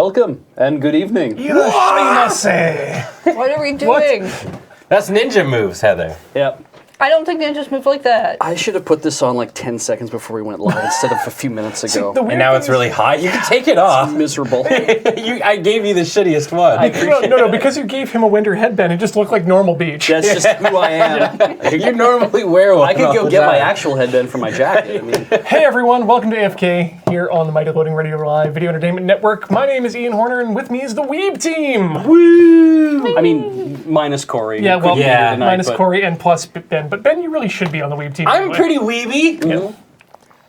Welcome and good evening. What are we doing? That's ninja moves, Heather. Yep. I don't think ninjas move like that. I should have put this on like 10 seconds before we went live instead of a few minutes ago. And now it's really hot. You can take it off. Miserable. I gave you the shittiest one. No, because you gave him a winter headband, it just looked like normal beach. That's just who I am. You normally wear one. I could all go the get my time. actual headband for my jacket. I mean, Hey everyone, welcome to AFK here on the Mighty Loading Radio Live Video Entertainment Network. My name is Ian Horner, and with me is the Weeb team. woo! I mean, minus Corey. Yeah, well, Yeah. Tonight, minus but Corey and plus Ben. But Ben, you really should be on the Weeb team. I'm anyway. pretty weeby.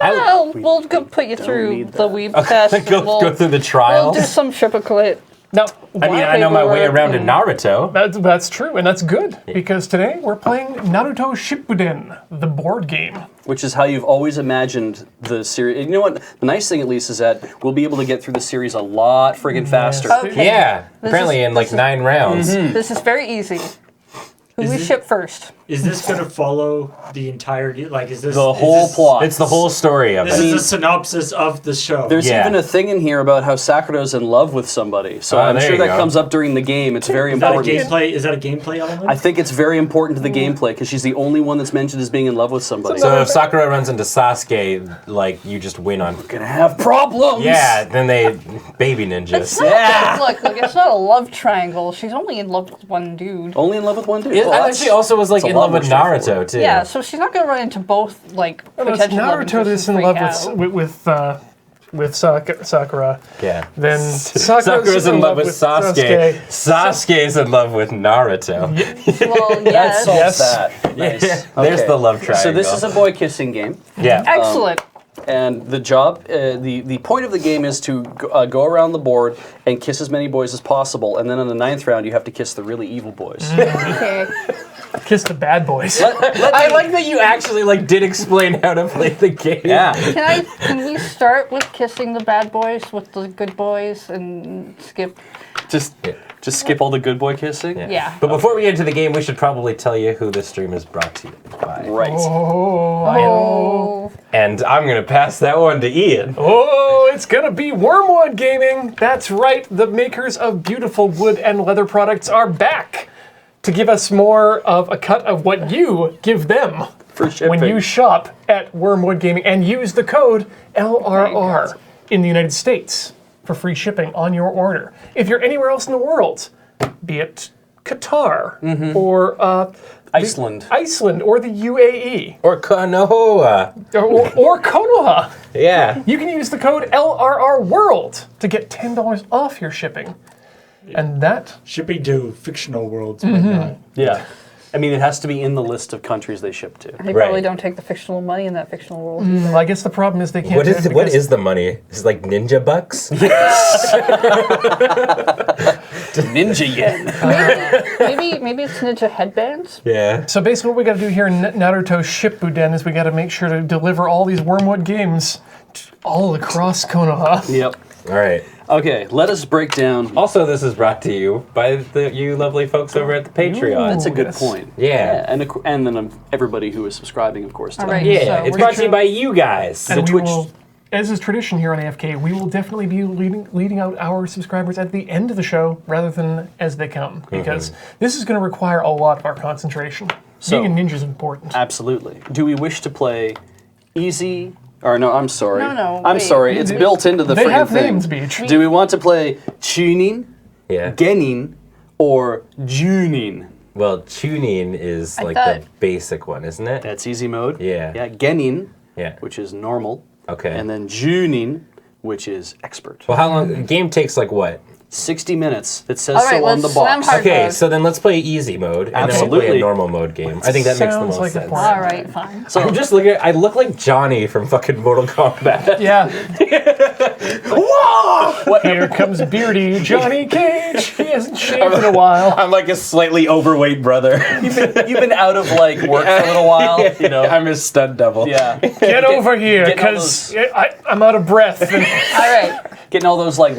Well, we'll go put you through need the that. weeb test. Go through the We'll trials. do some triplicate. Now, I mean, I know my way around in Naruto. that's true, and that's good, because today we're playing Naruto Shippuden, the board game. which is how you've always imagined the series. You know what? The nice thing, at least, is that we'll be able to get through the series a lot friggin' faster. Okay. Yeah, This apparently is- in like this is- 9 rounds. This is very easy. Who Is we it- ship first? Is this going to follow the entire? Like, is this The is whole this- plot. It's the whole story of This it. is a synopsis of the show. There's Yeah. even a thing in here about how Sakura's in love with somebody. So I'm there sure you that go. comes up during the game. It's very is that a important. gameplay? Is that a gameplay element? I think it's very important to the gameplay because she's the only one that's mentioned as being in love with somebody. So if Sakura runs into Sasuke, like, you just win on... gonna have problems. Yeah, then they... Baby ninjas. It's not, look, it's not a love triangle. She's only in love with one dude. Only in love with one dude. I Well, thought that's- she also was like that's a in lot love more with Naruto straightforward. too. Yeah, so she's not going to run into both, like, Well, it's potential love Naruto interests that's and in love freak out. with Sakura. Yeah. Then Sakura's in love with Sasuke. Sasuke's in love with Naruto. Well, That yes. solves Yes. that. Nice. There's Okay. the love triangle. So this is a boy kissing game, Yeah. Excellent. and the job, the point of the game is to go around the board and kiss as many boys as possible, and then in the 9th round you have to kiss the really evil boys. Okay. Kiss the bad boys. I like that you actually like did explain how to play the game. Yeah. Can we start with kissing the bad boys with the good boys and skip? Just skip all the good boy kissing. Yeah. But before we get into the game, we should probably tell you who this stream is brought to you by. Right. Oh. And I'm gonna pass that one to Ian. Oh, it's gonna be Wormwood Gaming. That's right, the makers of beautiful wood and leather products are back to give us more of a cut of what you give them For shipping. when you shop at Wormwood Gaming and use the code LRR in the United States for free shipping on your order. If you're anywhere else in the world, be it Qatar or Iceland. Iceland or the UAE Or Konoha. or Konoha, Yeah. you can use the code LRR World to get $10 off your shipping. And that, Shipping to fictional worlds, but not. Yeah. I mean, it has to be in the list of countries they ship to. They probably Right. don't take the fictional money in that fictional world. well, I guess the problem is they can't What do is it what because- is the money? Is it like ninja bucks? Ninja yen. Maybe it's ninja headbands. Yeah. So basically what we gotta do here in Naruto Shippuden is we gotta make sure to deliver all these Wormwood games all across Konoha. Yep. All right. Okay, let us break down. Also, this is brought to you by you lovely folks over at the Patreon. That's a good yes. point. Yeah. and then everybody who is subscribing, of course. To All that. right. Yeah, So it's we're brought to you gonna- by you guys. And The we Twitch- will, as is tradition here on AFK, we will definitely be leading out our subscribers at the end of the show rather than as they come, because this is going to require a lot of our concentration. So- Being a ninja is important. Absolutely. Do we wish to play easy? Or no, I'm sorry. No, I'm wait. sorry. It's built into the They friggin' have thing. names, Beach. Do we want to play tuning, Yeah. genin, or junin? Well, tuning is like thought- the basic one, isn't it? That's easy mode. Yeah. Yeah. Genin, Yeah. which is normal. Okay. And then junin, which is expert. Well, how long? The game takes like what? 60 minutes. It says All right, so on the let's slam box. hard Okay, mode. so then let's play easy mode, and then we'll play Absolutely. a normal mode game. I think that makes the Sounds most like a sense. plan. All right, fine. So I'm just looking. I look like Johnny from fucking Mortal Kombat. Yeah. what, Here comes beardy Johnny Cage. He hasn't shaved in a while. I'm like a slightly overweight brother. you've been out of like work for a little while, you know. I'm his stunt double. Yeah. Get over here, getting all because I'm out of breath. All right. Getting all those like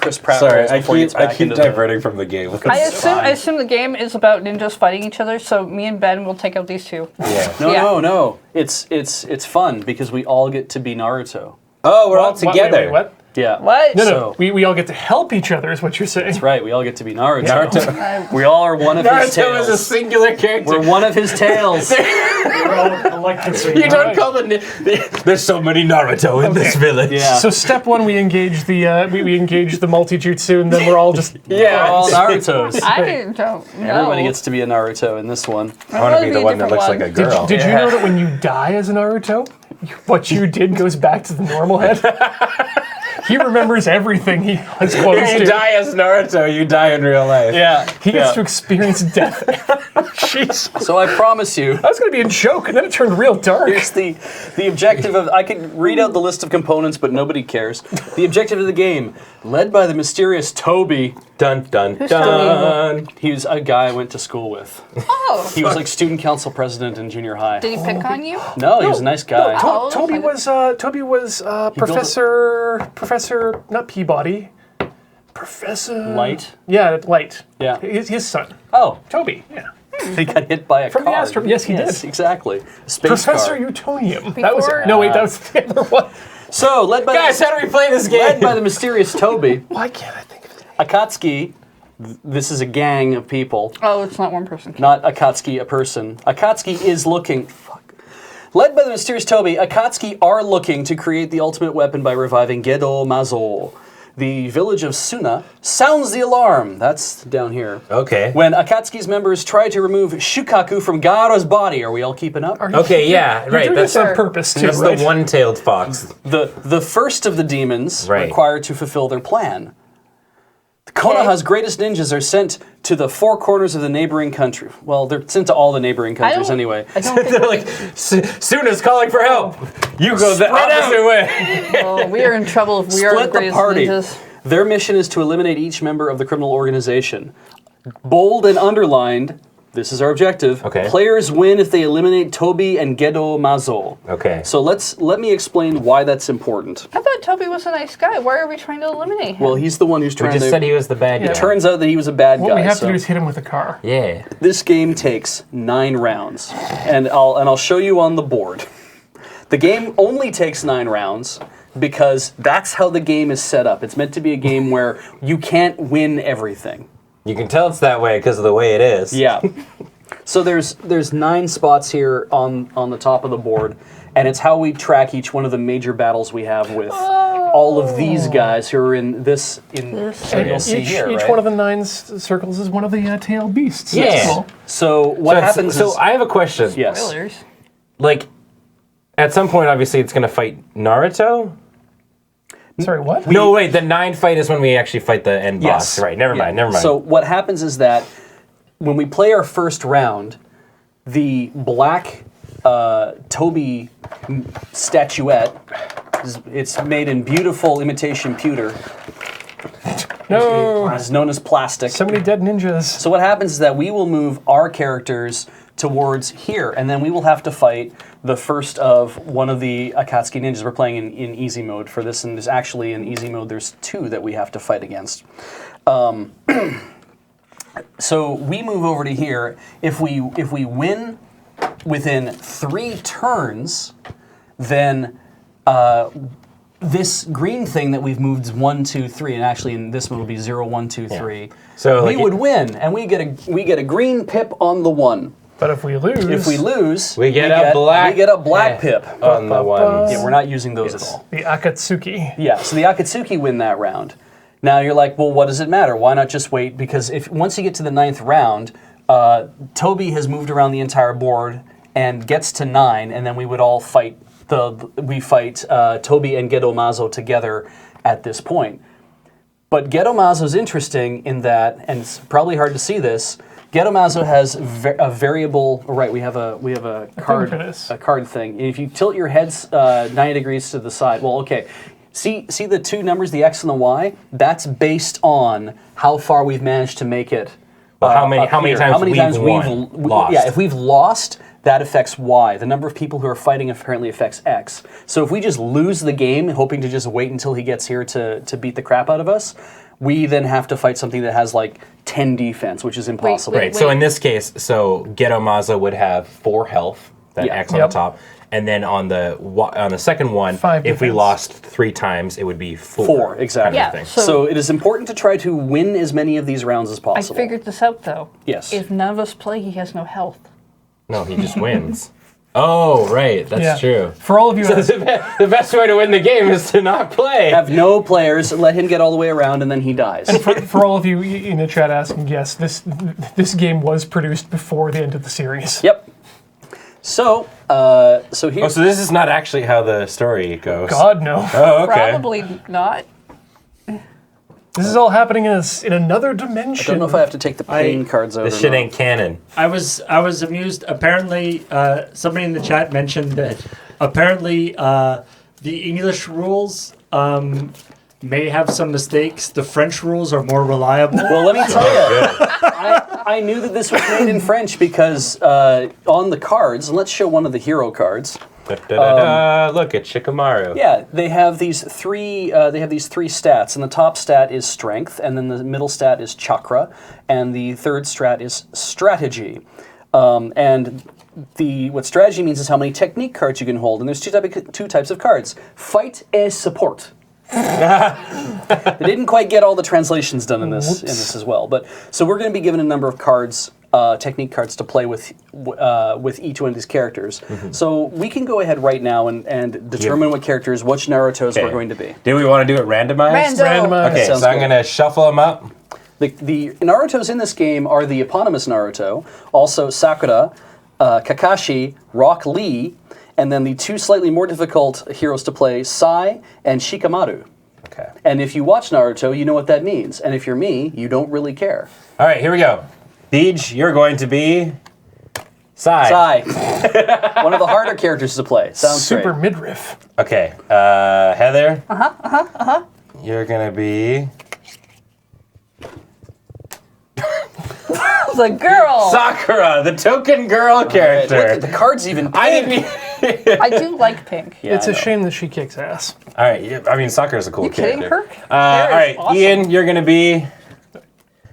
Chris Pratt Sorry, roles I before he gets back keep into the- diverting from the game. I assume the game is about ninjas fighting each other, so me and Ben will take out these two. Yeah. No, Yeah. no. It's fun because we all get to be Naruto. Oh, we're all What? Wait, together. wait, what? Yeah. What? No, So- we all get to help each other, is what you're saying. That's right. We all get to be Naruto. Naruto. We all are one of his Naruto tails. is a singular character. We're one of his tails. We're all collected. So You don't call There's so many Naruto in this village. Yeah. So step one, we engage the we engage the multi-jutsu, and then we're all just We're all Narutos. I don't know. Everybody gets to be a Naruto in this one. I want to be the one that looks like a girl. Did you know that when you die as a Naruto, what you did goes back to the normal head? He remembers everything he was close If to. you die as Naruto, you die in real life. Yeah. He gets to experience death. Jeez. So I promise you, I was going to be a joke, and then it turned real dark. here's the objective of. I could read out the list of components, but nobody cares. The objective of the game, led by the mysterious Toby. Dun dun Who's dun. He was a guy I went to school with. Oh, He was like student council president in junior high. did he pick on you? No, he was a nice guy. Oh, Toby was Professor not Peabody, Professor Light. Yeah, Light. Yeah. His son, Oh, Toby. Yeah, he got hit by a from the car. Astro. Yes, he Yes, did. exactly. A space Professor car. Utonium. That was Before- no wait. That was the other one. So led by Guys, how do we play this led game? by the mysterious Toby, Why can't I think of it? Akatsuki. This is a gang of people. Oh, it's not one person. Not Akatsuki, a person. Akatsuki is looking. Fuck. Led by the mysterious Toby, Akatsuki are looking to create the ultimate weapon by reviving Gedo Mazo. The village of Suna sounds the alarm. That's down here. Okay. When Akatsuki's members try to remove Shukaku from Gaara's body. Are we all keeping up? Okay, yeah, You're right. doing That's this on purpose too, that's right? the one-tailed fox. The first of the demons Right. required to fulfill their plan. Konoha's greatest ninjas are sent to the four corners of the neighboring country. Well, they're sent to all the neighboring countries anyway. I don't think They're like, Suna's calling for help. You go the opposite way. oh, we are in trouble if we are the Split the greatest party. ninjas. Their mission is to eliminate each member of the criminal organization. Bold and underlined, this is our objective. Okay. Players win if they eliminate Toby and Gedo Mazo. Okay. So let me explain why that's important. I thought Toby was a nice guy. Why are we trying to eliminate him? Well, he's the one who's We trying just to. said he was the bad guy. It turns out that he was a bad What guy. we have so to do is hit him with a car. Yeah. this game takes 9 rounds, and I'll show you on the board. The game only takes 9 rounds because that's how the game is set up. It's meant to be a game where you can't win everything. You can tell it's that way because of the way it is. Yeah. So there's 9 spots here on the top of the board, and it's how we track each one of the major battles we have with all of these guys who are in this. So you'll see Each here, right? one of the 9 circles is one of the tail beasts. Yeah. That's cool. So what happens So is I have a question. yes. Spoilers. Like, at some point, obviously, it's going to fight Naruto. Sorry, what? No, wait. The 9 fight is when we actually fight the end Yes. boss. Right. Never mind. Never mind. So what happens is that when we play our first round, the black Toby statuette, it's made in beautiful imitation pewter, No. is known as plastic. So many dead ninjas. So what happens is that we will move our characters towards here, and then we will have to fight the first of one of the Akatsuki ninjas. We're playing in easy mode for this, and there's actually in easy mode there's 2 that we have to fight against. So we move over to here. If we win within 3 turns, then this green thing that we've moved is 1, 2, 3, and actually in this one will be 0, 1, 2, 3. So, we like, would win, and we get a green pip on the 1. But if we lose, If we lose, we get a black pip on the one. Yeah, we're not using those at all. the Akatsuki. Yeah, so the Akatsuki win that round. Now you're like, well, what does it matter? Why not just wait? Because if once you get to the 9th round, Toby has moved around the entire board and gets to 9, and then we would all fight Toby and Gedo Mazo together at this point. But Gedo Mazo is interesting in that, and it's probably hard to see this. Gedo Mazo has a variable. Right, we have a card for this. a card thing. And if you tilt your heads 90 degrees to the side, well, okay. See the 2 numbers, the X and the Y. That's based on how far we've managed to make it. Well, how many up here. times we've lost. Yeah, if we've lost, that affects Y. The number of people who are fighting apparently affects X. So if we just lose the game, hoping to just wait until he gets here to beat the crap out of us, we then have to fight something that has like 10 defense, which is impossible. wait. Right. So in this case, Gedo Mazo would have 4 health, that Yeah. X on Yep. the top, and then on the second one, 5 if we defense. lost 3 times, it would be 4. 4, exactly. kind of Yeah, thing. So it is important to try to win as many of these rounds as I possible. figured this out though. Yes. If none of us play, he has no health. No, he just wins. Oh, right. That's Yeah. true. For all of you, The best way to win the game is to not play. Have no players, let him get all the way around, and then he dies. for all of you in the chat asking, yes, this game was produced before the end of the series. Yep. So here. So this is not actually how the story goes. God no. Oh, okay. Probably not. This is all happening in another dimension. I don't know if I have to take the pain cards out. This or shit not. ain't canon. I was amused. Apparently, somebody in the chat mentioned that apparently the English rules may have some mistakes. The French rules are more reliable. Well, let me tell you, I knew that this was made in French because on the cards, and let's show one of the hero cards. Look at Shikamaru. Yeah, they have these three. They have these 3 stats, and the top stat is strength, and then the middle stat is chakra, and the third stat is strategy. And what strategy means is how many technique cards you can hold, and there's two types of cards: fight and support. They didn't quite get all the translations done in this as well, but so we're going to be given a number of cards, technique cards to play with each one of these characters. So we can go ahead right now and determine what characters, which Narutos we're going to be. Do we want to do it randomized? Randomized. Okay, Sounds so I'm good. going to shuffle them up. The Narutos in this game are the eponymous Naruto, also Sakura, Kakashi, Rock Lee, and then the 2 slightly more difficult heroes to play, Sai and Shikamaru. Okay. And if you watch Naruto, you know what that means. And if you're me, you don't really care. All right, here we go. Deej, you're going to be Sai. Sai. One of the harder characters to play. Sounds Super great. midriff. Okay, Heather. You're going to be The girl. Sakura, the token girl character. Look, the card's even I pink. didn't. I do like pink. Yeah, It's I a know. shame that she kicks ass. All right, I mean Sakura's a cool You kidding, character. Perk? All Hair is right, awesome. Ian, you're gonna be.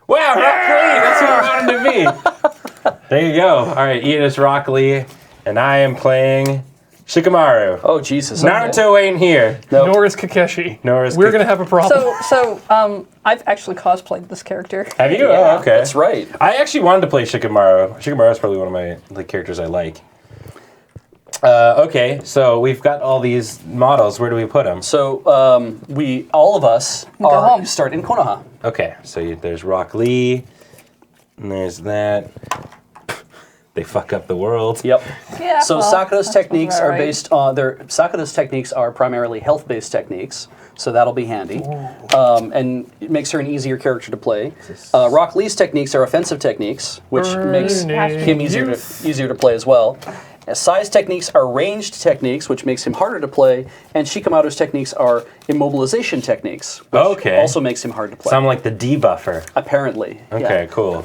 Wow, Rock Lee. That's what I wanted to be. There you go. All right, Ian is Rock Lee, and I am playing Shikamaru. Oh, Jesus. Naruto ain't here. Nope. Nor is Kakeshi. Nor is We're going to have a problem. So I've actually cosplayed this character. Have you? Yeah, Oh, okay. that's right. I actually wanted to play Shikamaru. Shikamaru is probably one of my characters I like. Okay, so we've got all these models. Where do we put them? So all of us Go home. start in Konoha. Okay, so there's Rock Lee, and there's that. They fuck up the world. Yep. Yeah. So well, Sakura's that's techniques about are right. based on Sakura's techniques are primarily health-based techniques, so that'll be handy, and it makes her an easier character to play. Rock Lee's techniques are offensive techniques, which makes him easier to play as well. Sai's techniques are ranged techniques, which makes him harder to play, and Shikamaru's techniques are immobilization techniques, which Okay. also makes him hard to play. So I'm like the debuffer. Apparently. Okay, Yeah. cool.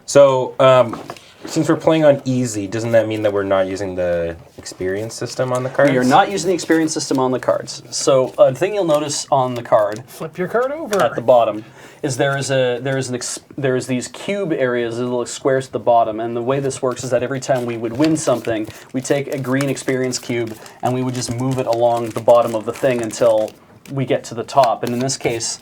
So, since we're playing on easy, doesn't that mean that we're not using the experience system on the cards? We are not using the experience system on the cards. So a thing you'll notice on the card Flip your card over. at the bottom is there's these cube areas, these little squares at the bottom, and the way this works is that every time we would win something, we take a green experience cube and we would just move it along the bottom of the thing until we get to the top. And in this case,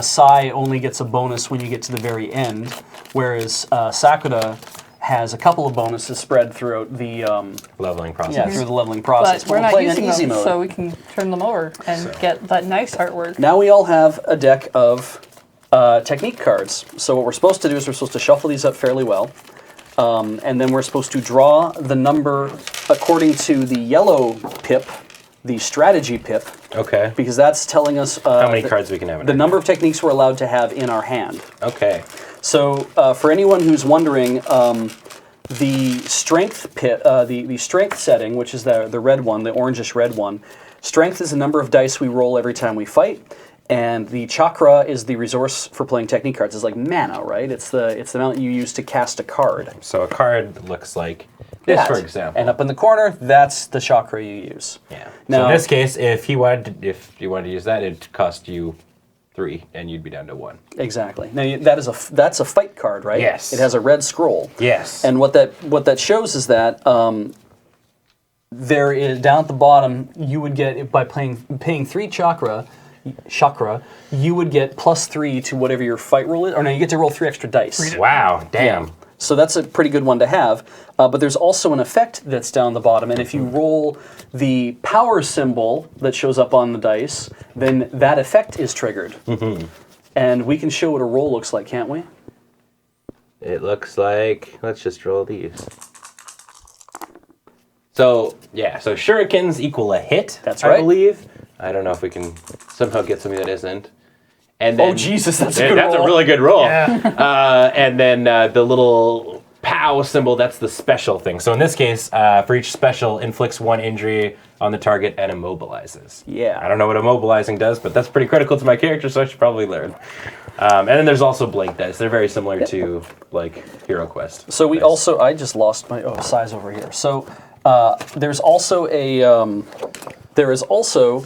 Sai only gets a bonus when you get to the very end, whereas Sakura has a couple of bonuses spread throughout the leveling process. through the leveling process. But we're not playing on using easy them, mode. so we can turn them over and get that nice artwork. Now we all have a deck of technique cards. So what we're supposed to do is we're supposed to shuffle these up fairly well. And then we're supposed to draw the number according to the yellow pip, the strategy pip, Okay. because that's telling us How many cards we can have in the our number of techniques we're allowed to have in our hand. Okay. So for anyone who's wondering, the strength pit, the strength setting, which is the red one, the orangish red one, strength is the number of dice we roll every time we fight, and the chakra is the resource for playing technique cards. It's like mana, right? It's the amount you use to cast a card. So a card looks like this, That. for example. And up in the corner, that's the chakra you use. Yeah. So Now- in this case, if you wanted to use that, it'd cost you 3, and you'd be down to 1. Exactly. Now that's a fight card, right? Yes. It has a red scroll. Yes. And what that shows is that there is down at the bottom. You would get by paying 3 chakra, you would get +3 to whatever your fight roll is. Or no, you get to roll 3 extra dice. Wow, damn. So that's a pretty good one to have. But there's also an effect that's down the bottom, and if you roll the power symbol that shows up on the dice, then that effect is triggered. And we can show what a roll looks like, can't we? It looks like, let's just roll these. So, yeah, so shurikens equal a hit, That's I right. believe. I don't know if we can somehow get something that isn't. And then, Oh, Jesus, that's a good That's roll. a really good roll. Yeah. And then the little POW symbol, that's the special thing. So in this case, for each special, inflicts 1 injury on the target and immobilizes. Yeah. I don't know what immobilizing does, but that's pretty critical to my character, so I should probably learn. And then there's also blink dice. They're very similar to, like, Hero Quest. So we dice. also, I just lost my size over here. So there's also there is also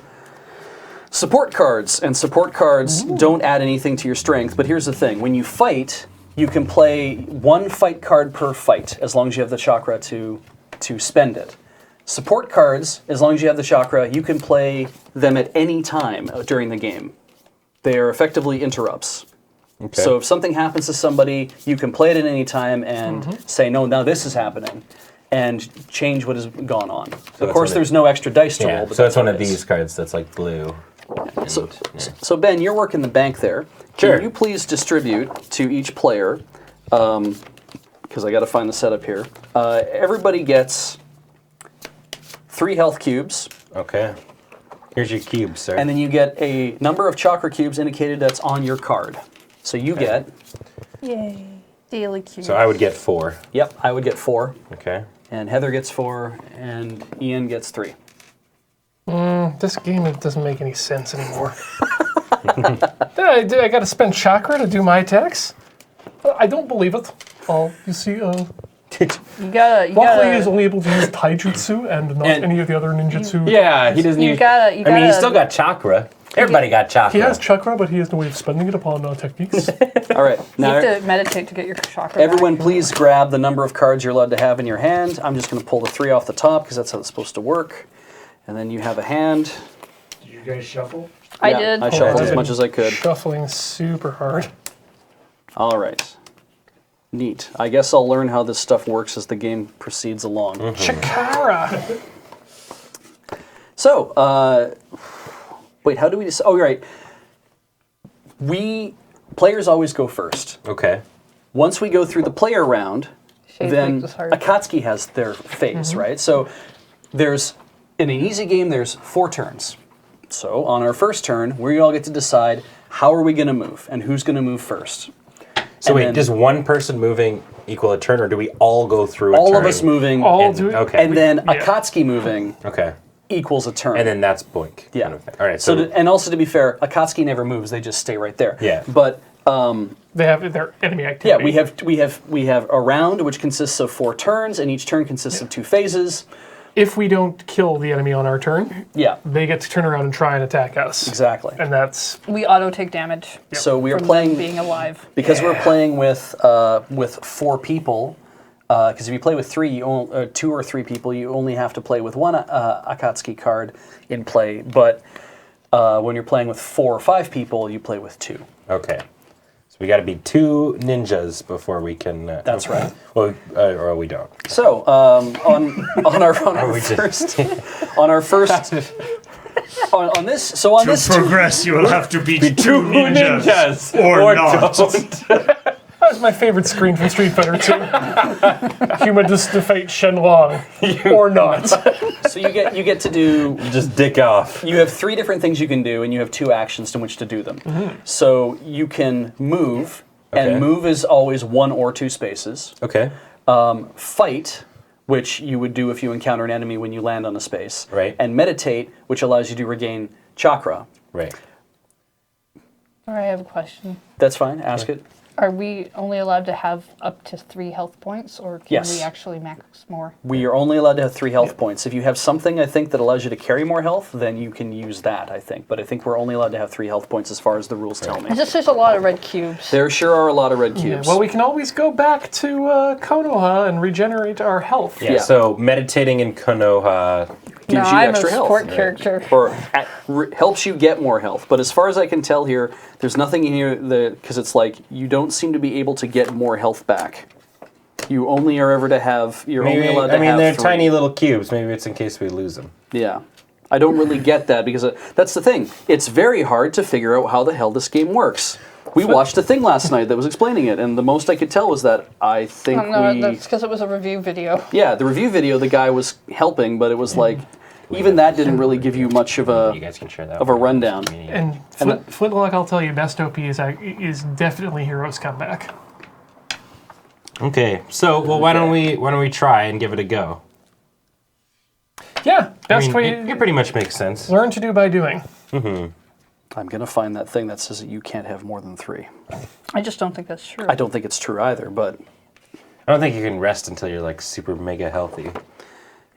support cards, and support cards don't add anything to your strength. But here's the thing: when you fight, you can play 1 fight card per fight, as long as you have the chakra to spend it. Support cards, as long as you have the chakra, you can play them at any time during the game. They are effectively interrupts. Okay. So if something happens to somebody, you can play it at any time and say, no, now this is happening, and change what has gone on. Of that's course, one there's no extra dice to Yeah, roll. But so that's one how of it is. these cards that's like blue. And, So Ben, you're working the bank there. Sure. Can you please distribute to each player, because I got to find the setup here. Everybody gets 3 health cubes, Okay. Here's your cube, sir. and then you get a number of chakra cubes indicated that's on your card. So you get, Yay. Daily cubes. so I would get 4. yep, I would get 4, Okay. and Heather gets 4, and Ian gets 3. This game it doesn't make any sense anymore. I got to spend chakra to do my attacks? I don't believe it. Oh, you see, You gotta. luckily he's only able to use taijutsu and not And- any of the other ninjutsu. Yeah, he doesn't You use. gotta. I mean, he's still got chakra. Everybody got chakra. He has chakra, but he has no way of spending it upon techniques. All right, You now have to meditate to get your chakra. everyone back. please grab the number of cards you're allowed to have in your hand. I'm just going to pull the 3 off the top because that's how it's supposed to work. And then you have a hand. Did you guys shuffle? I Yeah, did. I shuffled I've as much been as I could. Shuffling super hard. All right. Neat. I guess I'll learn how this stuff works as the game proceeds along. Chakra! So, wait, how do we decide? Oh, right. Players always go first. Okay. Once we go through the player round, Shades then make this hard. Akatsuki has their phase, right? So in an easy game, there's 4 turns. So on our first turn, we all get to decide how are we going to move and who's going to move first. So And wait, then does one person moving equal a turn, or do we all go through a turn? all of us moving, All and, do it. Okay. and then Yeah. Akatsuki moving Okay. equals a turn. And then that's boink. Yeah. Kind of thing. All right. So, So, and also to be fair, Akatsuki never moves; they just stay right there. Yeah. But They have their enemy yeah, activity. we have a round which consists of 4 turns, and each turn consists of 2 phases. If we don't kill the enemy on our turn, Yeah, they get to turn around and try and attack us. exactly. And that's We auto take damage So we are from playing them being alive. because we're playing with 4 people. Because if you play with 3, 2 or 3 people, you only have to play with 1 Akatsuki card in play. But when you're playing with 4 or 5 people, you play with 2. okay. So we got to be 2 ninjas before we can. That's right. Well, or we don't. So on our we just- first on this so on this Progress, you will have to be 2 ninjas, ninjas, or, or not. that was my favorite screen from Street Fighter 2. Human just defeat Shenlong. Or not. so you get to do Just dick off. you have 3 different things you can do, and you have 2 actions in which to do them. So you can move, Okay. and move is always 1 or 2 spaces. Okay. Fight, which you would do if you encounter an enemy when you land on a space. Right. And meditate, which allows you to regain chakra. Right. All right, I have a question. That's fine. Ask it. Are we only allowed to have up to 3 health points, or can Yes. we actually max more? We are only allowed to have 3 health points. If you have something, I think, that allows you to carry more health, then you can use that, I think. But I think we're only allowed to have 3 health points as far as the rules tell me. It just there's a lot of red cubes. There sure are a lot of red Yeah, cubes. well, we can always go back to Konoha and regenerate our health. Yeah, Yeah. so meditating in Konoha. No, gives you I'm extra a health. support character. Or helps you get more health. But as far as I can tell here, there's nothing in here because it's like you don't seem to be able to get more health back. You only are ever to have. You're only allowed to have they're 3. tiny little cubes. Maybe it's in case we lose them. Yeah. I don't really get that because that's the thing. It's very hard to figure out how the hell this game works. We watched a thing last night that was explaining it, and the most I could tell was that I think No, that's because it was a review video. Yeah, the review video, the guy was helping, but it was like, even that didn't really give you much of You a guys can share that. of a rundown. And Flintlock, I'll tell you, best OP is definitely Hero's Comeback. Okay, so why don't we try and give it a go? Yeah, best way. It pretty much makes sense. Learn to do by doing. I'm going to find that thing that says that you can't have more than 3. I just don't think that's true. I don't think it's true either, but I don't think you can rest until you're like super mega healthy.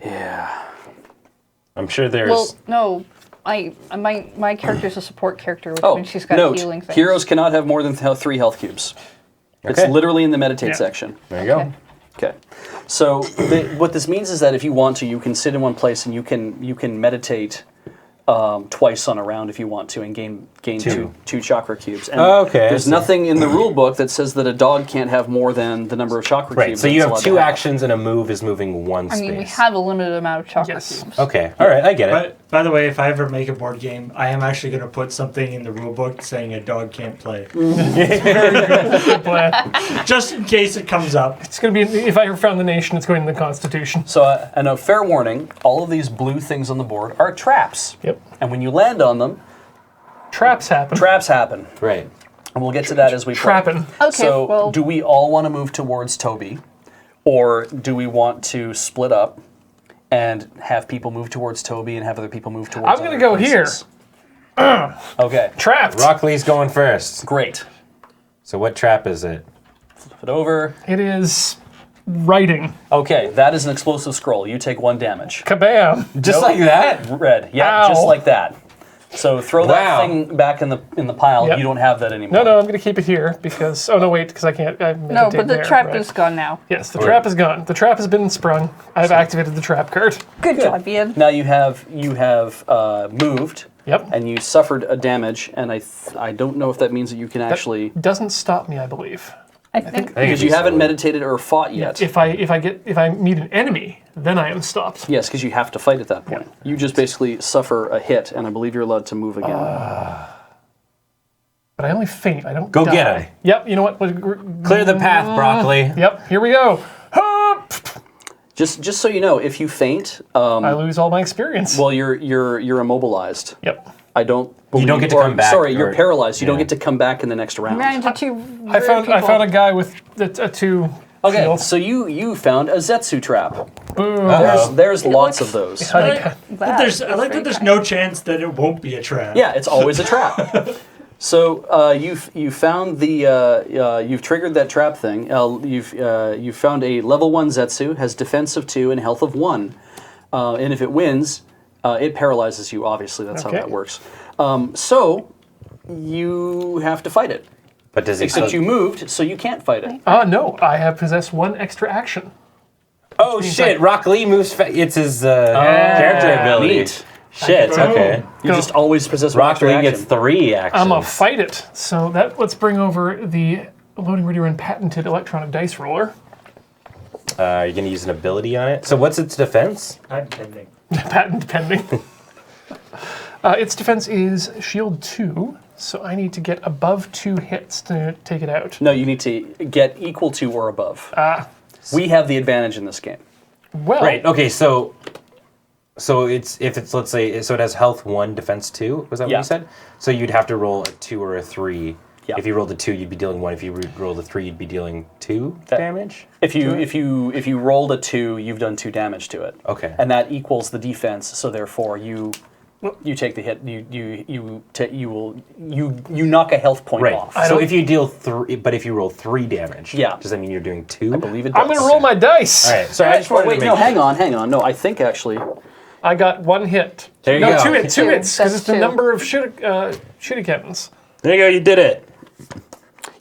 yeah. I'm sure there's. Well, no. My character's a support character, which Oh, means she's got note, healing things. heroes cannot have more than 3 health cubes. It's Okay. literally in the meditate Yeah. section. There you go. Okay. Okay. So what this means is that if you want to, you can sit in one place and you can meditate twice on a round if you want to, and gain two chakra cubes. And Okay, I there's see. nothing in the rule book that says that a dog can't have more than the number of chakra Right. cubes. So you that have it's allowed 2 to have. actions and a move is moving 1 I space. mean, we have a limited amount of chakra Yes. cubes. Okay. All right. I get it. But by the way, if I ever make a board game, I am actually going to put something in the rule book saying a dog can't play, But just in case it comes up. it's going to be, if I ever found the nation, it's going in the Constitution. So, and a fair warning, all of these blue things on the board are traps. Yep. And when you land on them, Traps happen. traps happen. Right. And we'll get to that as we play. Trapping. Okay, So, well, do we all want to move towards Toby? Or do we want to split up and have people move towards Toby and have other people move towards I'm gonna other go here. places? Okay, Trapped. Rock Lee's going first. great. So what trap is it? Flip it over. It is writing. Okay, that is an explosive scroll. You take 1 damage. Kabam. Just like that? Red. Yeah, Ow. just like that. So throw that Wow. thing back in the pile. Yep. You don't have that anymore. No, I'm going to keep it here because. Oh no, wait, because I can't. I no, meditate but the there, trap right. is gone now. Yes, the trap is gone. The trap has been sprung. I've activated the trap card. Good job, Ian. Now you have moved. Yep. And you suffered a damage, and I don't know if that means that you can actually, Doesn't stop me, I believe. I think I think because you haven't meditated or fought yet. If I meet an enemy, then I am stopped. Yes, because you have to fight at that point. You just basically suffer a hit, and I believe you're allowed to move again. But I only faint. I don't Go die. get him. Yep. You know what? Clear the path, Broccoli. Yep. Here we go. Hup! just so you know, if you faint, I lose all my experience. well, you're immobilized. Yep. I don't. You don't believe- get to come back, Sorry, you're or- paralyzed. You don't yeah. get to come back in the next round. ran into 2 I found a guy with a 2. Okay, shields. so you found a Zetsu trap. Boom. There's lots looks- of those. I I think- like I like that there's no chance that it won't be a trap. Yeah, it's always a trap. So you found the you've triggered that trap thing. You've found a level 1 Zetsu, has defense of 2 and health of 1, and if it wins, it paralyzes you. Obviously, that's how Okay. that works. So you have to fight it. But does he Except still... you moved, so you can't fight it. No, I have possessed 1 extra action. Oh shit! Rock Lee moves. It's his character ability. Neat. Shit. Okay. You just always possess one Rock extra Lee action. gets 3 actions. I'm gonna fight it. So let's bring over the Loading Ready Run patented electronic dice roller. You're gonna use an ability on it. So what's its defense? I'm pending. Patent pending. Its defense is shield 2, so I need to get above 2 hits to take it out. No, you need to get equal to or above. We have the advantage in this game. Well, Right. Okay. So let's say so it has health 1, defense 2. Was that what Yeah. you said? So you'd have to roll a 2 or a 3. Yeah. If you rolled a 2, you'd be dealing 1. If you rolled a 3, you'd be dealing 2 That- damage. If you rolled a 2, you've done 2 damage to it. Okay. And that equals the defense, so therefore you You take the hit. You knock a health point Right. off. So if you deal 3, but if you roll 3 damage, Yeah. does that mean you're doing 2? I believe it does. I'm going to roll my dice. All right. So I just wanted Wait, to make no, hang on. No, I think actually. I got 1 hit. There you no, go. 2 hits. 2 hits, because That's it's the 2. number of shurikens. There you go. You did it.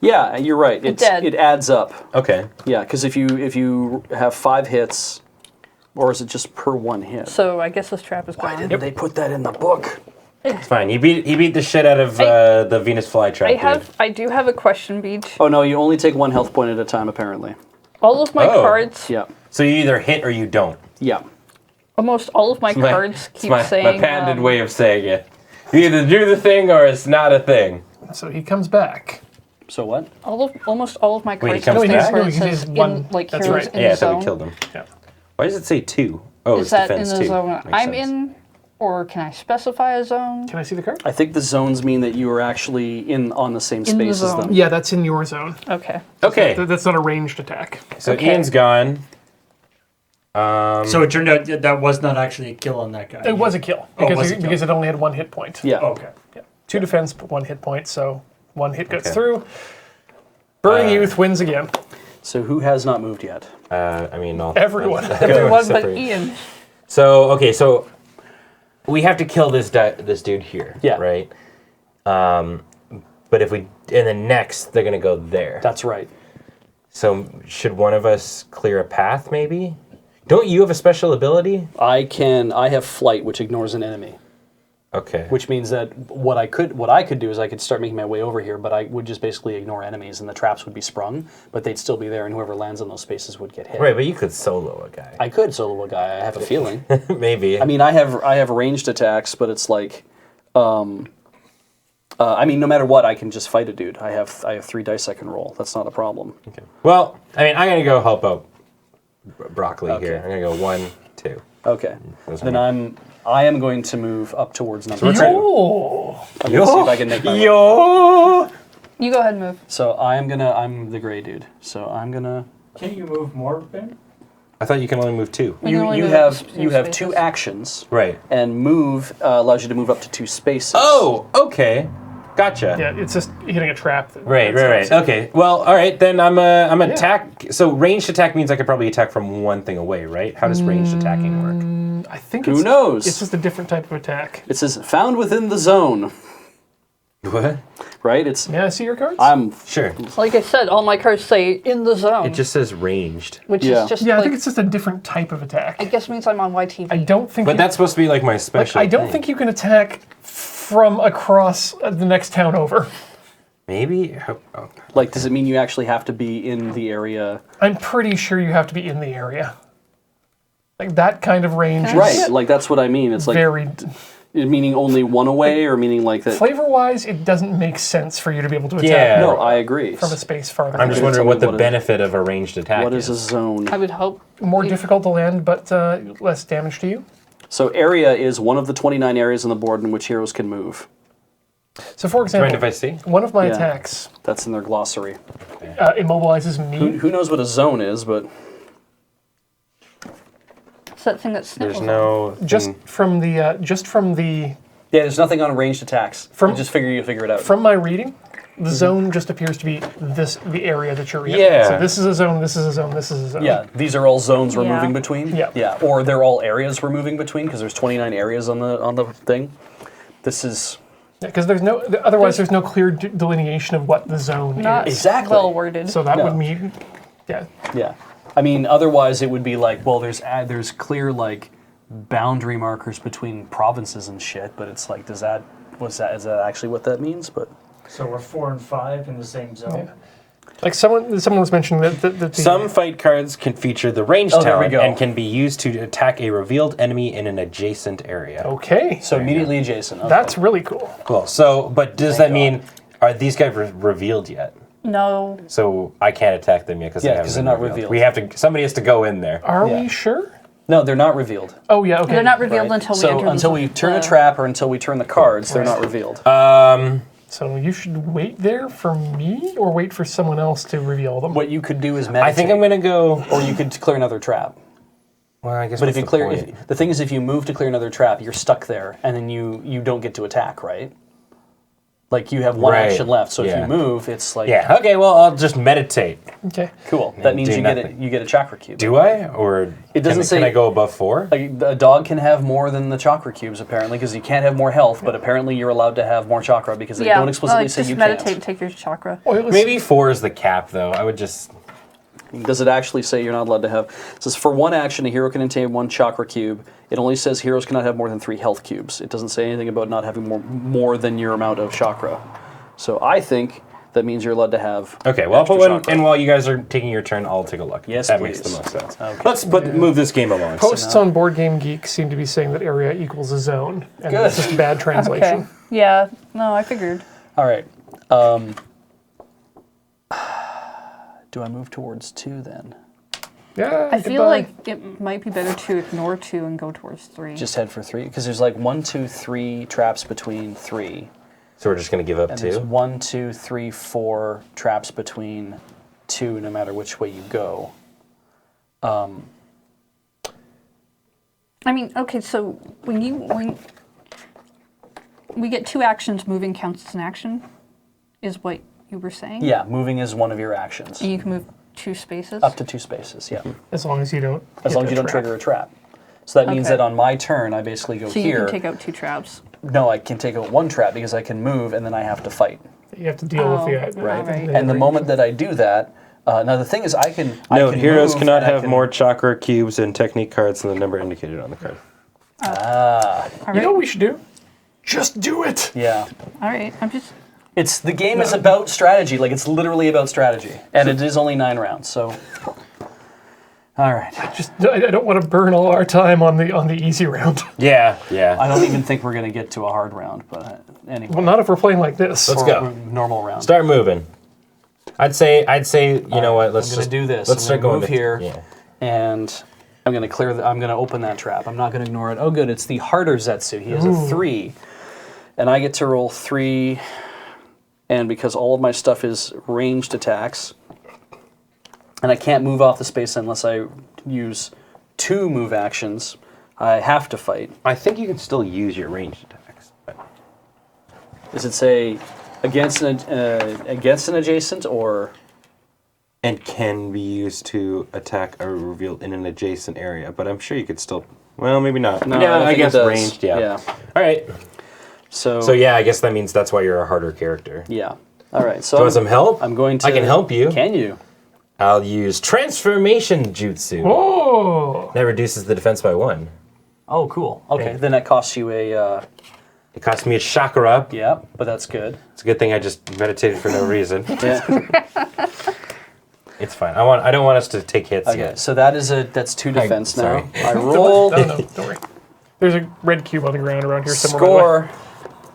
Yeah, you're right. dead. It adds up. Okay. Yeah, because if you have 5 hits, or is it just per 1 hit? So I guess this trap is Why gone. didn't they put that in the book? It's fine. He beat the shit out of the Venus flytrap. I do have a question, Beach. Oh no, you only take 1 health point at a time apparently. All of my Oh. cards, Yeah, So you either hit or you don't. yeah. almost all of my cards keep saying. my patented way of saying it. You either do the thing or it's not a thing. So he comes back. So what? Almost all of my Wait, he cards comes have back? where No, it he says says one. like That's heroes right. in Yeah, I the thought zone. we killed him. Yeah. Why does it say 2? Oh, Is it's that in defense the 2. zone Makes I'm sense. in, or can I specify a zone? Can I see the card? I think the zones mean that you are actually on the same the space as zone. them. Yeah, that's in your zone. Okay. Okay. That's not a ranged attack. So Okay. Ian's gone. So it turned out that was not actually a kill on that guy. It was a kill Oh, it because, was a kill. because it only had 1 hit point. Yeah. Okay. Yeah. 2 defense, 1 hit point, so 1 hit goes Okay. through. Burning Youth wins again. So who has not moved yet? I mean, all Everyone. Everyone except but for- Ian. So okay, so we have to kill this this dude here. Yeah. Right. But if we in the next, they're gonna go there. That's right. So should one of us clear a path? Maybe. Don't you have a special ability? I have flight, which ignores an enemy. Okay. Which means that what I could do is I could start making my way over here, but I would just basically ignore enemies, and the traps would be sprung, but they'd still be there, and whoever lands in those spaces would get hit. Right, but you could solo a guy. I could solo a guy. I have a feeling. Maybe. I mean, I have ranged attacks, but it's like, I mean, no matter what, I can just fight a dude. I have 3 dice I can roll. That's not a problem. Okay. Well, I mean, I'm gonna go help out Broccoli Okay. here. I'm gonna go 1, 2. Okay. Those are Then I am going to move up towards number 2. Oh. I'm gonna see if I can make my way. Yo. You go ahead and move. So I'm the gray dude. So I'm gonna. Can you move more, Ben? I thought you can only move 2. We can only You move have two 2 spaces. actions, Right. and move allows you to move up to 2 spaces. Oh, okay. Gotcha. Yeah, it's just hitting a trap. Right. that's- Okay. Well, all right. Then I'm attack. So ranged attack means I could probably attack from one thing away, right? How does ranged attacking work? I think Who it's, knows? It's just a different type of attack. It says found within the zone. What? Right? It's May I see your cards? I'm Sure. Like I said, all my cards say in the zone, It just says ranged. which Yeah. is just yeah, I like, think it's just a different type of attack. I guess means I'm on YTV. I don't think. But you, that's supposed to be like my special. I don't thing. think you can attack from across the next town over. Maybe. Oh. like. Does it mean you actually have to be in the area? I'm pretty sure you have to be in the area. Like that kind of range. Can I Right. see it? Like that's what I mean. It's like Very meaning only one away, or meaning like that. flavor-wise, it doesn't make sense for you to be able to attack Yeah. No, I agree. from a space farther. I'm just Tell wondering me what the what is- benefit of a ranged attack What is a zone? I would hope. More difficult to land, but less damage to you. So area is one of the 29 areas on the board in which heroes can move. So, for Mind example, if I see? one of my Yeah. attacks That's in their glossary. immobilizes me. Who knows what a zone is? But It's that thing that There's sniffles. no. Just thing- from the yeah, there's nothing on ranged attacks. From- You just figure it out. from my reading, the zone just appears to be the area that you're in. Yeah. So this is a zone. This is a zone. This is a zone. Yeah, these are all zones we're Yeah. moving between. Yeah. Yeah, or they're all areas we're moving between because there's 29 areas on the thing. This is Because there's no. Otherwise, there's no clear delineation of what the zone Not is. Exactly. well worded. So that No. would mean, yeah. yeah. I mean, otherwise it would be like, well, there's clear like boundary markers between provinces and shit, but it's like, is that is that actually what that means? But So we're 4 and 5 in the same zone. Like someone was mentioning that the Some fight cards can feature the ranged Oh, there we talent go. and can be used to attack a revealed enemy in an adjacent area. Okay. so immediately adjacent. Okay. That's really cool. Cool. So, but does that mean are these guys revealed yet? No. So I can't attack them yet because Yeah, they 'cause haven't they're been not revealed. We have to. Somebody has to go in there. Are Yeah. we sure? No, they're not revealed. Oh yeah. Okay. They're not revealed Right? until we so enter until we turn a trap or until we turn the cards, they're not revealed. So you should wait there for me, or wait for someone else to reveal them. What you could do is meditate, I think I'm gonna go. or you could clear another trap. Well, I guess. But what's if you the clear, point? the thing is, if you move to clear another trap, you're stuck there, and then you don't get to attack, right? Like you have one Right, action left, so if yeah. you move, it's like Yeah. Okay. Well, I'll just meditate. Okay. cool. That means do you get nothing. you get a chakra cube. Do I? Or It doesn't say- Can I go above 4? A dog can have more than the chakra cubes apparently, because you can't have more health, but apparently you're allowed to have more chakra because they don't explicitly say just you meditate can't. and take your chakra. Well, let's- Maybe 4 is the cap, though. I would just. Does it actually say you're not allowed to have? It says for one action, a hero can obtain 1 chakra cube. It only says heroes cannot have more than 3 health cubes. It doesn't say anything about not having more than your amount of chakra. So I think that means you're allowed to have. Okay, well, I'll extra put one, chakra. and while you guys are taking your turn, I'll take a look. Yes, that please. makes the most sense. Okay. Let's move this game along. Posts on Board Game Geek seem to be saying that area equals a zone, and Good. that's just bad translation. Okay. Yeah. No, I figured. All right. Do I move towards 2 then? Yeah, I feel goodbye. like it might be better to ignore 2 and go towards 3. Just head for 3 because there's like 1, 2, 3 traps between 3. So we're just going to give up And there's 2? 1, 2, 3, 4 traps between 2, no matter which way you go. I mean, okay, so when we get 2 actions, moving counts as an action, is what you were saying? Yeah, moving is one of your actions. And you can move 2 spaces? Up to 2 spaces, yeah. as long as you don't. As hit long as a you don't trap. trigger a trap. So that means Okay. that on my turn, I basically go So you here. can take out 2 traps. No, I can take out 1 trap because I can move and then I have to fight. You have to deal with the Right. Right. And the moment that I do that, now the thing is I can. I No, can heroes move cannot and I have can- more chakra cubes and technique cards than the number indicated on the card. All You right. know what we should do? Just do it. Yeah. All right. I'm just. It's the game is about strategy. Like it's literally about strategy, and it is only 9 rounds. So, all right. I don't want to burn all our time on the easy round. Yeah. I don't even think we're gonna get to a hard round, but anyway. Well, not if we're playing like this. Let's Or go. a normal round. Start moving. I'd say, you know what? Let's I'm gonna just do this. Let's I'm start gonna going move to- here. Yeah. And I'm gonna I'm gonna open that trap. I'm not gonna ignore it. Oh, good. It's the harder Zetsu. He has a 3, and I get to roll 3. And because all of my stuff is ranged attacks, and I can't move off the space unless I use 2 move actions, I have to fight. I think you can still use your ranged attacks. Does it say against an adjacent or? And can be used to attack a reveal in an adjacent area, but I'm sure you could still. Well, maybe not. No, yeah, I I think it guess does. ranged. Yeah. Yeah. All right. So yeah, I guess that means that's why you're a harder character. yeah. All right. So Do you want some help? I'm going to. I can help you. Can you? I'll use transformation jutsu. Oh, That reduces the defense by 1. Oh, cool. Okay, then that costs you a. It cost me a chakra. Yeah, but that's good. It's a good thing I just meditated for no reason. Yeah. It's fine. I don't want us to take hits Okay, yet. so that's 2 defense now. sorry. I rolled. no, don't worry. There's a red cube on the ground around here somewhere. Score.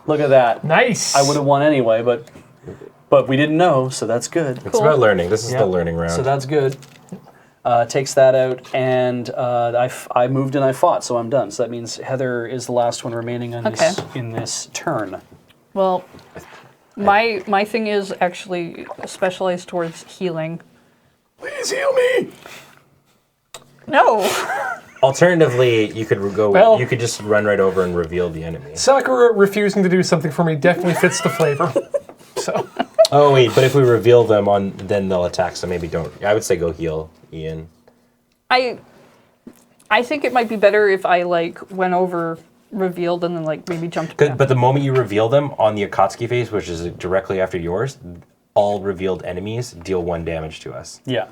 Look at that. Nice. I would have won anyway, but we didn't know, so that's good. It's about learning. This is Yeah. the learning round. So that's good. Takes that out, and I moved and I fought, so I'm done. So that means Heather is the last one remaining on Okay. in this turn. Well, my thing is actually specialized towards healing. Please heal me. No. Alternatively, you could go. Well- you could just run right over and reveal the enemy. Sakura refusing to do something for me definitely fits the flavor. So Oh wait, but if we reveal them then they'll attack. So maybe don't. I would say go heal, Ian. I think it might be better if I went over, revealed, and then maybe jumped back. But the moment you reveal them on the Akatsuki phase, which is directly after yours, all revealed enemies deal 1 damage to us. Yeah.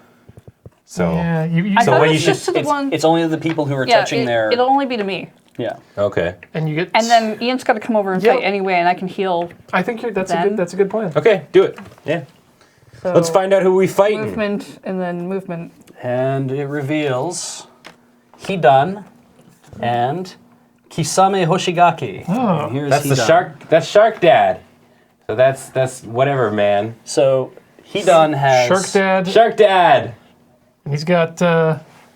So yeah, you I So thought when it you was should- just to the one. It's only the people who are Yeah, touching their. it'll only be to me. Yeah. okay, and you get. And then Ian's got to come over and Yep. fight anyway, and I can heal. I think that's then- a good plan. okay, do it. Yeah, So let's find out who we fighting. movement and then movement. And it reveals Hidan and Kisame Hoshigaki. Oh. And here's That's the Hidan. shark. That's Shark Dad. So that's whatever, man. So Hidan has Shark Dad, Shark Dad. and he's got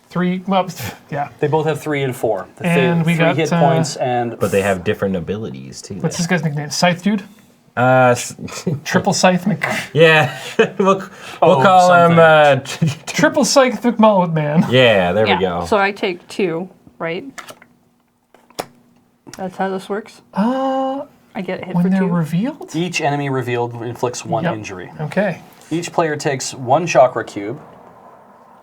3. Well, yeah. They both have 3 and 4. And we 3 got, hit points and But they have different abilities too. What's this guy's nickname? Scythe Dude. Triple Scythe Yeah, we'll Oh, call him. Triple Scythe Mullet Man. Yeah, there we Yeah. go. So I take 2, right? That's how this works. I get hit When for they're 2. revealed? Each enemy revealed inflicts 1 Yep. injury. Okay. Each player takes 1 chakra cube.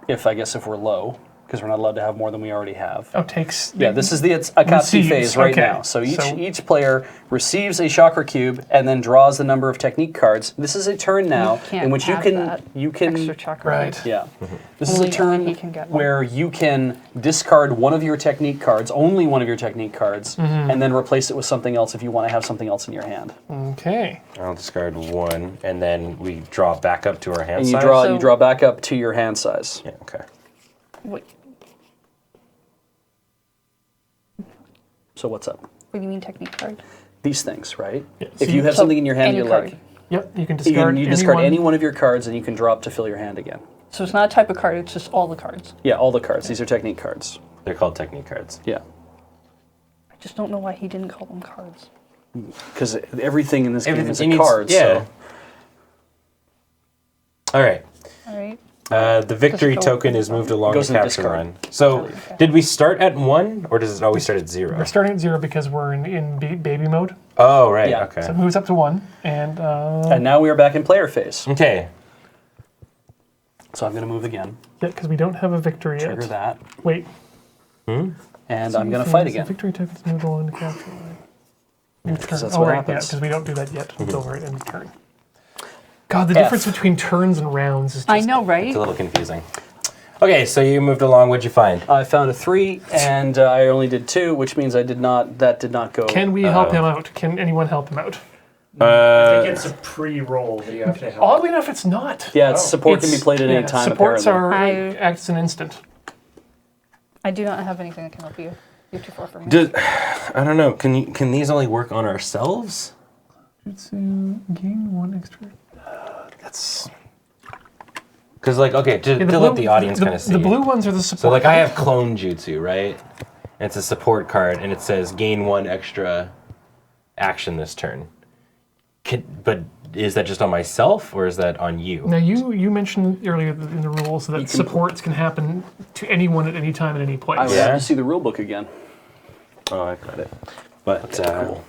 If we're low, because we're not allowed to have more than we already have. Oh, takes. Yeah, this is the Akatsuki Receives, phase right okay. now. So each player receives a chakra cube and then draws the number of technique cards. This is a turn now can't in which have that you can Extra chakra. Right. yeah. This Only- is a turn only he can get one. where you can discard one of your technique cards, only one of your technique cards, and then replace it with something else if you want to have something else in your hand. Okay. I'll discard 1, and then we draw back up to our hand And you size. draw So- you draw back up to your hand size. Yeah. Okay. What, So what's up? what do you mean technique card? These things, right? Yeah, If so you have So something in your hand any you card. like, Yep, you can you discard, discard any anyone. one of your cards and you can draw up to fill your hand again. So it's not a type of card, it's just all the cards. Yeah, all the cards. These are technique cards. They're called technique cards. Yeah. I just don't know why he didn't call them cards. Because everything in this game is a needs- card. Yeah. All right. All right. The victory Just go token with is moved along Goes the in the capture discard. run. So, did we start at 1, or does it always start at 0? We're starting at 0 because we're in baby mode. Oh, right. Yeah. Okay. So it moves up to 1. And And now we are back in player phase. Okay. So I'm going to move again. yeah, because we don't have a victory Trigger yet. that. Wait. And I'm going to fight again. Victory tokens move along the capture line. New turn. that's Oh, what right, happens. yeah, because we don't do that yet until we're at end of turn. God, the difference between turns and rounds is just... I know, right? It's a little confusing. Okay, so you moved along. What'd you find? I found a 3, and I only did 2, which means that did not go. Can we help him out? Can anyone help him out? I think it's a pre-roll that you have to help. Oddly enough, it's not. Yeah, support can be played at any yeah, time, supports apparently. are act as an instant. I do not have anything that can help you. You're too far from me. I don't know. Can these only work on ourselves? It's gain 1 extra. That's... Because, like, okay, to let the audience kind of see. The blue ones are the support. So, like, I have Clone Jutsu, right? And it's a support card, and it says gain 1 extra action this turn. But is that just on myself, or is that on you? Now, you mentioned earlier in the rules that supports can happen to anyone at any time in any place. I would Yeah. have to see the rule book again. Oh, I got it. But, Cool.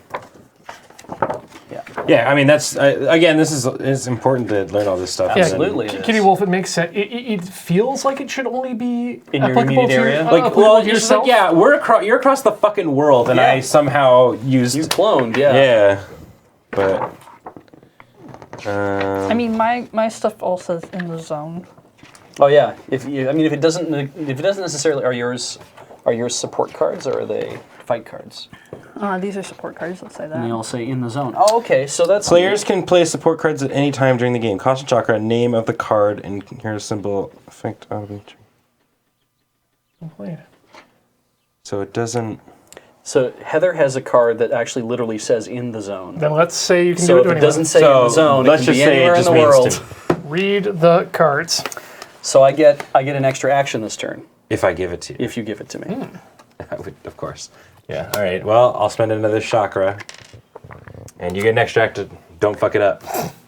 Yeah. yeah, I mean, that's, again, it's important to learn all this stuff. Yeah, Absolutely. it Kitty is. Wolf, it makes sense. It feels like it should only be In your applicable immediate to, area? Like, applicable well, to you're just like, yourself. yeah, you're across the fucking world, and Yeah. I somehow used, You cloned, yeah. yeah, but, I mean, my stuff all says in the zone. Oh yeah. If it doesn't necessarily are yours support cards or are they fight cards? These are support cards, let's say that. And they all say in the zone. Oh, okay. So that's players can play support cards at any time during the game. Cost and chakra, name of the card, and here's a symbol effect out of each. Played. So it doesn't. So Heather has a card that actually literally says in the zone. Then let's say you can So do it if to it anyone. doesn't say So in the zone, let's it can just be say it anywhere in just the means world. to- Read the cards. So I get an extra action this turn If I give it to you, if you give it to me. I would, of course. Yeah. All right. Well, I'll spend another chakra, and you get an extra act. Don't fuck it up.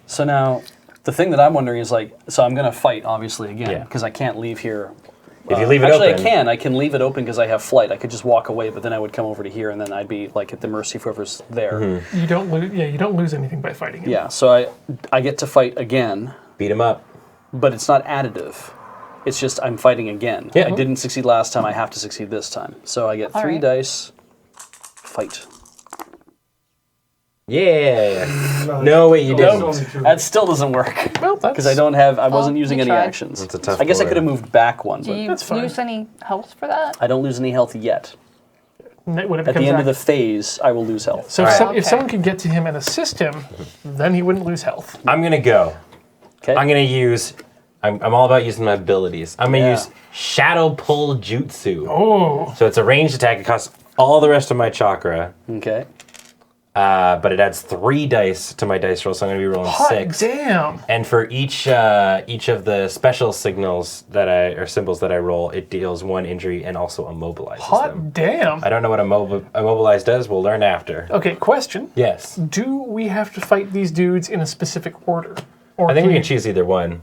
So now the thing that I'm wondering is like, so I'm going to fight obviously again Yeah. because I can't leave here. If you leave it Actually, open, I can leave it open because I have flight. I could just walk away, but then I would come over to here, and then I'd be like at the mercy of whoever's there. You don't lose. Yeah, you don't lose anything by fighting him. Yeah. So I get to fight again, beat him up. but it's not additive. It's just I'm fighting again. Yeah. I didn't succeed last time. I have to succeed this time. So I get All 3 right. dice. Fight. Yeah. No, wait, you didn't. That still doesn't work Well, that's because I wasn't Oh, using you any tried. actions. That's a tough I guess I board. could have moved back one, Do but you That's fine. lose any health for that? I don't lose any health yet. when it At becomes the end of the active. phase, I will lose health. So if, Alright. if Okay. someone could get to him and assist him, then he wouldn't lose health. I'm gonna go. Okay. I'm gonna use. I'm all about using my abilities. I'm gonna Yeah. use Shadow Pull Jutsu. Oh, So it's a ranged attack. It costs all the rest of my chakra. Okay. but it adds 3 dice to my dice roll, so I'm going to be rolling Hot 6. damn. And for each of the special signals or symbols that I roll, it deals 1 injury and also immobilizes Hot them. damn. I don't know what immobilize does. We'll learn after. Okay, question. Yes. Do we have to fight these dudes in a specific order? Or I think we you- can choose either one.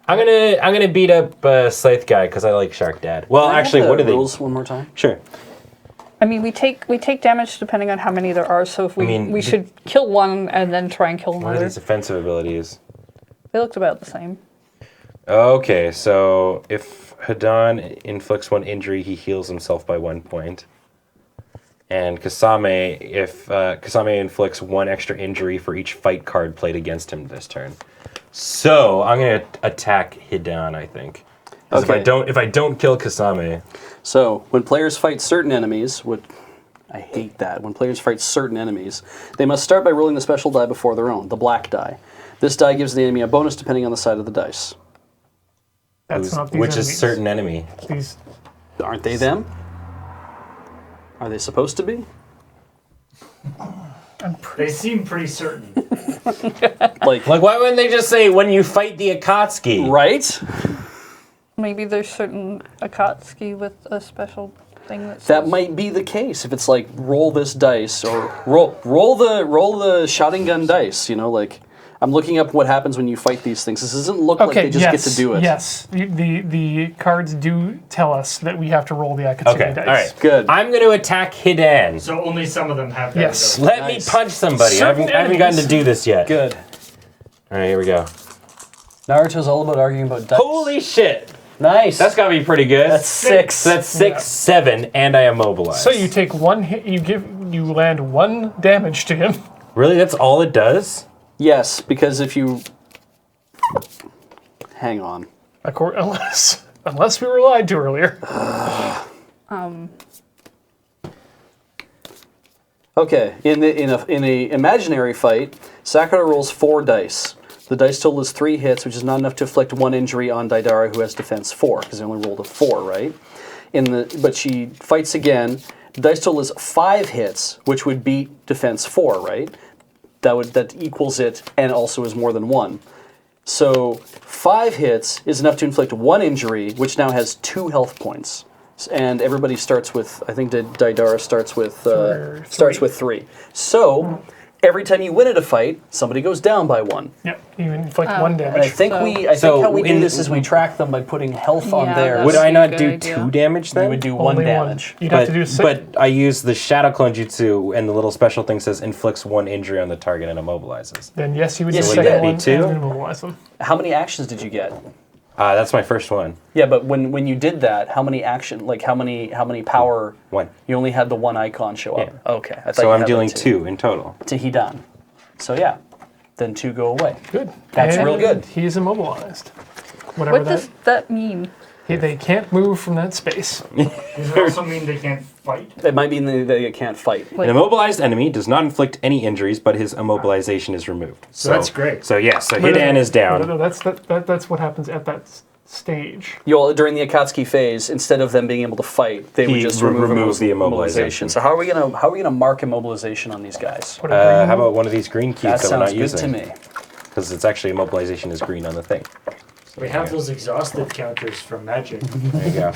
I'm gonna beat up Scythe guy because I like Shark Dad. Well, Can I have actually, the what are they? rules one more time? Sure. I mean, we take damage depending on how many there are. So if we should kill one and then try and kill What are another. these offensive abilities? They looked about the same. Okay, so if Hidan inflicts 1 injury, he heals himself by 1 point. And Kasame, if Kasame inflicts 1 extra injury for each fight card played against him this turn. So I'm gonna attack Hidan, I think. 'Cause Okay. if I don't kill Kasame, So, when players fight certain enemies, I hate that. When players fight certain enemies, they must start by rolling the special die before their own, the black die. This die gives the enemy a bonus depending on the side of the dice. That's not these which enemies. is certain enemy. These. Aren't they them? Are they supposed to be? They seem pretty certain. Like Like, why wouldn't they just say when you fight the Akatsuki? right? Maybe there's certain Akatsuki with a special thing that says... That might be the case if it's like roll this dice or roll the shotting gun dice. You know, like I'm looking up what happens when you fight these things. This doesn't look like Okay, they just yes, get to do it. yes. The cards do tell us that we have to roll the Akatsuki Okay, dice. all right. Good. I'm going to attack Hidan. So only some of them have that. Yes. ability. Let Nice. me punch somebody. I Certain haven't gotten to enemies. do this yet. Good. All right, here we go. Naruto's all about arguing about dice. Holy shit! Nice. That's got to be pretty good. That's 6. So that's 6, Yeah. 7, and I immobilize. So you take 1 hit, you land 1 damage to him. Really? That's all it does? Yes, because if you hang on. Unless we were lied to earlier. Okay, in a imaginary fight, Sakura rolls 4 dice. The dice total is 3 hits, which is not enough to inflict 1 injury on Daidara, who has defense 4, because they only rolled a 4, right? But she fights again. The dice total is 5 hits, which would beat defense 4, right? That equals it, and also is more than 1. So 5 hits is enough to inflict 1 injury, which now has 2 health points. And everybody starts with, I think Daidara starts with 3. So every time you win at a fight, somebody goes down by 1. Yep, you inflict 1 And I damage. think So- how we do in- this is we track them by putting health on Yeah, theirs. that's Would I a not good do idea. 2 damage then? You would do 1 Only damage. You'd have to do 6. But I use the Shadow Clone Jutsu, and the little special thing says inflicts 1 injury on the target and immobilizes. then yes, you would Yes, do you the second did. one Me too? and immobilize them. How many actions did you get? That's my first one. Yeah, but when you did that, how many power? 1. You only had the 1 icon show up. Yeah. Okay, I thought So you I'm had dealing that too. 2 in total. To Hidan. So yeah, then 2 go away. Good. That's And real good. He's immobilized. Whatever What does that mean? They can't move from that space. Does it also mean they can't fight? It might mean that they can't fight. An immobilized enemy does not inflict any injuries, but his immobilization is removed. So that's great. So yes, so Hidan is down. No, that's what happens at that stage. During the Akatsuki phase, instead of them being able to fight, they would He just remove the immobilization. So how are we gonna mark immobilization on these guys? Whatever. How about one of these green That cubes that we're sounds not good to using? me. Because it's actually immobilization is green on the thing. We have those exhausted counters from Magic. There you go.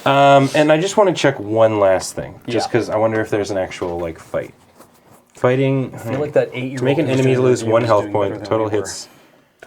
And I just want to check one last thing, just Yeah. because I wonder if there's an actual fight. Fighting I feel like that 8-year-old to make an who's enemy doing lose review 1 is health doing better point. than Total we were. hits.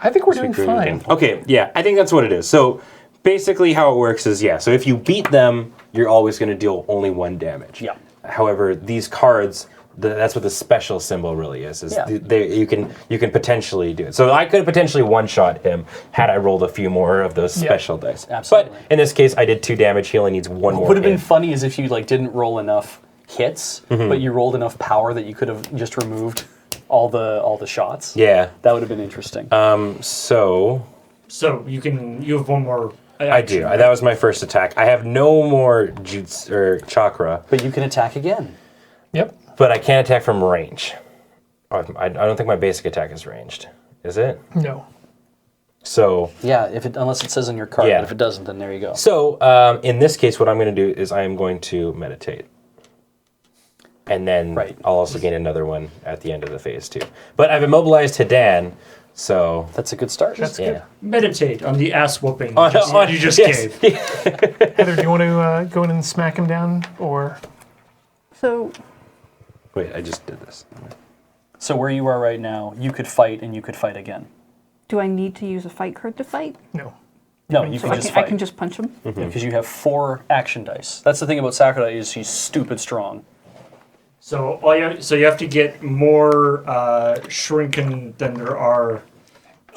I think we're We doing grew fine. again. Okay, yeah, I think that's what it is. So basically, how it works is so if you beat them, you're always going to deal only 1 damage. Yeah. However, these cards. That's what the special symbol really is. Yeah. You can potentially do it. So I could potentially one-shot him had I rolled a few more of those Yeah. special dice. Absolutely. But in this case, I did 2 damage. He only needs 1 more. Would have been hit. funny is if you didn't roll enough hits, Mm-hmm. but you rolled enough power that you could have just removed all the shots. Yeah. That would have been interesting. So So you have 1 more. I do. That was my first attack. I have no more jutsu or chakra, but you can attack again. Yep. but I can't attack from range. I don't think my basic attack is ranged. Is it? No. So Yeah, unless it says on your card. Yeah. But if it doesn't, then there you go. in this case, what I'm going to do is I am going to meditate. and then Right. I'll also gain another one at the end of the phase too. But I've immobilized Hidan, so That's a good start. That's yeah. good. Meditate on the ass whooping you just yes. gave. Heather, do you want to go in and smack him down, or So Wait, I just did this. So where you are right now, you could fight and you could fight again. do I need to use a fight card to fight? no? No, you So can I just can, fight. I can just punch him? Because you have 4 action dice. That's the thing about Sakurai is he's stupid strong. So you have to get more shrinken than there are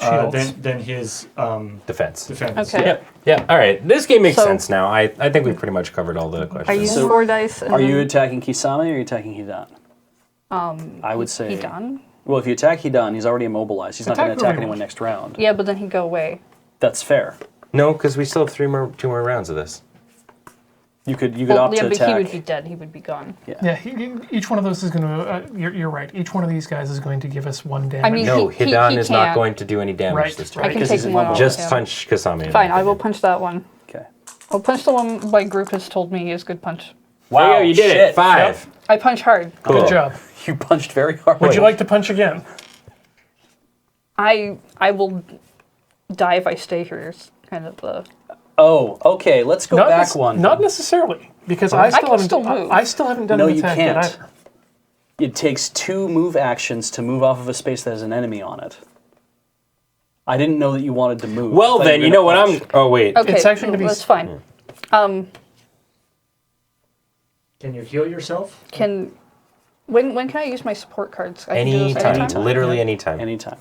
Shields. than his Defense. defense. Okay. Yeah. Yeah. All right. This game makes So- sense now. I think we've pretty much covered all the questions. I use So 4 dice. And Are you then, attacking Kisame or are you attacking Hidan? I would say. he done? Well, if you attack Hidan, he's already immobilized. He's not going to Attack attack everyone. anyone next round. Yeah, but then he'd go away. That's fair. No, because we still have 2 more rounds of this. You could Well, opt yeah, to but attack. he would be dead. He would be gone. Yeah, each one of those is going to. You're right. Each one of these guys is going to give us 1 damage. I mean, No, he Hidan is not can't. going to do any damage Right, this right. turn. I can because take he's one off. Just yeah. punch Kasame. in Fine, the I will opinion. punch that one. Okay. I'll punch the one my group has told me is good punch. There you go, you did shit. it. 5. I punch hard. Cool. Good job. You punched very hard. Would you like to punch again? I will die if I stay here. Is kind of the. Oh, okay. Let's go back one. Not necessarily, because I still can haven't. still move. I still haven't done No, an you attack yet can't. either. It takes 2 move actions to move off of a space that has an enemy on it. I didn't know that you wanted to move. Well, I thought then, were you gonna know what punch. I'm... Oh, wait. Okay, It's actually gonna be that's fine. Can you heal yourself? When can I use my support cards? I can do those Anytime. Literally anytime. Anytime.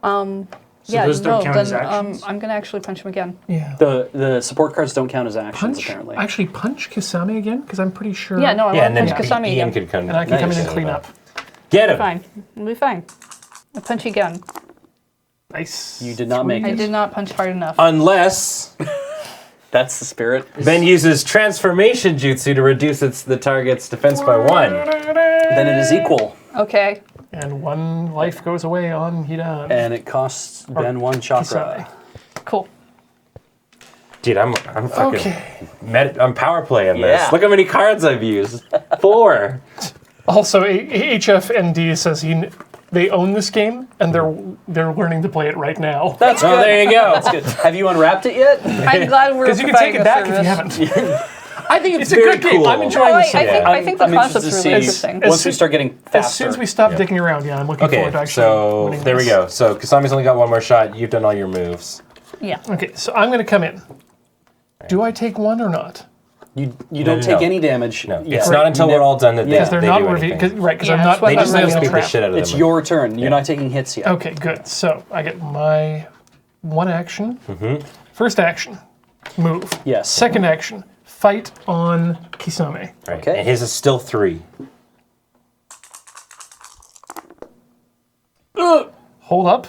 So Yeah, those don't no, count as then actions? I'm gonna actually punch him again. Yeah. The support cards don't count as actions, Punch. apparently. Actually, punch Kisame again, because I'm pretty sure. Yeah, no, I Yeah, and want then to punch Kasami Ian again. could come. And I can come in and Nice. clean up. Get him. Fine, it'll be fine. I punch again. Nice. You did not make I it. did not punch hard enough. Unless That's the spirit. Ben uses transformation jutsu to reduce the target's defense by 1. Then it is equal. Okay. And 1 life goes away on Hidan. And it costs Ben 1 chakra. Kisame. Cool. Dude, I'm fucking... Okay. I'm power playing this. Yeah. Look how many cards I've used. 4. Also, HFND says they own this game and they're learning to play it right now. That's Oh, good. there you go. That's good. Have you unwrapped it yet? I'm glad we're Because you can take providing it a back if service. you haven't. I think It's a good game. I'm enjoying No, I this. so far. think the I'm interested concept's to really see interesting. once we start getting faster. As soon as we stop dicking around, yeah, I'm looking Okay, forward to actually so winning there we this. go. So Kasame's only got 1 more shot. You've done all your moves. Yeah. Okay, so I'm going to come in. Do I take 1 or not? You don't take any damage. No, yet. it's not until we're all done that Because They're they not do revealed. anything. Right, because Yeah, I'm that's not. what They I'm just really have to beat the trap. shit out of them. It's your turn. You're not taking hits yet. Okay, good. So I get my 1 action. Mm-hmm. First action, move. Yes. Second action, fight on Kisame. Right. Okay. And his is still 3. Hold up.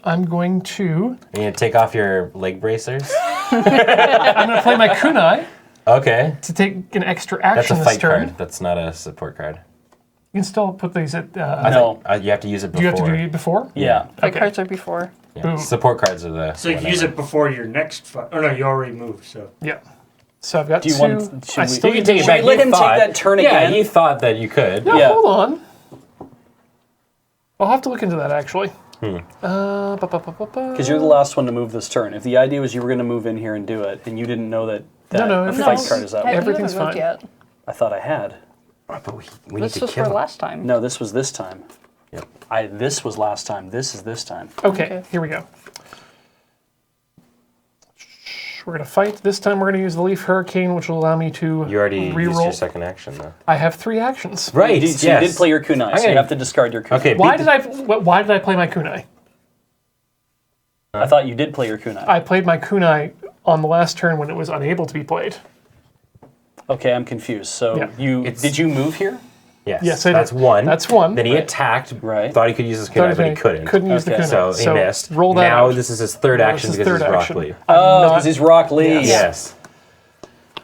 I'm going to. You gonna take off your leg bracers? I'm going to play my kunai Okay. to take an extra That's action a this fight turn. card. That's not a support card. You can still put these at. No. You have to use it Do before. you have to do it before? Yeah. My Okay. cards are before. Yeah. Boom. Support cards are the. So you can use it before your next fight. Oh no, you already moved. So Yeah. So I've got Do you 2. want? Should I we, still You can need take it to- back. Should we let You him take thought- that turn yeah, again? you thought that you could. No, Yeah. hold on. I'll have to look into that actually. Because you're the last one to move this turn. If the idea was you were going to move in here and do it, and you didn't know that No, the fight everything's- card is that Hey, way, you Everything's haven't moved fine. yet. I thought I had. Oh, but we need This to was kill for him. last time. No, this was this time. Yep. This was last time. This is this time. Okay, Okay. here we go. We're going to fight. This time we're going to use the Leaf Hurricane, which will allow me to You already used reroll. your second action, though. I have 3 actions. Right. You did, so you did play your kunai, so you gonna- have to discard your kunai. Okay. Why beat did I play my kunai? I thought you did play your kunai. I played my kunai on the last turn when it was unable to be played. Okay, I'm confused. So Yeah. did you move here? Yes. Yes, I that's did. 1. That's 1. Then he attacked. Right. Thought he could use his kunai, but he couldn't. Couldn't use the Okay. kunai. So he missed. Roll that now out. this is his third Now action this is because third he's Rock action. Lee. Oh, not- because he's Rock Lee. Yes. Yes.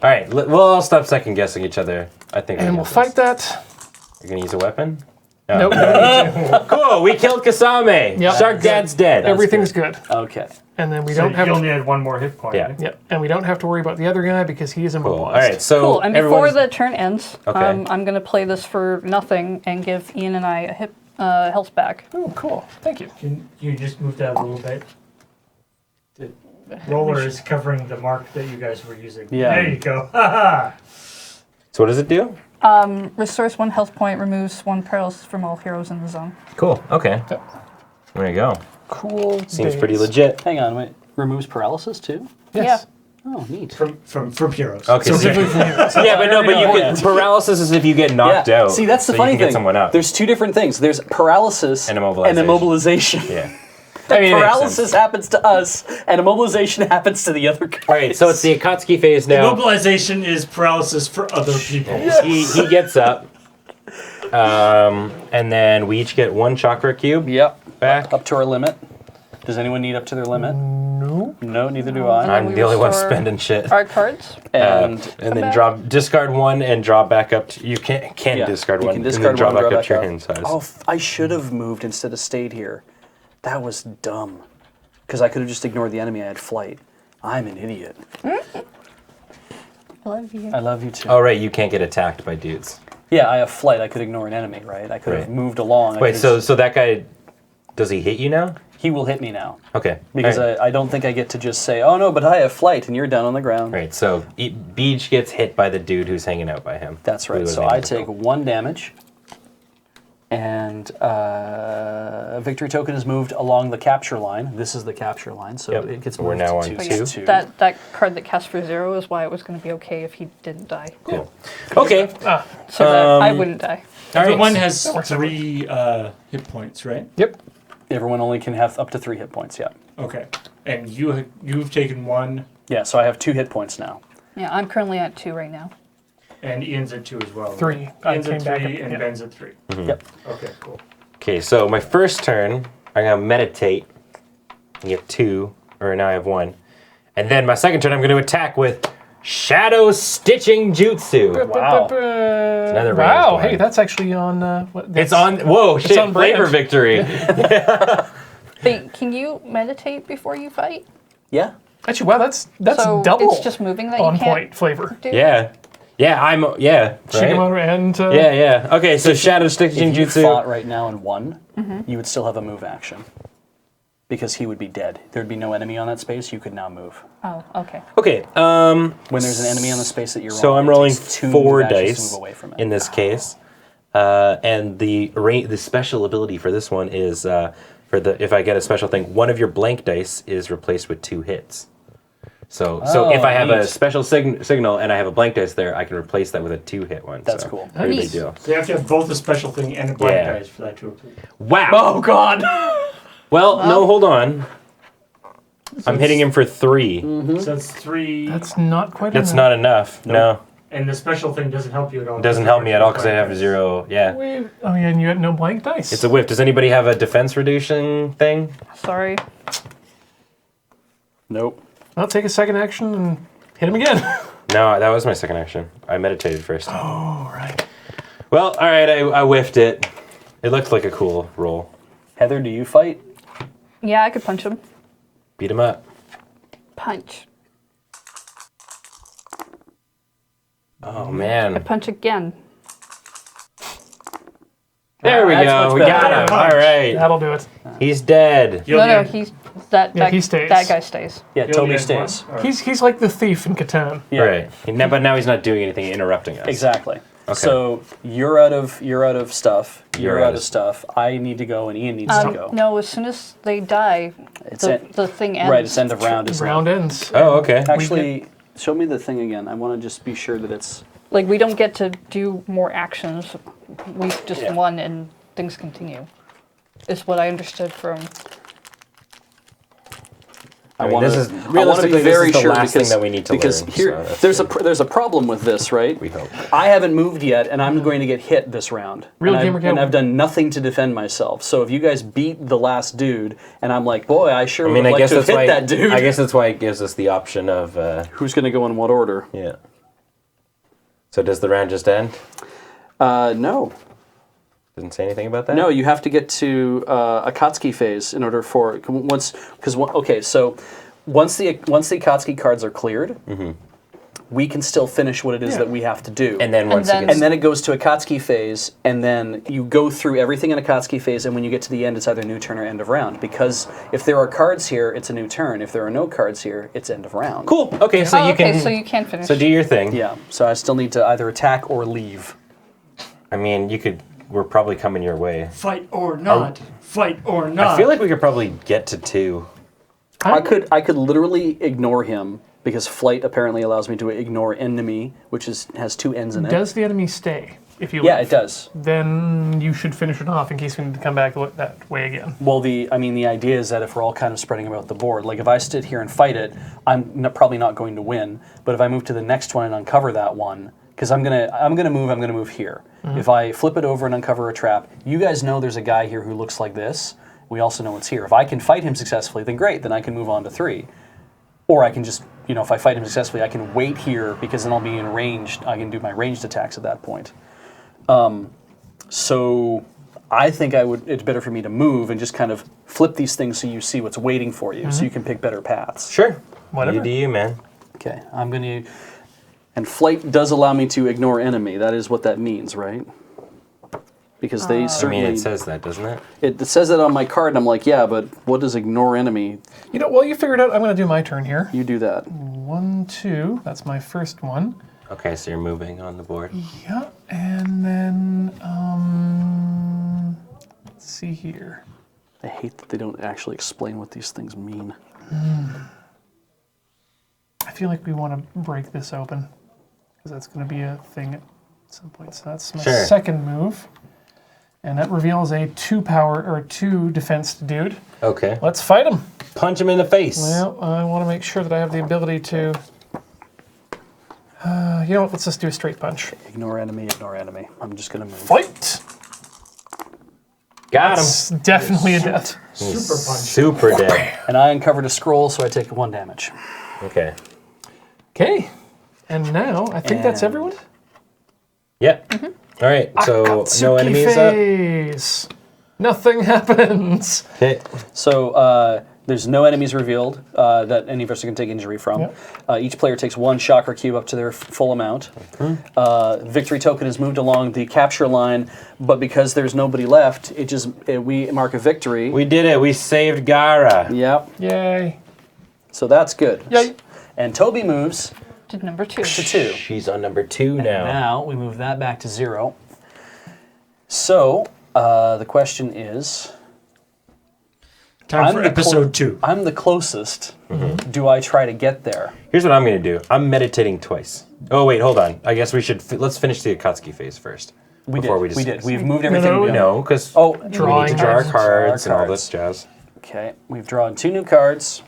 All right. We'll all stop second guessing each other. I think. And we'll fight that. You're gonna use a weapon. Nope. Don't need to. Cool, we killed Kasame. Yep. Shark Dad's dead. Everything's good. Okay. And then we So don't have you to. only had one more hit point. Yeah. right? Yep. And we don't have to worry about the other guy because he is Cool. immobilized. All right, so Cool. And before everyone's- the turn ends, Okay. I'm going to play this for nothing and give Ian and I a health back. Oh, cool. Thank you. Can you just move that a little bit? The roller is covering the mark that you guys were using. Yeah. There you go. Ha So what does it do? Restores 1 health point, removes 1 paralysis from all heroes in the zone. Cool. Okay. There you go. Cool. Seems pretty days. legit. Hang on, wait. Removes paralysis too? Yes. Oh, neat. From heroes. Okay. So yeah, but no, but you get paralysis is if you get knocked out. See, that's the so funny you can thing. Get someone up. There's 2 different things. There's paralysis And immobilization. immobilization. Yeah. I mean, it makes Paralysis sense. happens to us, and immobilization happens to the other guy. All right, so it's the Akatsuki phase now. Immobilization is paralysis for other people. He gets up, and then we each get 1 chakra cube Yep. back. Up to our limit. Does anyone need up to their limit? No. No, neither do I. I'm we the only one restore spending shit. Art cards. And And then back. discard 1 and draw back up. You can't yeah, discard you 1. can and then discard draw one, back up to your hand size. Oh, I should have moved instead of stayed here. That was dumb. Because I could have just ignored the enemy. I had flight. I'm an idiot. I love you. I love you too. Oh, right, you can't get attacked by dudes. Yeah, I have flight. I could ignore an enemy, right? I could have Right. moved along. I Wait, could've so that guy, does he hit you now? he will hit me now. Okay. Because all right. I don't think I get to just say, oh no, but I have flight, and you're down on the ground. Right, so Beach gets hit by the dude who's hanging out by him. That's right. Who So was I able to take go. 1 damage, and a victory token is moved along the capture line. This is the capture line, so Yep. it gets So we're moved now on to But 2. yeah, that card that casts for 0 is why it was going to be okay if he didn't die. Cool. Okay. So that I wouldn't die. All right. Everyone has 3 hit points, right? Yep. Everyone only can have up to 3 hit points. Yeah. Okay. And you've taken 1, Yeah. So I have 2 hit points now. Yeah, I'm currently at 2 right now. and Ian's at 2 as well. 3. I Ian's came at back 3, up, and yeah. Ben's at 3. Yep. Okay, cool. Okay, so my first turn, I'm going to meditate and get 2, or now I have 1. And then my second turn, I'm going to attack with Shadow Stitching Jutsu. Wow. another Wow. ranged Hey, one. that's actually on. What, It's on, whoa, shit, on flavor brand. victory. Wait, can you meditate before you fight? Yeah. Actually, wow, that's So double it's just moving that on you can't point flavor. do? Yeah. Yeah, right? Shigemoto and. Yeah. Okay, so Shadow Stitching If you Jutsu. fought right now and won, you would still have a move action. Because he would be dead. There'd be no enemy on that space. You could now move. Oh, okay. Okay, When there's an enemy on the space that you're so on, I'm it rolling takes 2 4 move actions to dice move away from it. in this case. And the special ability for this one is if I get a special thing, 1 of your blank dice is replaced with 2 hits. So if I have a neat. special signal and I have a blank dice there, I can replace that with a 2-hit one. That's so cool. Pretty Neat. big deal. So you have to have both a special thing and a blank Yeah. dice for that to appear. Wow. Oh God! Well, no, hold on. I'm hitting him for 3. So that's 3, That's not quite That's enough. not enough. No, and the special thing doesn't help you at all. it doesn't help me at all because I have 0. Yeah. Wait, oh, yeah, and you had no blank dice. It's a whiff. Does anybody have a defense reduction thing? Sorry. Nope. I'll take a second action and hit him again. No, that was my second action. I meditated first. All right. Well, all right, I whiffed it. It looked like a cool roll. Heather, do you fight? Yeah, I could punch him. Beat him up. Punch. Oh, man. Punch again. There we That's go. much We better. got him. Punch. All right. That'll do it. He's dead. You No, only no, had- he's that he stays. that guy stays. Yeah, you only Toby had stays. one? Or- He's like the thief in Catan. Yeah. Right. But now he's not doing anything, interrupting us. Exactly. Okay. So you're out of stuff. You're out of stuff. I need to go, and Ian needs to go. No, as soon as they die, It's the, it. the thing ends. Right. It's end of round. Isn't Round ends. Oh, okay. Actually, show me the thing again. I want to just be sure that it's. Like, we don't get to do more actions. We've just Yeah. won and things continue. Is what I understood from. I mean, wanna- this is I wanna be realistically very this is the sure last because, thing that we need to because learn. here so there's a problem with this, right? we hope. I haven't moved yet, and I'm going to get hit this round. Real and gamer I've, and gamer. I've done nothing to defend myself. So if you guys beat the last dude, and I'm like, boy, I sure I would mean, have I liked guess to have that's hit why. that dude. I guess that's why it gives us the option of Who's going to go in what order? yeah. So does the round just end? No. Didn't say anything about that? No, you have to get to Akatsuki phase in order for once so once the Akatsuki cards are cleared, we can still finish what it is that we have to do. And then once then- it gets... And then it goes to Akatsuki phase, and then you go through everything in Akatsuki phase, and when you get to the end, it's either new turn or end of round. Because if there are cards here, it's a new turn. If there are no cards here, it's end of round. Cool. Okay, so you can... so you can finish. So do your thing. Yeah, so I still need to either attack or leave. I mean, you could... We're probably coming your way. Fight or not. Fight or not. I feel like we could probably get to 2. I could literally ignore him, because flight apparently allows me to ignore enemy, which has 2 ends in it. Does the enemy stay if you Yeah, leave? it does. Then you should finish it off in case we need to come back that way again. Well, the idea is that if we're all kind of spreading about the board, like if I sit here and fight it, I'm probably not going to win. But if I move to the next one and uncover that one, because I'm gonna move here. If I flip it over and uncover a trap, you guys know there's a guy here who looks like this. We also know it's here. If I can fight him successfully, then great. Then I can move on to 3. Or I can just, if I fight him successfully, I can wait here because then I'll be in ranged. I can do my ranged attacks at that point. So I think it's better for me to move and just kind of flip these things so you see what's waiting for you, so you can pick better paths. Sure. Whatever. You do you, man. Okay, I'm going to... And flight does allow me to ignore enemy. That is what that means, right? Because they I certainly... mean, it says that, doesn't it? It says that on my card, and I'm like, yeah, but what does ignore enemy? While you figure it out, I'm going to do my turn here. You do that. 1, 2. That's my first one. Okay, so you're moving on the board. Yeah, and then let's see here. I hate that they don't actually explain what these things mean. I feel like we want to break this open because that's going to be a thing at some point. So that's my Sure. second move, and that reveals a 2 defense dude. Okay. Let's fight him. Punch him in the face. Well, I want to make sure that I have the ability to. You know what? Let's just do a straight punch. Ignore enemy, ignore enemy. I'm just going to move. Fight! Got him. It's definitely a death. Super punch. Super dead. And I uncovered a scroll, so I take 1 damage. Okay. Okay, and now I think that's And- everyone. Yep. All right, so no Akatsuki enemies up. phase. Nothing happens. Okay. So there's no enemies revealed that any of us can take injury from. Yep. Each player takes 1 chakra cube up to their full amount. Victory token is moved along the capture line, but because there's nobody left, we mark a victory. We did it. We saved Gara. Yep. Yay. So that's good. Yay. And Toby moves to number 2. to 2. She's on number 2 now. Now we move that back to 0. So the question is, Time for the episode 2. I'm the closest. Do I try to get there? Here's what I'm going to do. I'm meditating twice. Oh, wait, hold on. I guess we should... let's finish the Akatsuki phase first. We before did. we We discuss. did. We've moved everything. no, we No, because Oh, we need Drawing to draw our cards. cards and all this jazz. Okay, we've drawn 2 new cards.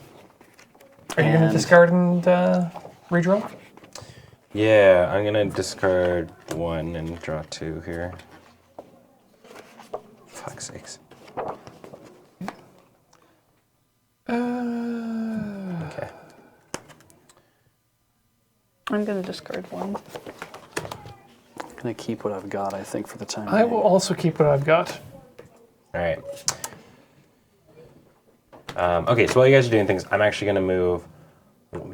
Are you going to And- discard and redraw? Yeah, I'm going to discard 1 and draw 2 here. Fuck's sakes. Okay. I'm going to discard 1. I'm gonna keep what I've got, I think, for the time I being. will also keep what I've got. All right. Okay, so while you guys are doing things, I'm actually going to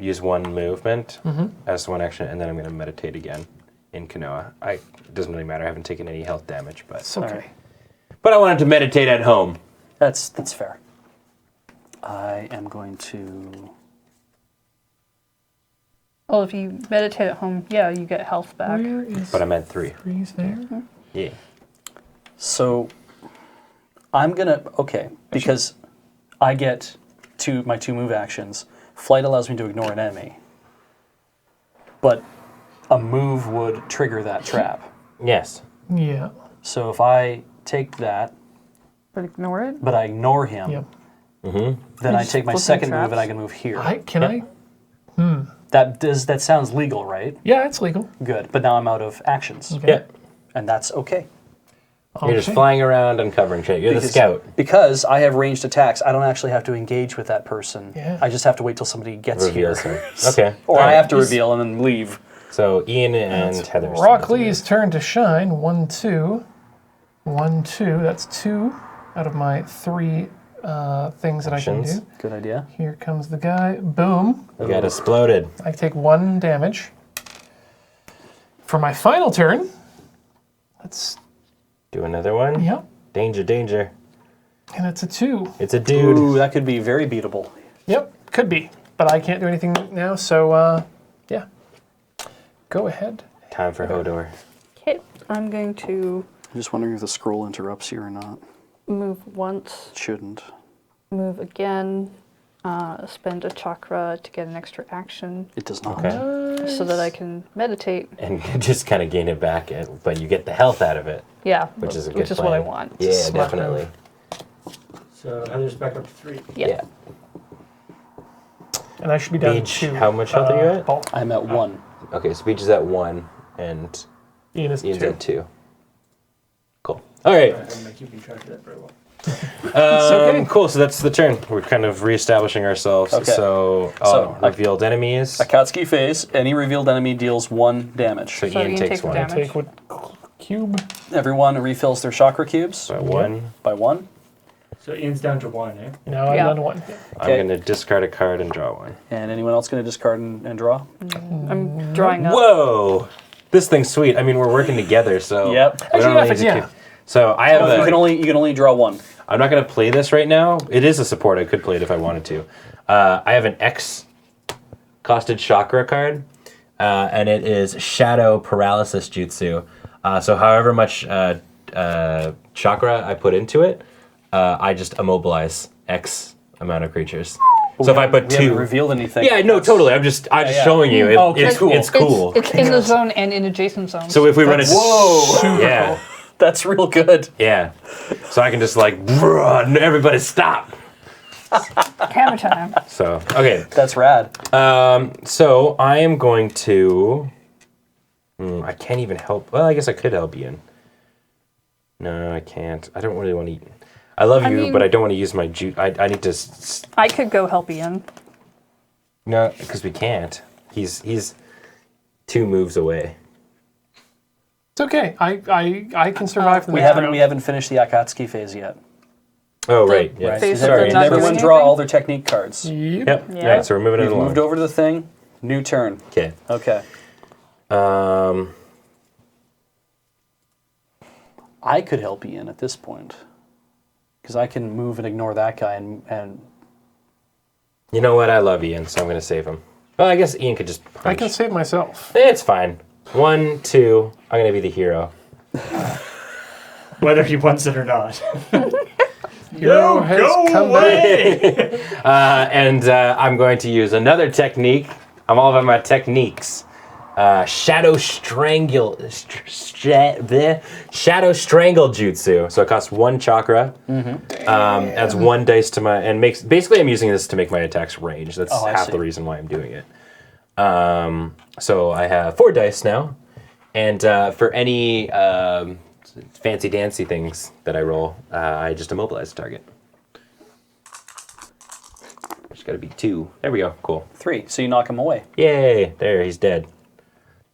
use 1 movement as 1 action, and then I'm going to meditate again in Kanoa. It doesn't really matter. I haven't taken any health damage, but It's okay. All right. but I wanted to meditate at home. That's fair. I am going to. Well, if you meditate at home, yeah, you get health back. Where is But I meant 3. freeze there? Yeah. So I'm gonna because I get my 2 move actions. Flight allows me to ignore an enemy, but a move would trigger that trap. Yes. Yeah. So if I take that, But ignore it. but I ignore him, Yep. then I just take my flipping second move traps? and I can move here. I? That sounds legal, right? Yeah, it's legal. Good. But now I'm out of actions, Okay. Yeah. and that's okay. You're just Okay. flying around uncovering shit. You're the scout. Because I have ranged attacks, I don't actually have to engage with that person. Yeah. I just have to wait till somebody gets Reveals here. her. Okay. Or All I right. have to reveal and then leave. So Ian and Heather. Rock Lee's turn to shine. 1, 2. 1, 2. That's 2 out of my 3 things that Actions. I can do. Good idea. Here comes the guy. Boom. You got exploded. I take 1 damage. For my final turn, let's... Do another one. Yep. Danger, danger. And it's a 2. It's a dude. Ooh, that could be very beatable. Yep, could be. But I can't do anything now, so yeah. Go ahead. Time for Hodor. Okay, I'm going to I'm just wondering if the scroll interrupts you or not. move once, It shouldn't. move again, spend a chakra to get an extra action It does not. Okay. so that I can meditate. And just kind of gain it back, but you get the health out of it, Yeah, which is a good which is what I plan. want. Yeah, Smart definitely. So Heather's back up to 3. Yeah. And I should be down Beach, to 2. how much health are you at? Paul. I'm at 1. Okay, so Beach is at 1, and Ian is Ian's 2. at 2. Cool. All right. I'm not keeping track of that very well. okay. Cool. So that's the turn. We're kind of reestablishing ourselves. Okay. So, So, revealed enemies. Akatsuki phase. Any revealed enemy deals 1 damage. So So Ian Ian takes takes 1. damage. Take what cube? Everyone refills their chakra cubes By 1. by 1. So Ian's down to 1, eh? No, I'm Yeah. down to 1. I'm going to discard a card and draw 1. And anyone else going to discard and draw? I'm drawing up. Whoa! This thing's sweet. I mean, we're working together, so. Yep. we don't Actually, really yeah, need to yeah. keep- So I have You can only draw 1. I'm not going to play this right now. It is a support. I could play it if I wanted to. I have an X costed chakra card, and it is Shadow Paralysis Jutsu. So however much chakra I put into it, I just immobilize X amount of creatures. So if I put We haven't 2... revealed anything. Yeah, no, totally. I'm just yeah. showing you. Oh, okay, it's cool. It's cool. It's in the zone and in adjacent zones. So if we run it... Whoa! Yeah. That's real good. Yeah. So I can just like, run, everybody stop. Hammer time. So, okay. That's rad. So I am going to... I can't even help... Well, I guess I could help Ian. No, I can't. I don't really want to eat. I love you, mean- but I don't want to use my juice. I need to... I could go help Ian. No, because we can't. He's 2 moves away. It's okay. I can survive the We next haven't round. finished the Akatsuki phase yet. Oh, right. Yeah. Right. Phase Did of the did not everyone doing draw anything? all their technique cards? Yep. Yep. Yeah. All right, so we're moving it We've along. moved over to the thing. New turn. Okay. Okay. I could help Ian at this point. Because I can move and ignore that guy and You know what? I love Ian, so I'm going to save him. Well, I guess Ian could just punch. I can save myself. It's fine. 1, 2. I'm going to be the hero. Whether he wants it or not. Hero has come back. And I'm going to use another technique. I'm all about my techniques. Shadow Strangle Jutsu. So it costs 1 chakra. Adds 1 dice to my and makes basically I'm using this to make my attacks range. That's Oh, I half see. the reason why I'm doing it. So I have 4 dice now, and for any fancy dancy things that I roll, I just immobilize the target. There's got to be 2. There we go. Cool. 3. So you knock him away. Yay! There, he's dead.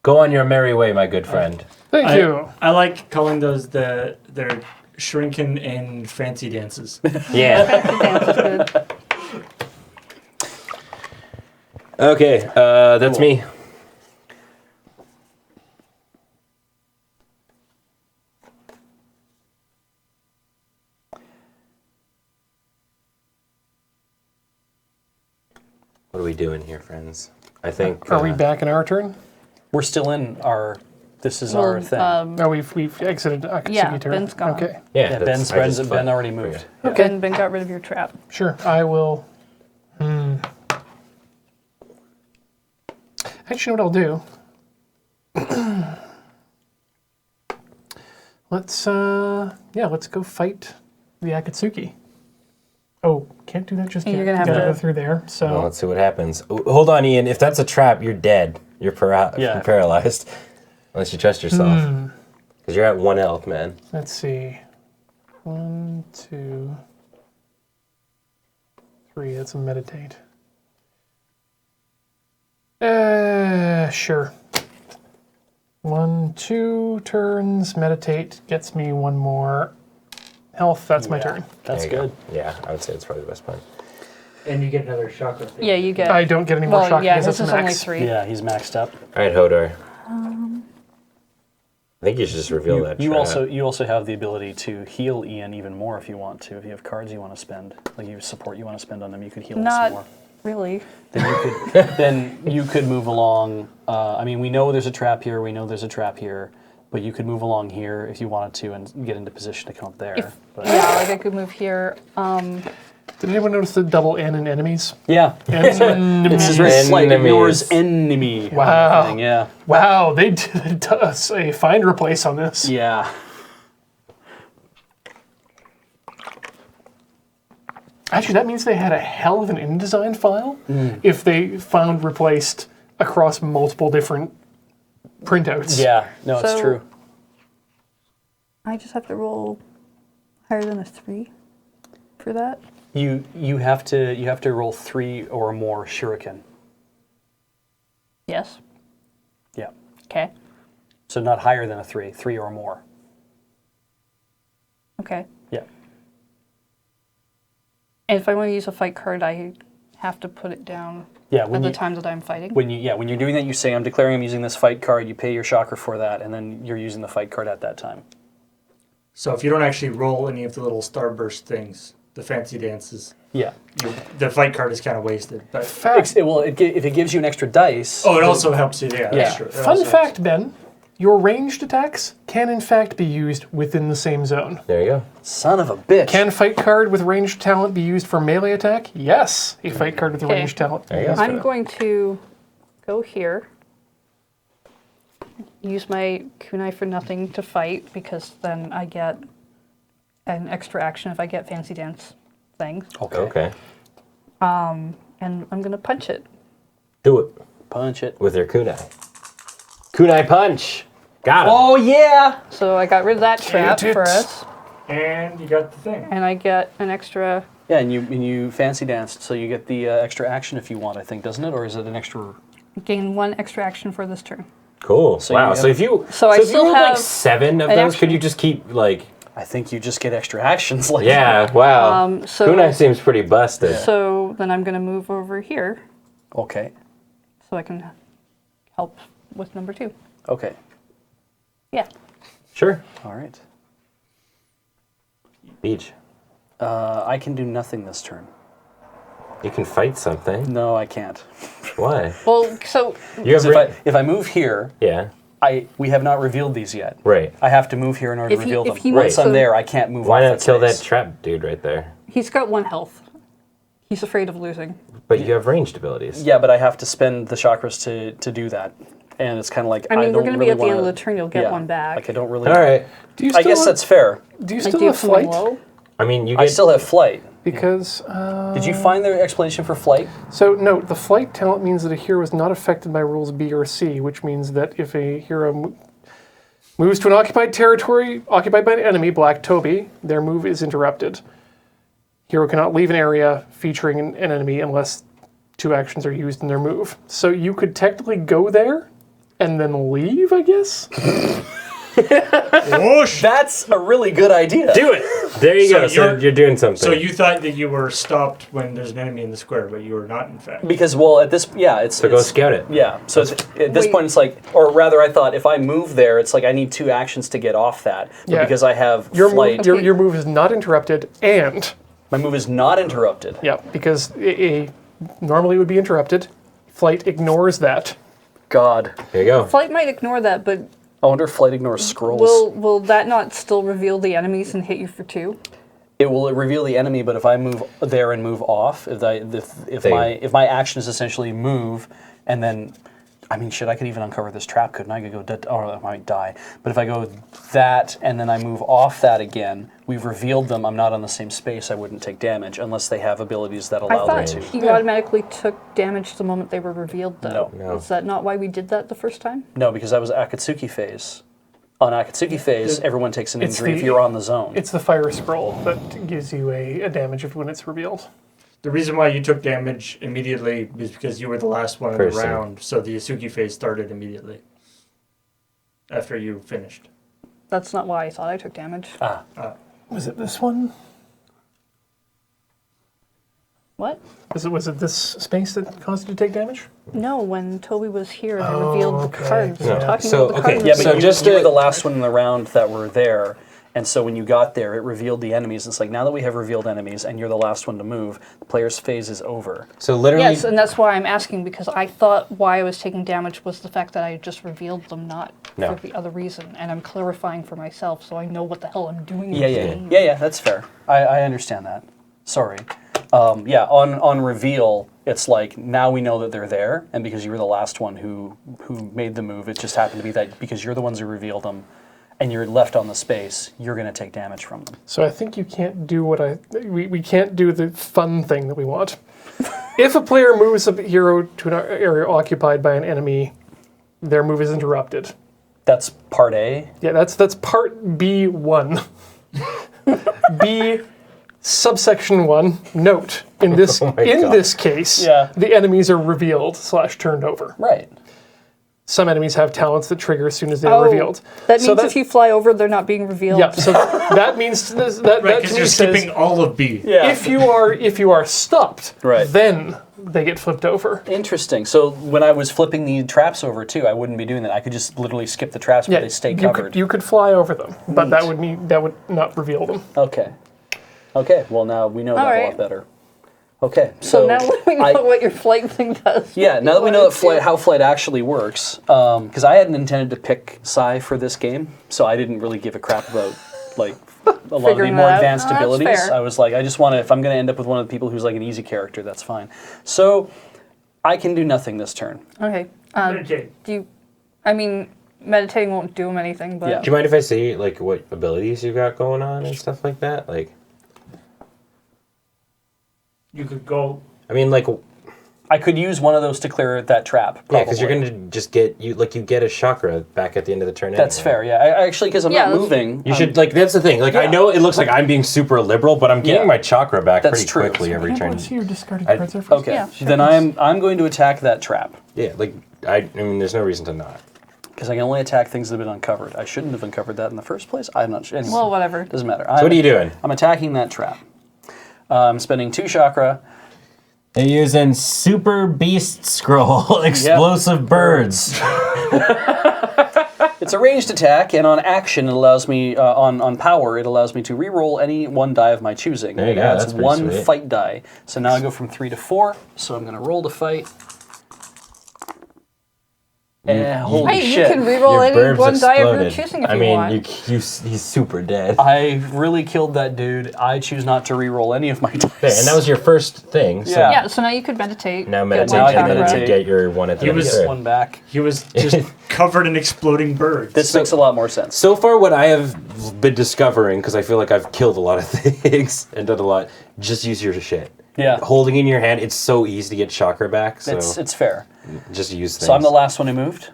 Go on your merry way, my good friend. Thank you. I like calling those their shrinking and fancy dances. Yeah. Dance is good. Okay, that's me. What are we doing here, friends? I think. Are we back in our turn? We're still in our. This is our thing. No, we've exited Akatsuki Yeah, turn. Ben's gone. Okay, Yeah, yeah, that's- Ben's I just Ben already moved. Ben got rid of your trap. sure. I will. Actually, what I'll do. Let's go fight the Akatsuki. Oh, can't do that just yet. You're gonna have Gotta to- go through there. So Well, let's see what happens. Hold on, Ian. If that's a trap, you're dead. You're Yeah. paralyzed. Unless you trust yourself. Because you're at 1 health, man. let's see. 1, 2, 3. That's a meditate. Sure. 1, 2 turns. Meditate gets me 1 more health. That's my turn. That's There you good. go. Yeah, I would say it's probably the best plan. And you get another chakra thing. Yeah, you get. I don't get any more Well, shock yeah, because his that's is only max. 3. Yeah, he's maxed up. All right, Hodor. I think you should just reveal that. You trap. also have the ability to heal Ian even more if you want to. If you have cards you want to spend, like you have support you want to spend on them, you could heal him some more. Not really. Then you could move along. I mean, we know there's a trap here. We know there's a trap here. But you could move along here if you wanted to and get into position to come up there. But, Yeah, like I could move here. Did anyone notice the double N in enemies? yeah. Enemies. It's very slight. Enemies. Ignores enemy. Wow. Thing, yeah. Wow, they did us a find replace on this. Yeah. Actually, that means they had a hell of an InDesign file if they found replaced across multiple different printouts. Yeah. No, it's So- true. I just have to roll higher than a 3 for that. You have to roll 3 or more shuriken. Yes. Yeah. Okay. So not higher than a 3, 3 or more. Okay. Yeah. And if I want to use a fight card, I have to put it down Yeah. at When the you times that I'm fighting. when you're doing that, you say I'm declaring I'm using this fight card. You pay your chakra for that, and then you're using the fight card at that time. So if you don't actually roll any of the little starburst things, the fancy dances, Yeah. the fight card is kind of wasted. But Fact, If it gives you an extra dice. it also helps you. Yeah, Yeah. that's true. It fun also fact, Ben, your ranged attacks can in fact be used within the same zone. There you go. Son of a bitch. Can fight card with ranged talent be used for melee attack? Yes, a fight card with Okay. ranged talent. There you go. I'm going to go here. Use my kunai for nothing to fight because then I get an extra action if I get fancy dance things. Okay. And I'm going to punch it. Do it Punch it. with your kunai. Kunai punch. Got him. Oh yeah. So I got rid of that trap Get it. for us. And you got the thing. And I get an extra. Yeah, and you fancy danced, so you get the extra action if you want. I think, doesn't it, or is it an extra? Gain 1 extra action for this turn. Cool. So wow. you So have- if you So I if you still rolled like have 7 of an those, could action. you just keep like? I think you just get extra actions. Like Yeah. Wow. So- Kunai seems pretty busted. So then I'm going to move over here Okay. so I can help with number 2. Okay. Yeah. Sure. All right. Beach. I can do nothing this turn. You can fight something. No, I can't. Why? Well, so You have So if I move here, yeah. we have not revealed these yet. Right. I have to move here in order to If he- reveal if them. he Once moves- I'm there, I can't move. Why off not kill that space. trap dude right there? he's got 1 health. He's afraid of losing. But you have ranged abilities. Yeah, but I have to spend the chakras to do that, and it's kind of like I mean, we're don't going to be really at the end of wanna- the turn. You'll get yeah, 1 back. Like I don't really. All right. Do you I still guess have, that's fair. do you Like, still do you have have one flight? low? I mean, you I get still have flight. Because Did you find the explanation for flight? so note the flight talent means that a hero is not affected by rules B or C, which means that if a hero moves to an occupied territory occupied by an enemy, Black Toby, their move is interrupted. Hero cannot leave an area featuring an enemy unless 2 actions are used in their move. So you could technically go there and then leave, I guess. Whoosh! That's a really good idea. do it. There you So go. So you're doing something. So you thought that you were stopped when there's an enemy in the square, but you were not, in fact. Because well, at this, yeah, it's So go scout it. Yeah. So at this Wait. point, it's like, or rather, I thought if I move there, it's like I need 2 actions to get off that. But Yeah. because I have Your flight, move, your move is not interrupted, and my move is not interrupted. yeah, because normally it would be interrupted. Flight ignores that. God, There you go. Flight might ignore that, but I wonder if flight ignores scrolls. will that not still reveal the enemies and hit you for 2? It will reveal the enemy, but if I move there and move off, if They- my action is essentially move, and then, I mean, shit, I could even uncover this trap, couldn't I? I could go, or I might die. But if I go that and then I move off that again, we've revealed them. I'm not on the same space. I wouldn't take damage unless they have abilities that I allow them thought to. you automatically took damage the moment they were revealed, though. No. No. Is that not why we did that the first time? No, because that was Akatsuki phase. On Akatsuki phase, everyone takes an It's injury if the- you're on the zone. It's the fire scroll that gives you a damage when it's revealed. The reason why you took damage immediately is because you were the last one in the Person. round, so the Yasuki phase started immediately. after you finished. That's not why I thought I took damage. Was it this one? What? Was it this space that caused you to take damage? No, when Toby was here and I revealed the cards. Yeah. I'm talking So, about the okay, cards. Yeah, but So you, just you were to- the last one in the round that were there, and so when you got there, it revealed the enemies. It's like, now that we have revealed enemies, and you're the last one to move, the player's phase is over. So literally, Yes, and that's why I'm asking, because I thought why I was taking damage was the fact that I had just revealed them, not No. for the other reason. And I'm clarifying for myself so I know what the hell I'm doing. in Yeah, this yeah, game. yeah, that's fair. I understand that. Sorry. Yeah, on reveal, it's like, now we know that they're there, and because you were the last one who made the move, it just happened to be that because you're the ones who revealed them, and you're left on the space, you're going to take damage from them. So I think you can't do we can't do the fun thing that we want. If a player moves a hero to an area occupied by an enemy, their move is interrupted. That's part A. Yeah, that's part B1. B subsection 1. Note in this Oh my God. this case, Yeah. the enemies are revealed / turned over. Right. Some enemies have talents that trigger as soon as they are revealed. That So means if you fly over, they're not being revealed. Yeah, so that means that Right, to because me you're says skipping all of B. Yeah. if you are stopped, Right. then they get flipped over. Interesting. So when I was flipping the traps over too, I wouldn't be doing that. I could just literally skip the traps, but they stay covered. You could fly over them, but that would not reveal them. Okay. Okay. Well, now we know that a right. lot better. Okay. So now we know I- what your flight thing does. Yeah, now that we know wanted to- how flight actually works, because I hadn't intended to pick Psy for this game, so I didn't really give a crap about like a lot of the Figuring more that out. advanced No, that's abilities. fair. I was like, I just want to, if I'm going to end up with one of the people who's like an easy character, that's fine. So I can do nothing this turn. Okay. Okay. I mean, meditating won't do him anything, but Yeah. do you mind if I see like what abilities you got going on and stuff like that? Like, You could go. I mean, like, I could use one of those to clear that trap. yeah, Probably. because you're going to just get you get a chakra back at the end of the turn. That's anyway. fair. Yeah, I actually, because I'm Yeah, not that's- moving. You should like that's the thing. Like I Yeah. know it looks like I'm being super liberal, but I'm getting Yeah. my chakra back That's pretty true. quickly every I turn. want to see your discarded I- cards there first. Okay, Yeah, sure. then I'm going to attack that trap. Yeah, like I mean, there's no reason to not. Because I can only attack things that have been uncovered. I shouldn't have uncovered that in the first place. I'm not sure. well, whatever. Doesn't matter. So what are you doing? I'm attacking that trap. I'm spending 2 chakra. They're using Super Beast Scroll, explosive birds. It's a ranged attack, and on action, it allows me on power. It allows me to re-roll any one die of my choosing. There you go, That's that's pretty one sweet. fight die. So now I go from 3 to 4. So I'm going to roll to fight. Holy Hey, you shit! can reroll Your any burbs one die of your exploded. choosing if I you mean, want. he's super dead. I really killed that dude. I choose not to re-roll any of my dice. Okay, and that was your first thing. So Yeah. Yeah, so now you could meditate. now get meditate, Now I one can and then chakra. meditate. get your one at the He end of was- the Get turn. one back. He was just covered in exploding birds. This makes a lot more sense. So far, what I have been discovering, because I feel like I've killed a lot of things and done a lot, just use your shit. Yeah. Holding in your hand, it's so easy to get chakra back. So It's fair. just use things. So I'm the last one who moved.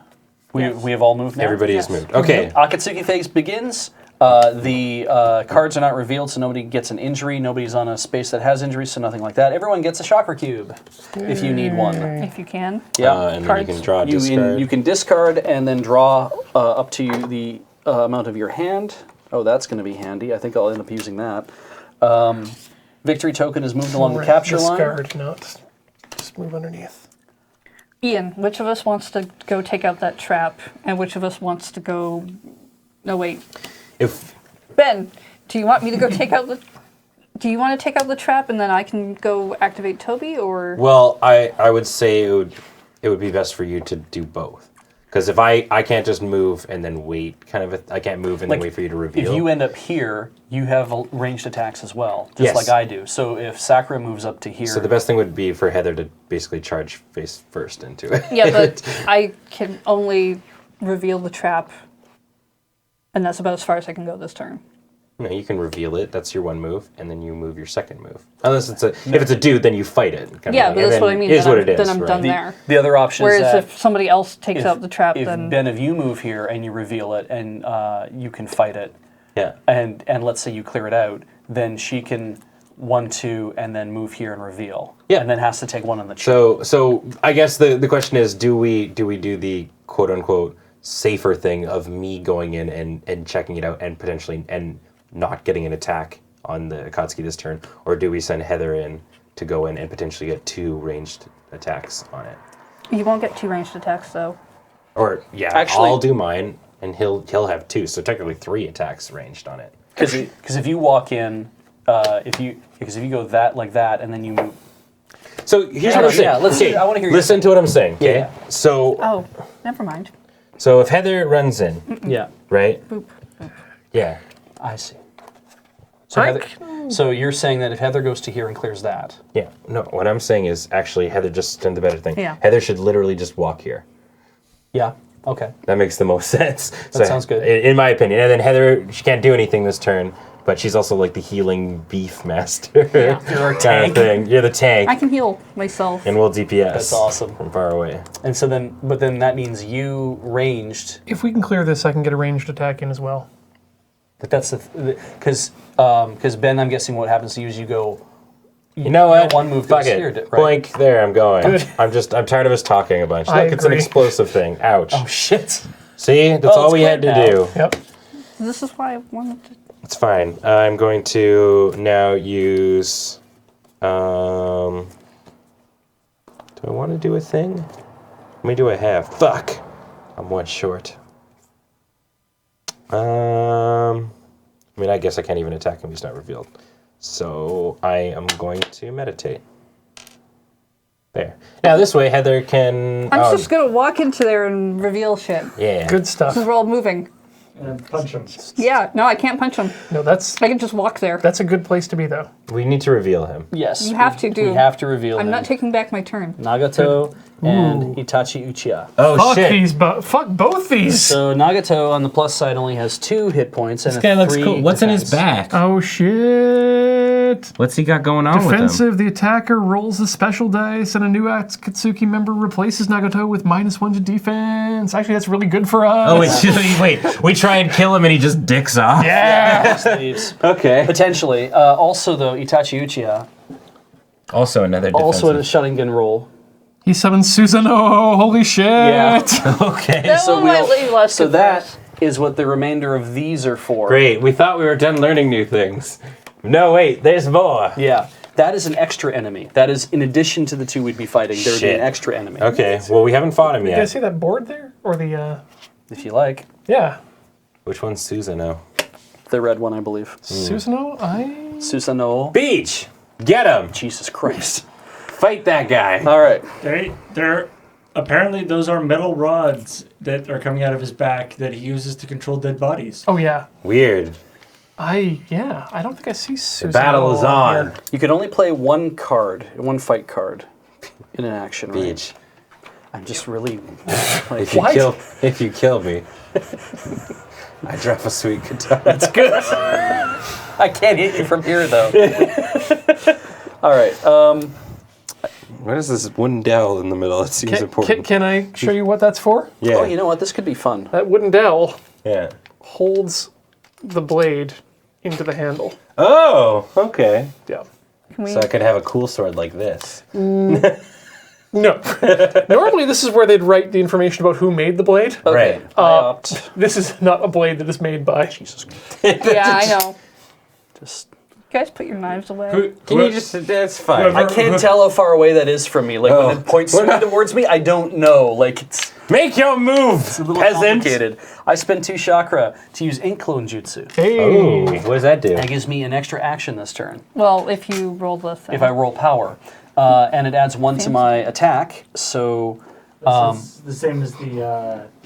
We have all moved now. Everybody has moved. Okay. Akatsuki phase begins. The cards are not revealed, so nobody gets an injury. Nobody's on a space that has injuries, so nothing like that. Everyone gets a chakra cube if you need one. If you can. Yeah. And then you can draw a discard. You can discard and then draw up to the amount of your hand. Oh, that's going to be handy. I think I'll end up using that. Victory token is moved along the Right, capture line. discard, not just move underneath. Ian, which of us wants to go take out that trap, and which of us wants to go? No, wait. If Ben, do you want me to go take out the? Do you want to take out the trap, and then I can go activate Toby, or? well, I would say it would be best for you to do both. Because if I can't just move and then wait, I can't move and then wait for you to reveal. If you end up here, you have ranged attacks as well, just Yes. like I do. So if Sakura moves up to here, So the best thing would be for Heather to basically charge face first into it. Yeah, but I can only reveal the trap, and that's about as far as I can go this turn. No, you can reveal it. That's your one move, and then you move your second move. Unless if it's a dude, then you fight it. kind of Yeah, thing. but And that's what I then mean. Is then what I'm, it is. then I'm right? done there. the other option Whereas is that if somebody else takes out the trap, if then Ben, if you move here and you reveal it, and you can fight it, Yeah. and let's say you clear it out, then she can 1-2 and then move here and reveal. Yeah. And then has to take one on the chin. So I guess the question is, do we do the quote unquote safer thing of me going in and checking it out and potentially and not getting an attack on the Akatsuki this turn, or do we send Heather in to go in and potentially get 2 ranged attacks on it? You won't get 2 ranged attacks though. Or yeah, Actually- I'll do mine and he'll have 2, so technically 3 attacks ranged on it. Because if you walk in, if you go that like that and then you move. So here's what I'm saying. Yeah, let's see. I want to hear. Listen to what I'm saying. Okay. Yeah. So Oh, never mind. so if Heather runs in, Yeah, right? Boop. Yeah. I see. So, so you're saying that if Heather goes to here and clears that, Yeah. No, what I'm saying is actually Heather just did the better thing. Yeah. Heather should literally just walk here. yeah, okay, That makes the most sense. That sounds good. In my opinion. And then Heather, she can't do anything this turn, but she's also like the healing beef master. Yeah. You're our kind tank. of thing. You're the tank. I can heal myself. And we'll DPS. That's awesome. From far away. And so then, but then that means you ranged. If we can clear this, I can get a ranged attack in as well. But that's because Ben, I'm guessing what happens to you is you go. You know what? One move Fuck goes it. here, right? Blink. There, I'm going. Good. I'm tired of us talking a bunch. I Look, it's an agree. explosive thing. Ouch. Oh shit! See? That's Oh, all it's we had to cleared now. do. Yep. This is why I wanted to. It's fine. I'm going to now use. Do I want to do a thing? Let me do a half. Fuck. I'm 1 short. I mean, I guess I can't even attack him. He's not revealed. So I am going to meditate. There. Now this way, Heather can. I'm just gonna walk into there and reveal shit. Yeah. Good stuff. Because we're all moving. And punch him. Yeah, no, I can't punch him. No, that's I can just walk there. a good place to be though. We need to reveal him. Yes, You have to do. We have to reveal. I'm him. not taking back my turn. Nagato and Itachi Uchiha. Oh Fuck shit! these, fuck both these. So Nagato on the plus side only has 2 hit points and This guy looks 3 cool. What's in his defense. back? Oh shit. What's he got going on with him? Defensive, the attacker rolls the special dice, and a new Akatsuki member replaces Nagato with -1 to defense. Actually, that's really good for us. Oh, wait. We try and kill him and he just dicks off. Yeah. Leaves. Okay. Potentially. Also, though, Itachi Uchiha Also another defensive. also a shutting gun roll. He summons Susanoo. Holy shit. Yeah. Okay. That So one might leave less so to that press. is what the remainder of these are for. Great. We thought we were done learning new things. No, wait. There's more. Yeah. That is an extra enemy. That is in addition to the 2 we'd be fighting. There would be Shit. an extra enemy. Okay. Well, we haven't fought him You guys yet. see that board there? Or the, If you like. yeah. Which one's Susanoo? The red one, I believe. Susanoo, Susanoo. Beach. Get him. Jesus Christ. Fight that guy. All right. They're apparently those are metal rods that are coming out of his back that he uses to control dead bodies. Oh, yeah. Weird. I don't think I see Susanoo. The battle is on. here. You can only play 1 card, 1 fight card in an action, right? Beach. I'm just really like, If you What? kill me, I drop a sweet guitar. That's good. I can't hit you from here though. All right. What is this wooden dowel in the middle? It seems important. Can I show you what that's for? Yeah. Oh, you know what? This could be fun. That wooden dowel Yeah. holds the blade into the handle. Oh, okay. Yeah. Can we? So I could have a cool sword like this. No. Normally, this is where they'd write the information about who made the blade. Okay. Right. I opt. This is not a blade that is made by. Jesus. Yeah, I know. Just. You guys put your knives away. Can you just? That's fine. Whoever- I can't tell how far away that is from me. Like Oh. when it points We're not- towards me, I don't know. Like it's Make your move, a little peasant. complicated. I spend 2 chakra to use ink clone jutsu. Hey. Ooh, what does that do? That gives me an extra action this turn Well, if you roll the thing. if I roll power, and it adds 1 to my attack. So This is the same as the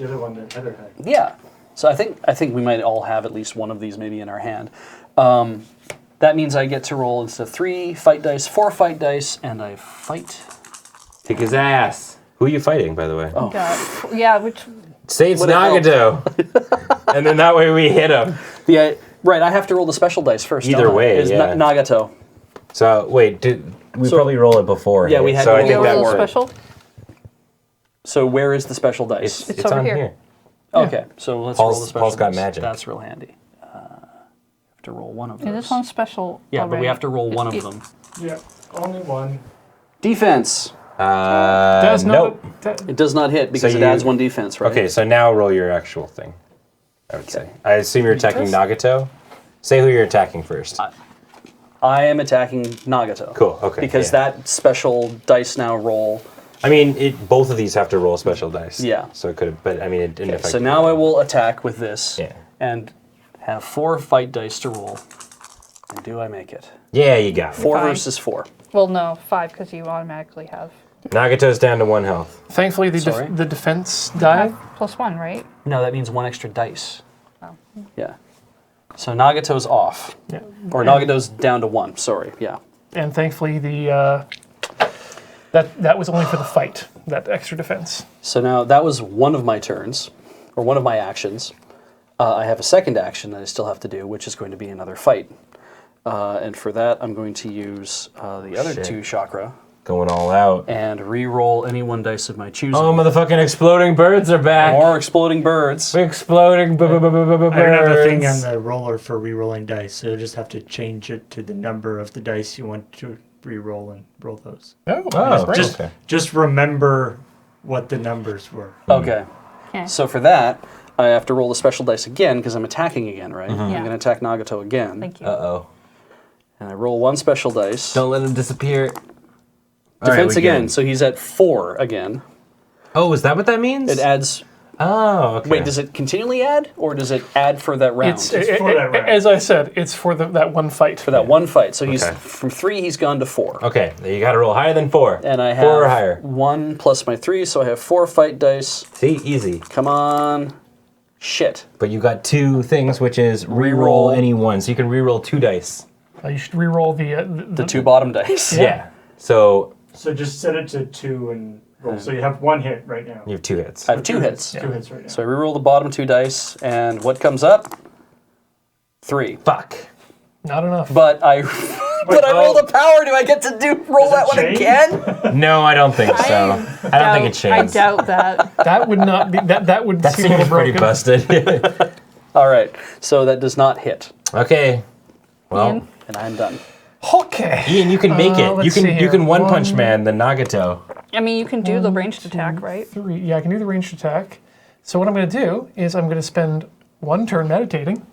other one that Heather had. yeah. So I think we might all have at least one of these maybe in our hand. That means I get to roll instead of 3 fight dice, 4 fight dice, and I fight. Kick his ass. Who are you fighting, by the way? Oh. Yeah, which Say it's Would it help? Nagato. And then that way we hit him. Yeah, right. I have to roll the special dice first. Either don't I? way, Is yeah. Nagato. So wait, we probably roll it before. Yeah, we had So to I roll think you that roll the worked. special. So where is the special dice? It's over on here. here. Okay, so let's roll the special Paul's got dice. magic. That's real handy. Have to roll one of those. Is this one special? Yeah, but we already? have to roll one of It's- them. Yeah, only one. Defense. Does nope. not. It does not hit because it you- adds 1 defense, right? Okay, so now roll your actual thing. I would say. I assume you're attacking does? Nagato. Say who you're attacking first. I am attacking Nagato. Cool, okay, Because yeah. that special dice now roll. I mean, both of these have to roll special dice. Yeah. So it could have, but I mean, it didn't affect. So now I will attack with this Yeah. and have 4 fight dice to roll. And do I make it? Yeah, you got it. 4 Fine. versus 4. Well, no, 5 because you automatically have Nagato's down to 1 health. Thankfully, the Sorry? the defense die. +1, right? No, that means 1 extra dice. Oh. Yeah. So Nagato's off. Yeah. Or Nagato's down to 1, sorry, yeah. And thankfully, the that was only for the fight. That extra defense. So now that was one of my turns, or one of my actions. I have a second action that I still have to do, which is going to be another fight. And for that, I'm going to use the other Shit. 2 chakra Going all out. and re-roll any 1 dice of my choosing. Oh, motherfucking exploding birds are back. More exploding birds. Exploding birds. I don't have a thing on the roller for re-rolling dice, so you'll just have to change it to the number of the dice you want to re-roll and roll those. Oh, great. Just, okay. just remember what the numbers were. Okay. Okay. So for that, I have to roll the special dice again because I'm attacking again, right? I'm Yeah. going to attack Nagato again. Thank you. Uh-oh. And I roll 1 special dice. Don't let him disappear. All right, Defense we again, good. so he's at 4 again. Oh, is that what that means? It adds. Oh, okay. Wait, does it continually add, or does it add for that round? It's for that round. as I said, it's for that one fight. for that 1 fight. So he's Okay. from 3, he's gone to 4. Okay, you got to roll higher than 4. And I have 4 or higher. 1 plus my 3, so I have 4 fight dice. See, easy. Come on. Shit. But you got 2 things, which is re-roll any one, so you can re-roll 2 dice. You should re-roll The 2 bottom dice. Yeah. So So just set it to 2 and roll. So you have 1 hit right now. you have 2 hits. I have 2 hits. 2 hits right now. So I reroll the bottom 2 dice, and what comes up? 3. Fuck. Not enough. But I rolled a power. Do I get to roll that one change? again? No, I don't think so. I don't think it I changed. doubt that. That would not be. That would That seem a little seems pretty broken. busted. All right. So that does not hit, Okay. Well, Ian? and I'm done. Okay. Ian, you can make it. You let's can see you here. can one punch 1, man the Nagato. I mean, you can do the ranged attack, right? 3. Yeah, I can do the ranged attack. So what I'm going to do is I'm going to spend 1 turn meditating.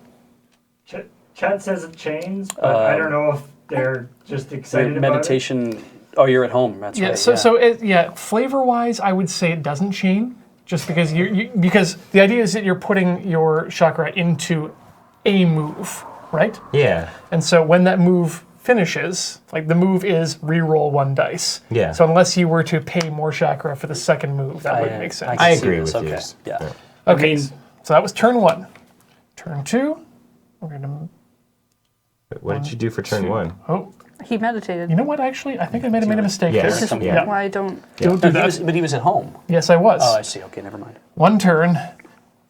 Chad says it chains, but I don't know if they're just excited about it. Meditation. Oh, you're at home. That's Yeah. right. So flavor-wise, I would say it doesn't chain, just because because the idea is that you're putting your chakra into a move, right? Yeah. And so when that move finishes, like the move is re-roll 1 dice. Yeah. So unless you were to pay more chakra for the second move, that would make sense. can I see agree this. with okay. yours. Yeah. Okay, I mean- so that was turn 1. Turn 2, we're gonna. What did you do for turn 1? Oh, He meditated. you know what? Actually, I think I made a mistake Yes. there. This is Yeah. why I don't. Don't do But that. but he was at home. Yes, I was. Oh, I see. Okay, never mind. 1 turn.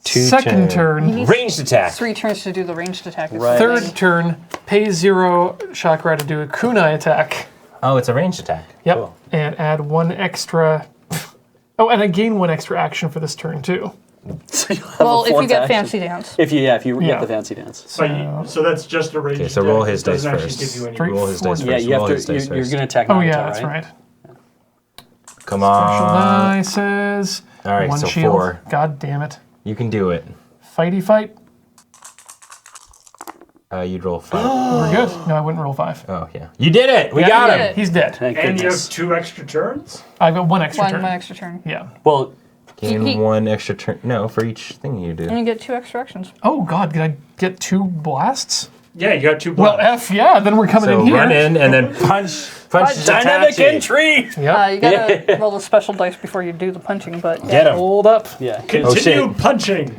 2 Second turn. turn. Ranged attack. 3 turns to do the ranged attack. or Right. something. Third turn, pay 0 chakra to do a kunai attack. Oh, it's a ranged attack. Yep. Cool. And add 1 extra. Oh, and I gain 1 extra action for this turn too. So you'll have Well, a if you fourth get action. fancy dance. If you Yeah. get the fancy dance. So that's just a range. Okay, so roll his It doesn't dice actually first. give you any Three. Roll his dice Yeah, Yeah, first. you have Roll to. his dice You're first. going to attack. Oh Nagato, yeah, that's right. Come Special on. die says. All right, 1 so shield. 4. God damn it. You can do it. Fighty fight. You'd roll 5. We're good. No, I wouldn't roll 5. Oh, yeah. You did it! We Yeah, got you him! did it. He's dead. Thank And you have goodness. 2 extra turns? I've got 1 extra One turn. extra turn. Yeah. Well, Gain He- 1 extra turn. No, for each thing you do. And you get 2 extra actions. Oh god, did I get 2 blasts? Yeah, you got 2 Well, blasts. yeah, then we're coming So in here. run in and then punch dynamic Hitachi. entry. Yep. You gotta roll the special dice before you do the punching, but yeah. Get him. Hold up. Yeah. Continue shit. punching.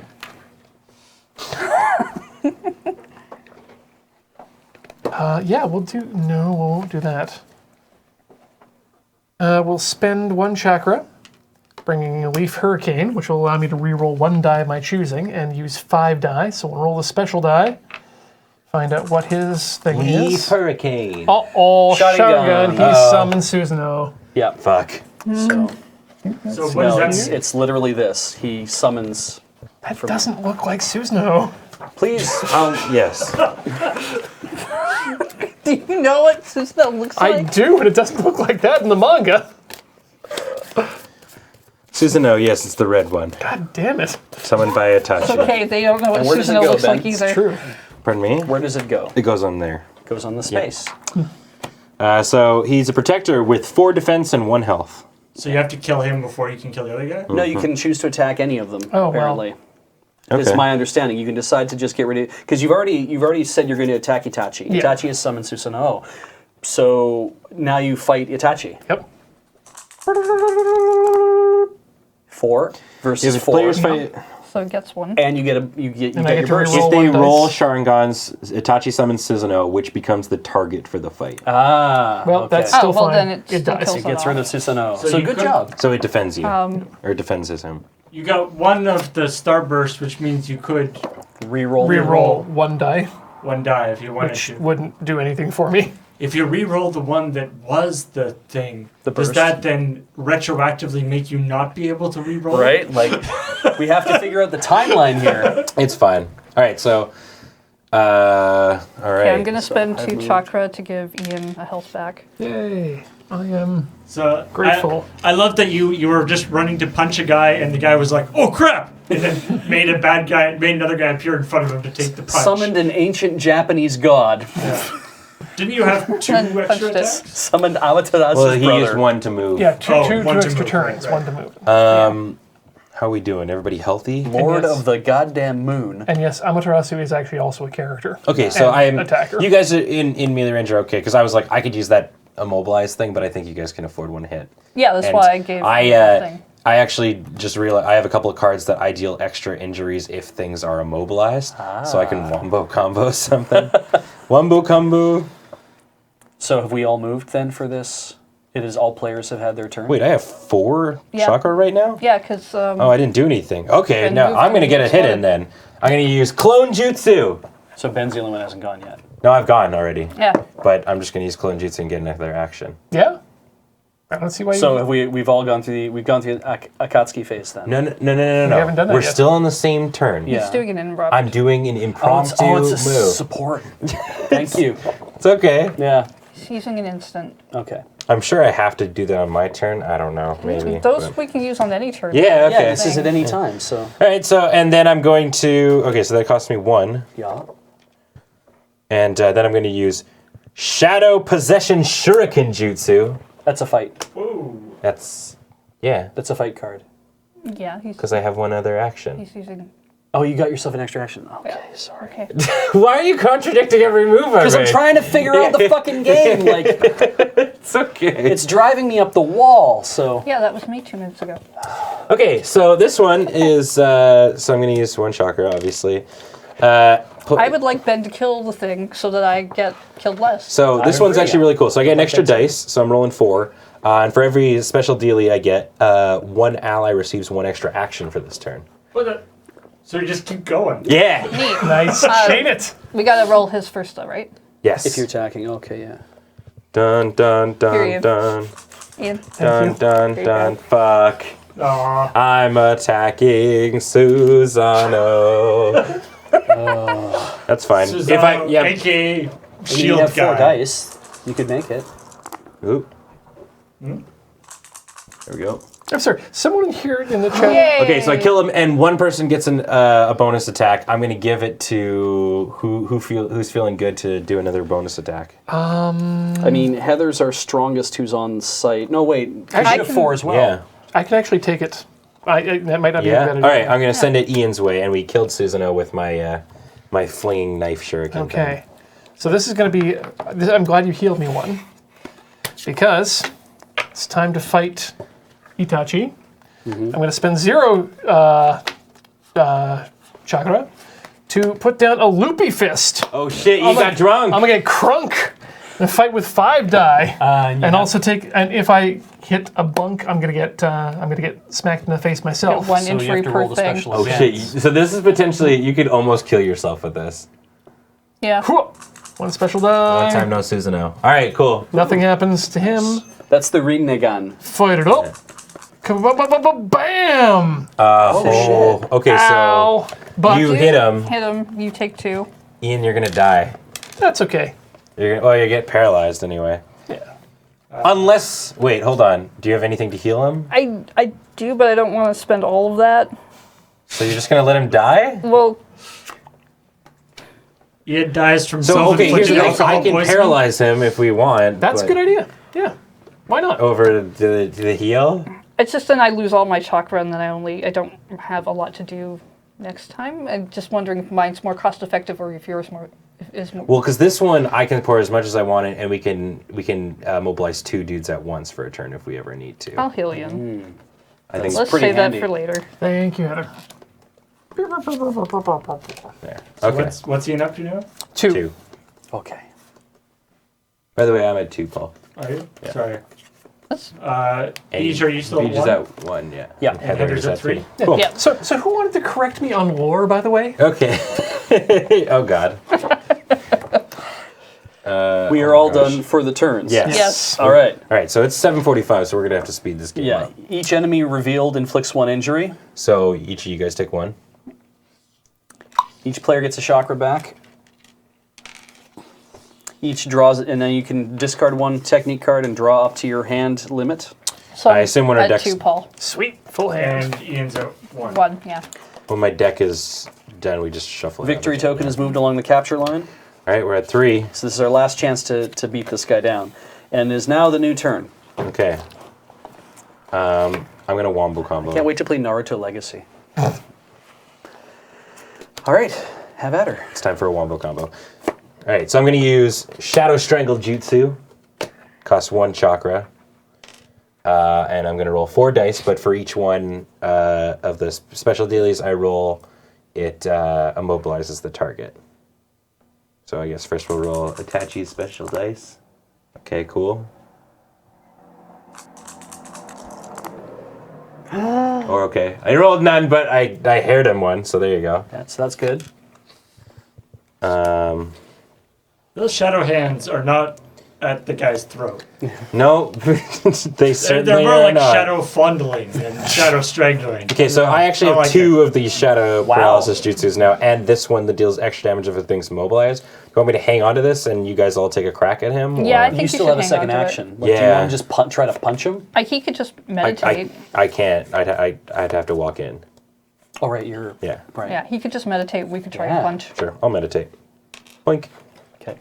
Yeah, we'll do. No, we won't do that. We'll spend 1 chakra, bringing a Leaf Hurricane, which will allow me to re-roll 1 die of my choosing, and use 5 die. So we'll roll the special die, find out what his thing is. Hurricane. Oh, Sharingan. Sharingan. He summoned Susanoo. Yeah. Fuck. So So what no, does it's, that mean? it's literally this. He summons. That doesn't look like Susanoo. Please. Yes. Do you know what that looks I like? do, but it doesn't look like that in the manga. Susanoo, yes, it's the red one. God damn it. Summoned by Itachi. Okay, they don't know what where does it Susanoo go, looks Ben? like either. It's true. Pardon me? Where does it go? It goes on there. Goes on the space. So he's a protector with 4 defense and 1 health. So you have to kill him before you can kill the other guy? No, you can choose to attack any of them. Oh, well. apparently. Okay. It's my understanding. You can decide to just get rid of because you've already said you're going to attack Itachi. Yeah. Itachi has summoned Susanoo, so now you fight Itachi. Yep. 4 versus If 4, players fight, So it gets one. and you get And I your get to burst. reroll if they one dice. roll Sharingans, Itachi summons Susanoo, which becomes the target for the fight. Ah, Well, okay. that's still Oh, well, fine. then it still dies. kills It gets rid of Susanoo. So So you good could- job. So it defends you. Or defends him. You got one of the starburst, which means you could Reroll. Reroll one die, one die if you wanted which to. wouldn't do anything for me. If you re-roll the one that was the thing, The does burst. that then retroactively make you not be able to re-roll? Right? Like, we have to figure out the timeline here. It's fine. All right, so, all right. Okay, I'm gonna spend 2 chakra to give Ian a health back. Yay. I am So grateful. I love that you were just running to punch a guy and the guy was like, "Oh crap!" and then made another guy appear in front of him to take the punch. Summoned an ancient Japanese god. Didn't you have 2 Then extra punched it. attacks? Summoned Amaterasu's Well, he brother. used 1 to move. Yeah, two Oh, one to extra move, turns, right. one to move. How we doing? Everybody healthy? Lord yes. of the goddamn moon. And yes, Amaterasu is actually also a character. Okay, so And I am. attacker. You guys are in melee range are okay because I was like I could use that immobilize thing, but I think you guys can afford 1 hit. Yeah, that's And why I gave I you the thing. I actually just realized I have a couple of cards that I deal extra injuries if things are immobilized, so I can wombo combo something. Wombo combo. So have we all moved then for this? It is all players have had their turn? Wait, I have 4 Yeah. chakra right now. Yeah, because Oh, I didn't do anything. Okay, And now move I'm to gonna get a the hit side. in then. I'm gonna use clone jutsu. So Ben's the only one that hasn't gone yet. No, I've gone already, yeah, but I'm just gonna use clone jutsu and get another action. Yeah? I don't see why So you... have we've all gone through we've gone through the Akatsuki phase then. No. We haven't done that We're yet. still on the same turn. Yeah. he's doing an interrupt. I'm doing an Oh, impromptu it's a move. support. Thank you. It's okay. Yeah. He's using an instant. Okay. I'm sure I have to do that on my turn. I don't know. Maybe. Those but- we can use on any turn. Yeah. Okay. Yeah, this is at any time. So All right. So and then I'm going to. Okay. So that cost me 1, yeah. and then I'm going to use Shadow Possession Shuriken Jutsu. That's a fight. Whoa. That's yeah. That's a fight card. Yeah, Because I have 1 other action. he's using. Oh, you got yourself an extra action. Okay, Yeah. sorry. Okay. Why are you contradicting every move I Because I'm made? trying to figure out the fucking game. Like, It's okay. it's driving me up the wall. So Yeah, that was me 2 minutes ago. Okay, so this one is, so I'm going to use 1 chakra, obviously. I would like Ben to kill the thing so that I get killed less. So this I one's agree. actually really cool. So I get an extra that too. dice, so I'm rolling 4. And for every special dealie I get, 1 ally receives 1 extra action for this turn. What the? So you just keep going. Yeah! Neat. Nice. Chain it. We gotta roll his first though, right? Yes. if you're attacking, okay, yeah. Dun, dun, Here dun, you- dun. Ian. Dun, dun, There you dun, go. fuck. Aw. I'm attacking Susano. That's fine. If I, yeah. AKA I mean, you shield have 4 guy. dice. You could make it. Oop. There we go. I'm sorry. Someone here in the chat. Yay! Okay, so I kill him, and 1 person gets a bonus attack. I'm going to give it to who's feeling good to do another bonus attack. I mean, Heather's our strongest who's on site. No, wait. You I have can- 4 as well. Yeah. I can actually take it. That might not be a Yeah. bad All idea. right, I'm going to send it Ian's way, and we killed Susanoo with my my flinging knife shuriken. Okay. So this is going to be... I'm glad you healed me 1. Because it's time to fight Itachi. I'm going to spend 0 chakra to put down a loopy fist. Oh shit! You I'm got gonna- drunk. I'm going to get crunk and fight with 5 die. And also take... And if I hit a bunk, I'm going to get smacked in the face myself. Get 1 So you injury have to per roll the thing. special Oh events. shit! So this is potentially you could almost kill yourself with this. Yeah. Whew. 1 special die. One time no Susanoo. All right, cool. Nothing happens to him. That's the Rinnegan. Fight it up. Bam! Okay, Ow. But you hit him, Hit him. You take 2. Ian. You're gonna die. that's okay. You get paralyzed anyway. Yeah. Unless, wait, hold on. Do you have anything to heal him? I do, but I don't want to spend all of that. So you're just gonna let him die? Well, Ian dies from So okay, here's self-inflicted the thing. alcohol I can poisoning. paralyze him if we want. That's a but good idea. Yeah. Why not? Over the heal. it's just then I lose all my chakra and then I don't have a lot to do next time. I'm just wondering if mine's more cost effective or if yours is more. Well, because this one I can pour as much as I want it, and we can mobilize 2 dudes at once for a turn if we ever need to. I'll heal you. I think Let's pretty save handy. that for later. Thank you, Heather. there. Okay. What's Ian up to now? 2. 2. Okay. By the way, I'm at 2, Paul. Are you? Yeah. Sorry. Let's- Beej, are you still Beej at 1? is at 1, yeah. Yeah. And Heather's Heather's at at 3? 3. Cool. Yeah. So who wanted to correct me on lore, by the way? Okay. Oh, God. We are all done for the turns. Yes. Yes. All right. All right, so it's 7:45, so we're going to have to speed this game Yeah. up. Each enemy revealed inflicts 1 injury. So each of you guys take 1. Each player gets a chakra back. Each draws, and then you can discard 1 technique card and draw up to your hand limit. So I assume when our at decks- 2, Paul. Sweet. Full hand. And Ian's at 1. 1, yeah. When my deck is done, we just shuffle it. Victory out. token is moved along the capture line. All right, we're at 3. So this is our last chance to beat this guy down. And is now the new turn. Okay. I'm going to wombo combo. Can't wait to play Naruto Legacy. All right, have at her. It's time for a wombo combo. All right, so I'm going to use Shadow Strangle Jutsu. Costs 1 chakra. And I'm going to roll 4 dice, but for each one of the special dealies I roll, it immobilizes the target. So I guess first we'll roll Itachi's special dice. Okay, cool. Or okay. I rolled none, but I heard him one, so there you go. That's good. Those shadow hands are not at the guy's throat. No, they certainly They're more are like not. shadow fondling and shadow strangling. Okay, so I actually I have like 2 of these shadow Wow. paralysis jutsus now, and this one that deals extra damage if a thing's immobilized. Do you want me to hang on to this and you guys all take a crack at him? Yeah, I or- think You still have a should second hang on to it. action. Like, do you Yeah. want to just try to punch him? He could just meditate. I can't. I'd have to walk in. Oh, right, you're... Yeah. Right. Yeah, he could just meditate. We could try Yeah. to punch. Sure, I'll meditate. Boink. Okay.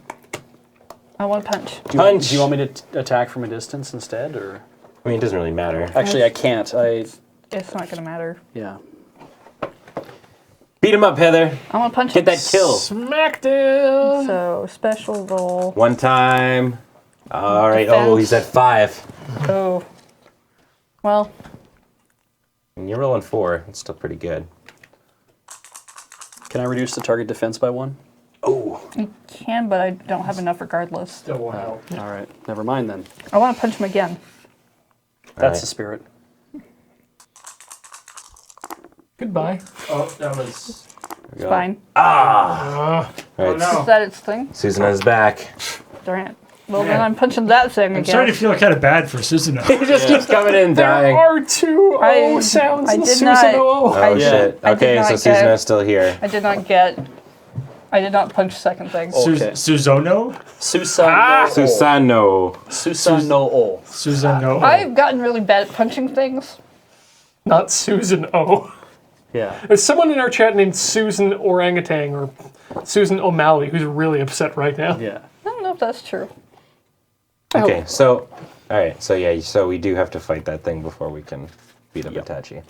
I want to punch. Punch. Do you want me to attack from a distance instead, or...? I mean, it doesn't really matter. Actually, I can't. It's not going to matter. Yeah. Beat him up, Heather. I want to punch Get him. that kill. Smackdown. So, special roll. 1 time. All right. Defense. Oh, he's at 5. Oh. Well, And you're rolling 4. That's still pretty good. Can I reduce the target defense by 1? Oh. you can, but I don't have enough regardless. Still won't help. All right. Never mind then. I want to punch him again. That's right. the spirit. Goodbye. Oh, that was... It's fine. All right. Oh, no. Is that its thing? Susanna's back. Darn it. Well, then I'm punching that thing I'm again. starting to feel kind of bad for Susanna. He just keeps coming in and There dying. are 2 O sounds I in the did Susan not- O. Oh, Yeah. shit. I did Okay, not so get- Susanna's still here. I did not punch second thing. Oh. Okay. Suzono? Susan Susano. Susan no ol. Susanoo. I've gotten really bad at punching things. Not Susan O. Yeah. There's someone in our chat named Susan Orangutan or Susan O'Malley who's really upset right now. Yeah. I don't know if that's true. Okay, so, all right, so yeah, so we do have to fight that thing before we can beat up Yep. Itachi.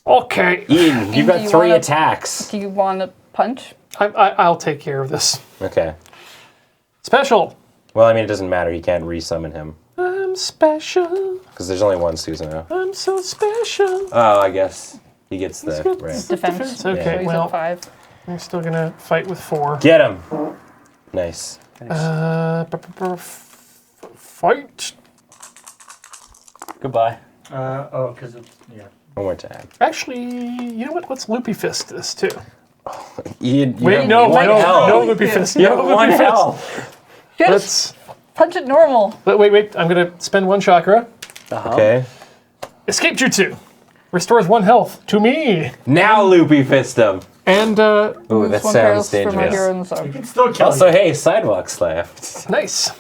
Okay. Ian, you've do got you 3 wanna- attacks. Do you want to punch? I'll take care of this. Okay. Special. Well, I mean, it doesn't matter. He can't re-summon him I'm special. because there's only one Susanoo. I'm so special. Oh, I guess he gets the got right. Defense. Okay, So he's well, at 5. I'm still gonna fight with 4. Get him. Nice. Fight. Goodbye. Oh, because it's... Yeah. One more time. Actually, you know what? Let's loopy fist this too. Ian, you Wait, have no, one no, health. no loopy fist. You No have loopy one fist. health. Just Let's. punch it normal. Wait. I'm gonna spend 1 chakra. Uh-huh. Okay. Escape jutsu. Restores 1 health to me. Now loopy fist him. And Ooh, Moves that one sounds paralysis from a hero dangerous. in the zone. You can still kill Also, him. hey, sidewalk slap. nice.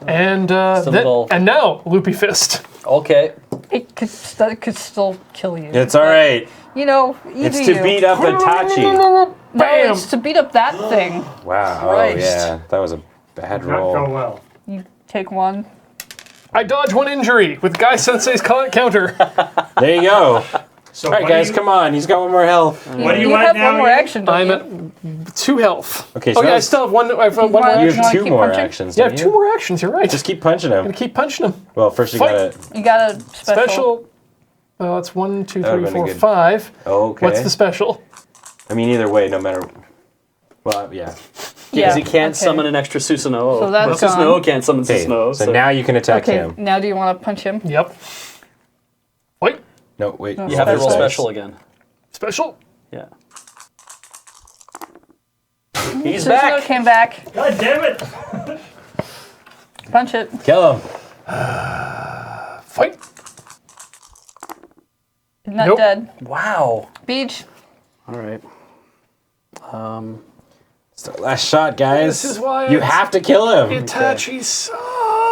And a little- and now loopy fist. Okay. It could still kill you. It's all right. You know, It's to beat up Itachi. No, Bam! it's to beat up that thing. Wow. Christ. Oh yeah, that was a bad Not go roll. well. You take one. I dodge one injury with Guy Sensei's counter. There you go. So All right, guys, come on. He's got one more health. What do you You want have now? one more Ian? action, don't I'm you? at 2 health. Okay, so Oh yeah, I that's- still have one. I have one more. wanna- You You have wanna 2 keep more punching? actions. Yeah, I don't have you? 2 more actions. You're right. Just keep punching him. Gonna keep punching him. Well, first you Fight. gotta. You got a special. Special. Well, it's 1, 2, That would've 3, been a 4, good- 5. Okay. What's the special? I mean, either way, no matter. Well, yeah. Because he can't okay. summon an extra Susanoo. So that's but Susanoo gone. can't summon Okay. Susanoo. So now you can attack Okay, him. now do you want to punch him? Yep. Wait. No, wait. No, you have to roll Special. special again. Special. Yeah. He's Susanoo back. came back. God damn it! Punch it. Kill him. Fight. Not Nope. dead. Wow. Beach. All right. It's the last shot, guys. This is why you it's- have to kill him. Itachi sucks.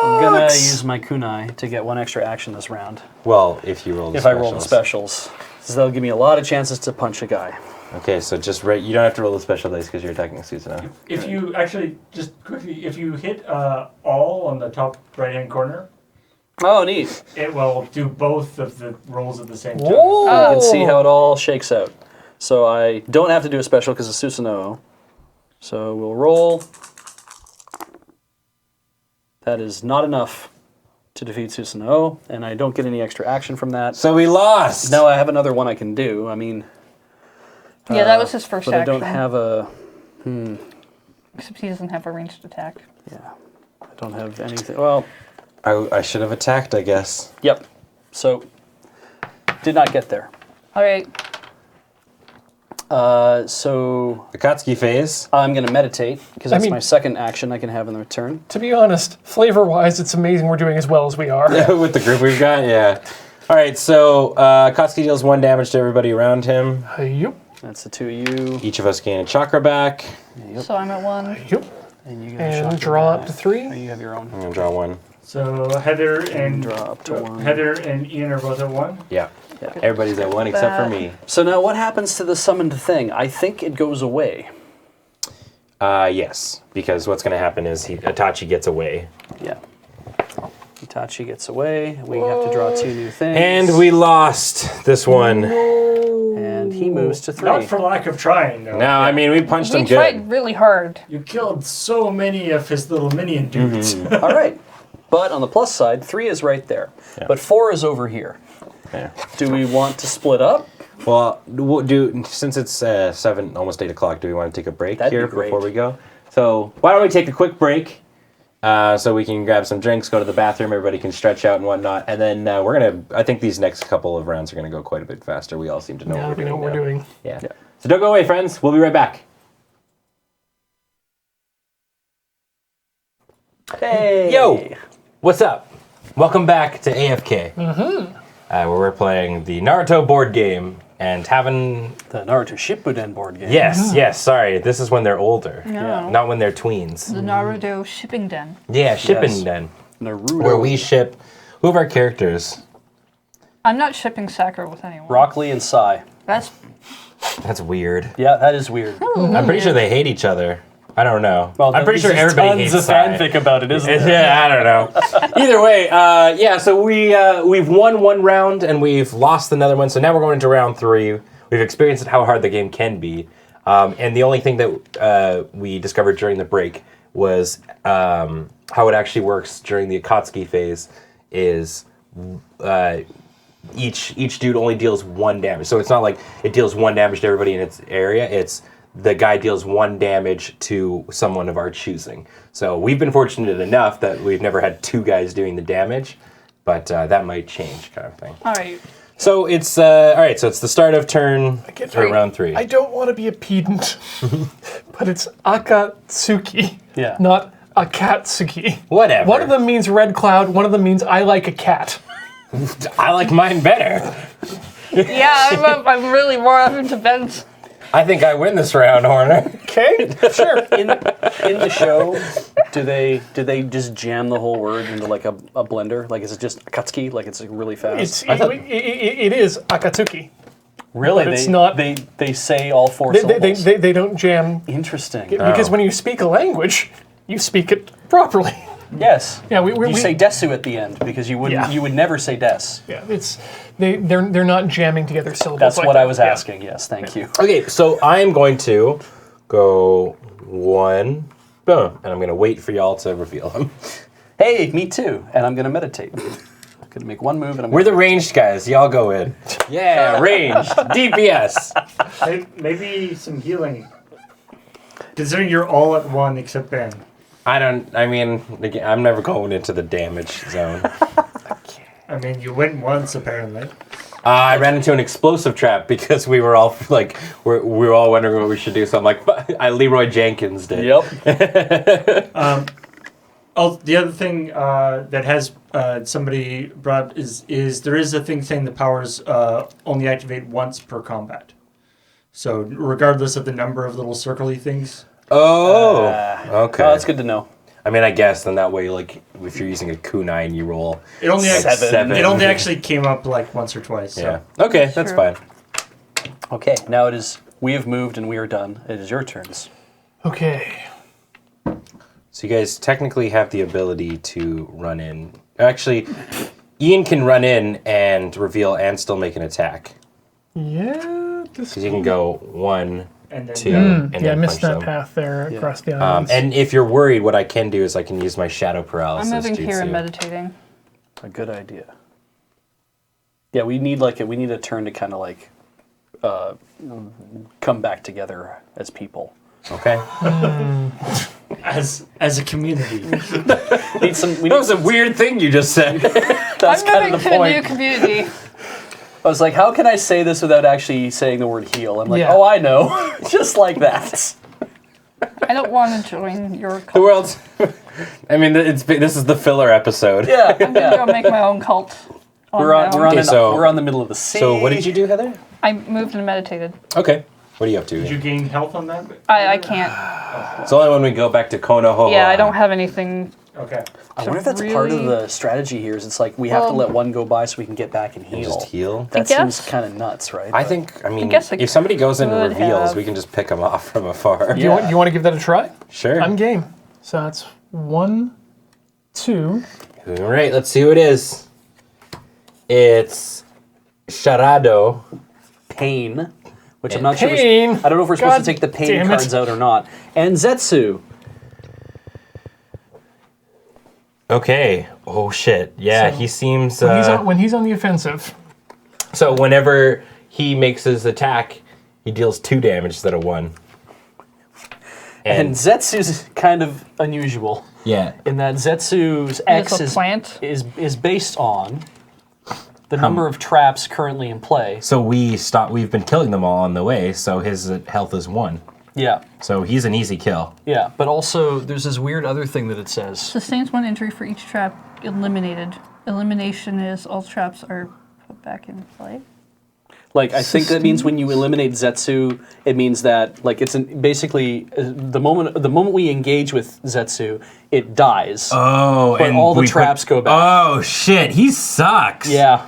I'm gonna use my kunai to get one extra action this round. Well, if you roll the If I roll the specials, so that'll give me a lot of chances to punch a guy. Okay, so just right. You don't have to roll the special dice because you're attacking Susanoo. If you actually, just quickly, if you hit all on the top right-hand corner, Oh, neat. it will do both of the rolls at the same time. Whoa. You can see how it all shakes out. So I don't have to do a special because of Susanoo. So we'll roll. That is not enough to defeat Susanoo, and I don't get any extra action from that. So we lost. Now I have another one I can do. I mean, Yeah, that was his first but I action. don't have a. Except he doesn't have a ranged attack. Yeah, I don't have anything. Well, I should have attacked, I guess. yep. So did not get there. All right. So Akatsuki phase. I'm going to meditate because that's mean- my second action I can have in the return. To be honest, flavor-wise, it's amazing we're doing as well as we are. With the group we've got, yeah. All right, so Akatsuki deals 1 damage to everybody around him. Yup. That's the 2 of you. Each of us gain a chakra back. So I'm at 1. Yup. And you get a And shot draw back. up to 3. Or you have your own. I'm gonna draw 1. So Heather and Draw up to 1. Heather and Ian are both at 1. Yeah. Yeah. Everybody's at 1 except for Back. me. So now what happens to the summoned thing? I think it goes away. Yes, because what's gonna happen is Itachi gets away. Yeah. Itachi gets away. We have to draw 2 new things. And we lost this one. And he moves to 3. Not for lack of trying, though. No, I mean, we punched We him tried good. really hard. You killed so many of his little minion dudes. All right. But on the plus side, 3 is right there. Yeah. But 4 is over here. Yeah. Do we want to split up? Well, since it's 7, almost 8 o'clock, do we want to take a break That'd be here great. before we go? So why don't we take a quick break so we can grab some drinks, go to the bathroom, everybody can stretch out and whatnot, and then I think these next couple of rounds are going to go quite a bit faster. We all seem to know Now what we we're know doing what we're now. doing. Yeah. So don't go away, friends. We'll be right back. Hey! Yo! What's up? Welcome back to AFK. Where we're playing the Naruto board game and having... The Naruto Shippuden board game. Yes, sorry. This is when they're older. No. Not when they're tweens. The Naruto shipping den. Yeah, shipping Yes. then. Naruto. Where we ship... Who of our characters? I'm not shipping Sakura with anyone. Rock Lee and Sai. That's That's weird. Yeah, that is weird. I'm pretty sure they hate each other. I don't know. Well, I'm pretty sure there's everybody tons hates of Sai. fanfic about it, isn't there? Yeah, I don't know. Either way, yeah. So we've won 1 round and we've lost another one. So now we're going into round 3. We've experienced how hard the game can be, and the only thing that we discovered during the break was how it actually works during the Akatsuki phase. Is each dude only deals 1 damage. So it's not like it deals 1 damage to everybody in its area. It's the guy deals 1 damage to someone of our choosing. So we've been fortunate enough that we've never had 2 guys doing the damage, but that might change, kind of thing. all right. So it's all right. So it's the start of turn or round 3. I don't want to be a pedant, but it's Akatsuki, Yeah. not Akatsuki. Whatever. One of them means red cloud, one of them means I like a cat. I like mine better. Yeah, I'm really more into Ben's. I think I win this round, Horner. Okay, sure. In the show, do they just jam the whole word into like a blender? Like is it just akatsuki? Like it's like really fast? It is Akatsuki. Really? but it's not- They say all four syllables. They don't jam Interesting. because when you speak a language, you speak it properly. Yes. Yeah, you say desu at the end because you wouldn't. Yeah. You would never say des. Yeah, they're not jamming together syllables. That's like what that. I was Yeah. asking. Yes, thank you. Okay, so I'm going to go 1, boom, and I'm going to wait for y'all to reveal them. Hey, me too. And I'm gonna meditate. I'm gonna make one move and I'm. We're the ranged guys. Y'all go in. Yeah, ranged. DPS. Maybe some healing. Considering you're all at 1 except Ben. I mean, again, I'm never going into the damage zone. I mean, you went once apparently. I ran into an explosive trap because we were all like, we were all wondering what we should do. So I'm like, I Leroy Jenkins did. Yep. Oh, the other thing that has somebody brought is there is a thing saying the powers only activate once per combat. So regardless of the number of little circly things. Oh, okay. Oh, that's good to know. I mean, I guess then that way, like, if you're using a kunai and you roll It only Seven. It only actually came up like once or twice. So. yeah. Okay, that's Sure. fine. Okay, now it is. We have moved and we are done. It is your turns. Okay. So you guys technically have the ability to run in. Actually, Ian can run in and reveal and still make an attack. Yeah. This. Because you can go 1, And then 2, Yeah, and I then missed punch that them. path there across the islands. And if you're worried, what I can do is I can use my shadow paralysis. I'm moving here and jutsu. meditating. A good idea. Yeah, we need a turn to kind of like come back together as people. Okay. as a community. Need some. We That need was a weird thing you just said. That's I'm kind moving of the to a new point. community. I was like, how can I say this without actually saying the word heal? I'm like, Yeah. oh, I know, just like that. I don't want to join your The cult. world's. I mean, this is the filler episode. Yeah, I'm gonna go make my own cult. We're on. my We're own. on. Okay, so- we're on the middle of the sea. So what did you do, Heather? I moved and meditated. Okay. What are you up to? Did you gain health on that? I can't. It's only when we go back to Konoha. Yeah, I don't have anything. Okay. I wonder if that's part of really- the strategy here. Is it's like we have to Well- let one go by so we can get back and heal. Just heal. That seems guess. kind of nuts, right? I think. I mean, guess I if somebody goes in and could reveals, have. we can just pick them off from afar. Do you want to give that a try? Sure. I'm game. So that's 1, 2. All right. Let's see who it is. It's Sharado. pain, which I'm And not sure. Pain. I don't know if we're supposed God to take the pain damn it. cards out or not. And Zetsu. Okay. Oh shit. Yeah, So, he seems. When he's on the offensive, So whenever he makes his attack, he deals 2 damage instead of 1. And Zetsu's kind of unusual yeah. in that Zetsu's It's X a is, plant. is based on the number of traps currently in play. So we've been killing them all on the way, so his health is 1. Yeah, So he's an easy kill. yeah. But also, there's this weird other thing that it says. Sustains 1 injury for each trap eliminated. Elimination is all traps are put back in play. Like, I think that means when you eliminate Zetsu, it means that like basically the moment we engage with Zetsu, it dies. Oh, But all the traps go back. Oh shit, he sucks. Yeah.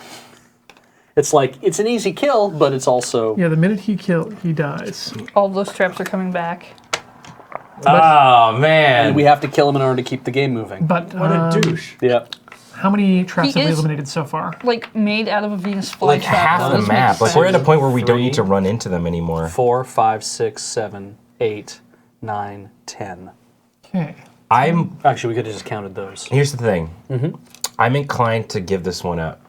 It's like it's an easy kill, but it's also yeah, the minute he dies. All of those traps are coming back. Oh man. and we have to kill him in order to keep the game moving. But What a douche. Yeah. how many traps He have we is- eliminated so far? Like made out of a Venus flytrap. like half That the does make map. Like we're at a sense. point where we don't 3, need to run into them anymore. 4, 5, 6, 7, 8, 9, 10. Okay. Actually, we could have just counted those. Here's the thing. I'm inclined to give this one up.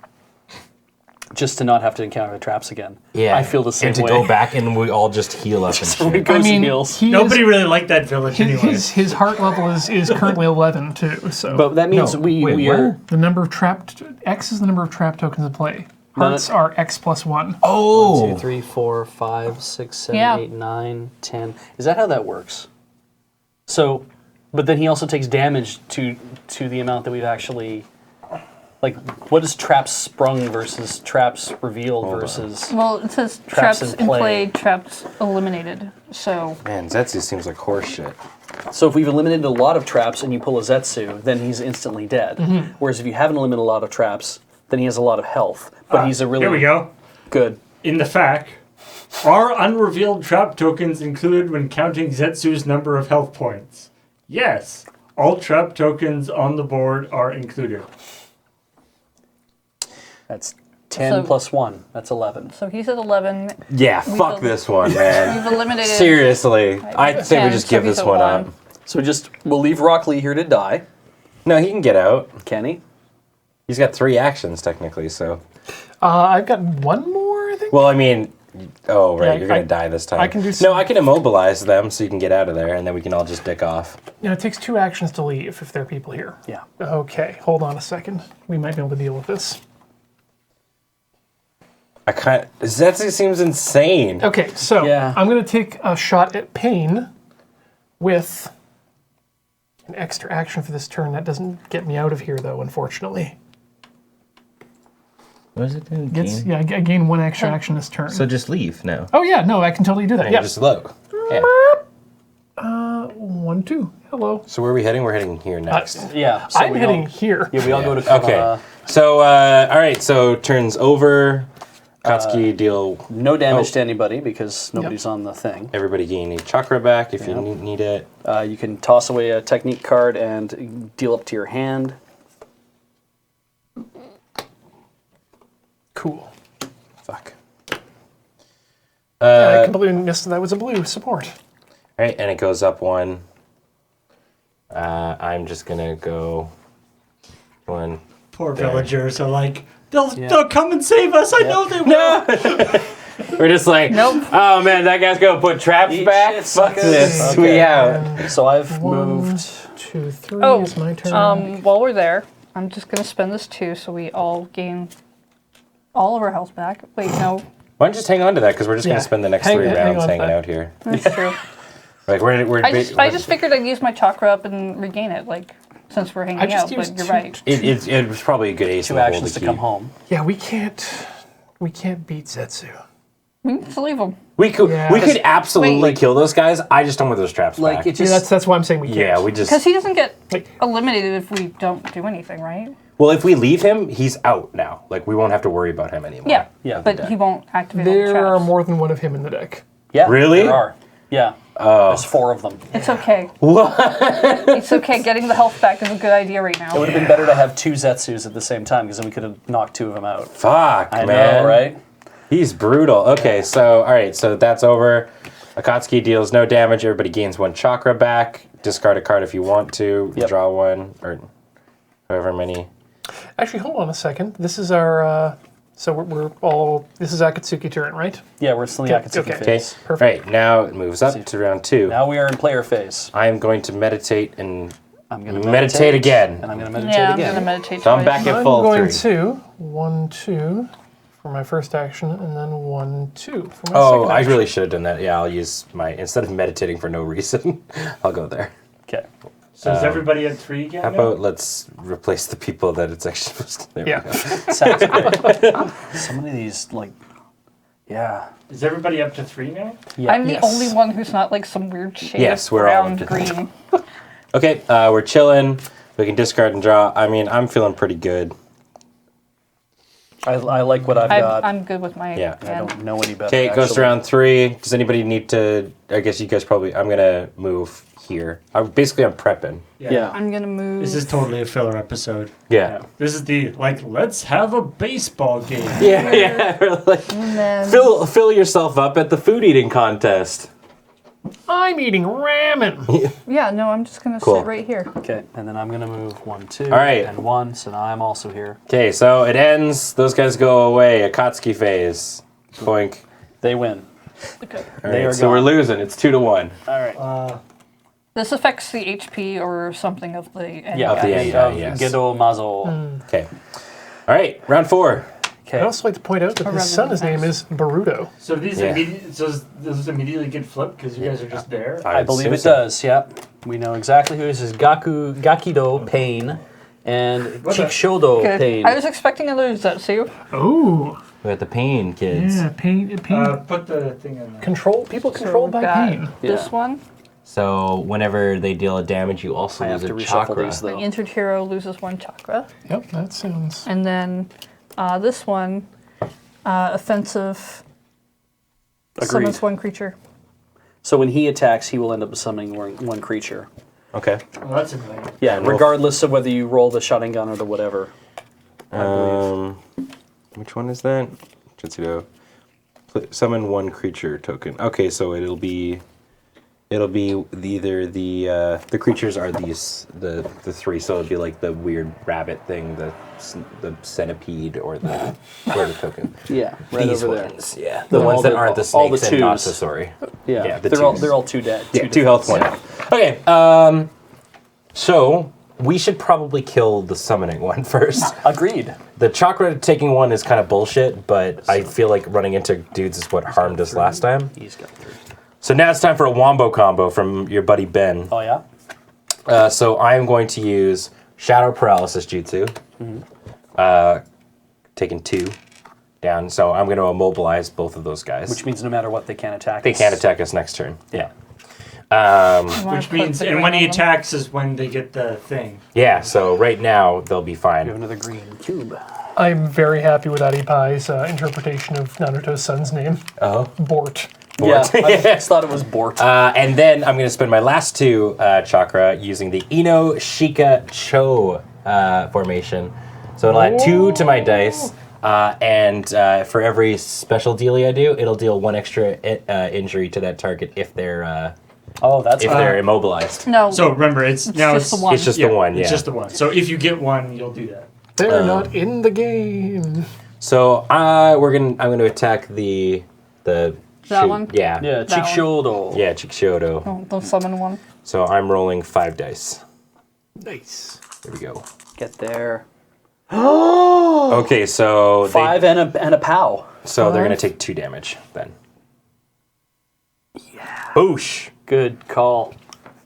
Just to not have to encounter the traps again. Yeah. I feel the same And to way. go back and we all just heal up and So we shit. go I mean, heals. he Nobody is, really liked that village anyway. his heart level is currently 11 too. So But that means No, we wait, are. where? the number of trapped X is the number of trap tokens in play. Hearts are X plus 1. Oh. 2, 3, 4, 5, 6, 7, Yeah. 8, 9, 10. Is that how that works? So, but then he also takes damage to the amount that we've actually. Like, what is traps sprung versus traps revealed versus? Well, it says Traps traps in in play. play, traps eliminated. So Man, Zetsu seems like horseshit. So if we've eliminated a lot of traps and you pull a Zetsu, then he's instantly dead. Whereas if you haven't eliminated a lot of traps, then he has a lot of health. But he's a really Here we go. good. In the FAQ, are unrevealed trap tokens included when counting Zetsu's number of health points? Yes. All trap tokens on the board are included. That's 10 So- plus 1. That's 11. so he's at 11. Yeah, fuck el- this one, man. We've eliminated. Seriously, I'd say we 10, just so give he's this at one 1. up. So we'll leave Rock Lee here to die. No, he can get out. Can he? He's got 3 actions technically, so. I've got one more, I think. Well, I mean, oh right, Yeah, you're gonna I- die this time. I can do No, some- I can immobilize them so you can get out of there, and then we can all just dick off. It takes 2 actions to leave if there are people here. Yeah. Okay, hold on a second. We might be able to deal with this. I can't. Zetsu seems insane. Okay, so Yeah. I'm going to take a shot at Pain with an extra action for this turn. That doesn't get me out of here, though, unfortunately. What does it do? Gets, Gain? yeah, I gain 1 extra action this turn. So just leave now. Oh, yeah, no, I can totally do that. And Yeah. just low. Yeah. 1, 2. Hello. So where are we heading? We're heading here next. Yeah. So I'm we heading all- here. Yeah, we all go to Okay. So all right. So turns over. Katsuki deal. No damage to anybody because nobody's on the thing. Everybody gain a chakra back if you Yep. need it. You can toss away a technique card and deal up to your hand. Cool. Fuck. I completely missed that was a blue support. All right, and it goes up 1. I'm just gonna go 1. Poor There. villagers are like, they'll come and save us. I know they will. We're just like, Nope. oh man, that guy's gonna put traps Eat back. shit, Fuck suckers. this. Okay. We out. So I've 1, moved. 2, 3 Oh, is my turn. While we're there, I'm just gonna spend this 2 so we all gain all of our health back. Wait, no, Why don't you just hang on to that? Because we're just Yeah. gonna spend the next Hang 3 on rounds to hanging that. out here. that's true. Like we're I just figured I'd use my chakra up and regain it, like since we're hanging I just out. used But you're 2 right. it was probably a good ace 2 in the hole actions to keep. come home. Yeah, we can't beat Zetsu. We need to leave them. We could Yeah. we could absolutely Wait. kill those guys. I just don't want those traps Like back. it Yeah, just. that's why I'm saying we can't. Yeah, we Because just. he doesn't get Like- eliminated if we don't do anything, right? Well, if we leave him, he's out now. Like we won't have to worry about him anymore. Yeah. Yeah, But the he won't activate all the There are traps. more than one of him in the deck. Yeah. Really? There are. Yeah. There's 4 of them. It's okay. It's okay. Getting the health back is a good idea right It now. would have been better to have 2 Zetsus at the same time because then we could have knocked 2 of them out. Fuck, I man. know, right? He's brutal. Okay, so all right, so that's over. Akatsuki deals no damage. Everybody gains 1 chakra back. Discard a card if you want to. Yep. Draw 1 or however many. Actually, hold on a second. This is our. So we're all. This is Akatsuki turn, right? Yeah, we're still in the Okay, Akatsuki okay. Okay. phase. Perfect. Right now it moves up to round 2. Now we are in player phase. I am going to meditate and I'm going to meditate again. And I'm going to meditate Yeah, I'm again. gonna meditate. So I'm twice. back at I'm full going 3. to 1, 2 for my first action, and then 1, 2 for my Oh, second I action. really should have done that. Yeah, I'll use my instead of meditating for no reason. I'll go there. Okay. So is everybody at 3 again? How now? about let's replace the people that it's actually supposed to. There we Yeah. go. Sounds good. Some of these, like, yeah. Is everybody up to 3 now? Yeah. I'm the Yes. only one who's not like some weird shade Yes, of we're all brown up to- green. Okay, we're chilling. We can discard and draw. I mean, I'm feeling pretty good. I like what I've got. I'm good with my Yeah. I hand. don't know any better. Okay, it goes to actually. round 3. Does anybody need to? I guess you guys probably. I'm gonna move here. I'm prepping. Yeah. I'm gonna move. This is totally a filler episode. Yeah. This is the, like, let's have a baseball game. Yeah, yeah. We're like, And then fill yourself up at the food eating contest. I'm eating ramen. yeah, no, I'm just gonna Cool. sit right here. Okay, and then I'm going to move 1, 2, All right. and 1, so now I'm also here. Okay, so it ends. Those guys go away. Akatsuki phase. Boink. They win. Okay. All They right, are so we're gone. losing. It's 2-1. All right. This affects the HP or something of the end Yeah, Of the guy. end guy, of yes. Gedo Mazo. Okay. All right, round 4. I'd Okay. also like to point out that his son, his name is Baruto. So these Yeah. does this immediately get flipped because you guys are just there? I believe it does, yeah. We know exactly who this is. Gakido Pain And What the- Chikshodo Good. pain. I was expecting another Zetsu. Ooh. We got the pain, kids. Yeah, pain. Put the thing in there. Control. People controlled by Got pain. This Yeah. one. So whenever they deal a damage, you also I have lose to a reshuffle chakra. these, The though. injured hero loses 1 chakra. Yep, that sounds. And then this one, offensive, Agreed. summons 1 creature. So when he attacks, he will end up summoning one creature. Okay. Oh, that's annoying. Yeah, And we'll- regardless of whether you roll the shotgun gun or the whatever. Which one is that? Jutsudo. Summon 1 creature token. Okay, so it'll be either the creatures are the 3, so it'll be like the weird rabbit thing, the centipede, or the token. Yeah, right These over there. ones, yeah, The- the ones all that the- aren't the all the snakes and not twos. the sorry. Yeah, Yeah, the they're all twos. 2 dead. Yeah, 2 health, 1 health. Okay, so we should probably kill the summoning one first. Agreed. The chakra taking one is kind of bullshit, but I feel like running into dudes is what harmed us last time. He's got 3. So now it's time for a wombo combo from your buddy Ben. Oh yeah. So I am going to use Shadow Paralysis Jutsu. Taking 2 down. So I'm going to immobilize both of those guys. Which means no matter what, they can't attack. They us. can't attack us next turn. Yeah. Which means, and when he attacks is when they get the thing. Yeah, so right now they'll be We have fine. another green cube. I'm very happy with Adipai's interpretation of Naruto's son's name. Oh. Bort. Yeah, I just thought it was Bort. And then I'm going to spend my last 2 chakra using the Ino Shika Cho formation. So it'll add 2 to my dice. And for every special dealie I do, it'll deal 1 extra injury to that target if they're oh, that's immobilized. No. So remember, it's now just the one. It's just the one, yeah. It's just the one. So if you get one, you'll do that. They're not in the game. So I'm gonna attack the That one? Yeah. yeah, That one. Chikshodo. Yeah, Chikshodo. Don't summon 1. So I'm rolling 5 dice. Nice. Here we go. Get there. Okay, so 5 and a pow. so they're gonna take 2 damage then. Yeah. Boosh. Good call.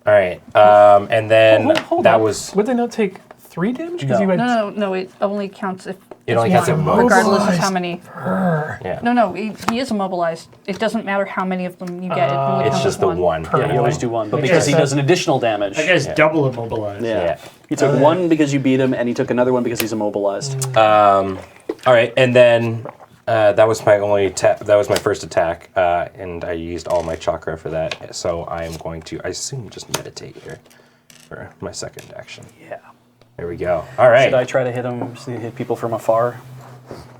All right. And then Hold that on. was Would they not take 3 damage? Because No. you had. No, it only counts if. it only it's counts at one, most. regardless of Immobilized. how many. Yeah. No, he is immobilized. It doesn't matter how many of them you get. It only It's counts just as the one. one. Yeah, you always do 1, but Makes because he sense. does an additional damage. That guy's double immobilized. Yeah. Yeah. He took 1 because you beat him, and he took another 1 because he's immobilized. All right, and then that was my that was my first attack, and I used all my chakra for that. So I am going to, I assume, just meditate here for my second action. Yeah. There we go. All right. Should I try to hit people from afar?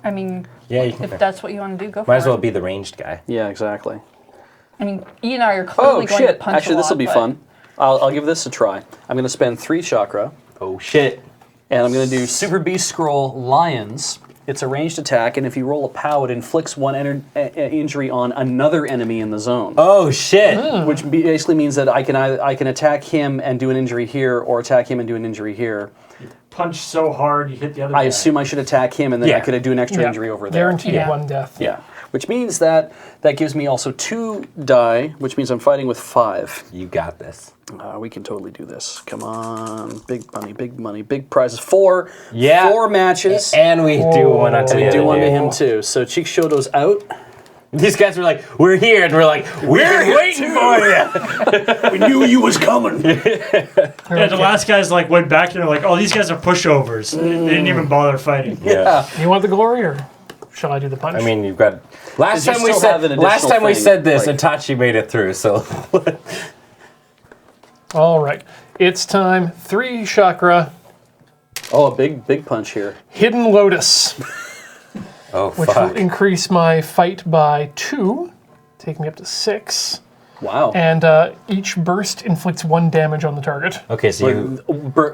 I mean, Yeah, you if can. that's what you want to do, go for Might as well it. be the ranged guy. Yeah, exactly. I mean, you and I are clearly Oh going to shit! punch Actually, a this will lot, be but- fun. I'll give this a try. I'm going to spend 3 chakra, Oh shit. and I'm going to do Super Beast Scroll Lions. It's a ranged attack, and if you roll a POW, it inflicts 1 injury on another enemy in the zone. Oh shit. Which basically means that I can attack him and do an injury here, or attack him and do an injury here. Punch so hard you hit the other I guy. assume I should attack him, and then I Yeah. could do an extra Yeah. injury over there. Guaranteed Yeah. 1 death. Yeah. Which means that gives me also 2 die, which means I'm fighting with 5. You got this. We can totally do this. Come on, big money, big prizes. 4, Yeah. 4 matches. And we do one onto the I other do one to dude. him too. So Chikshodo's out. These guys were like, "We're here," and we're like, "We're waiting for you." We knew you was coming. Yeah, the last guys like went back and they're like, "Oh, these guys are pushovers." They didn't even bother fighting. Yeah. You want the glory, or shall I do the punch? I mean, you've got. Last you time we still said. have an Last additional time we thing, said this, like- Itachi made it through. So. All right. It's time. 3 chakra. Oh, a big punch here. Hidden Lotus, Oh which will fuck. increase my fight by 2, take me up to 6. Wow. And each burst inflicts 1 damage on the target. Okay, so you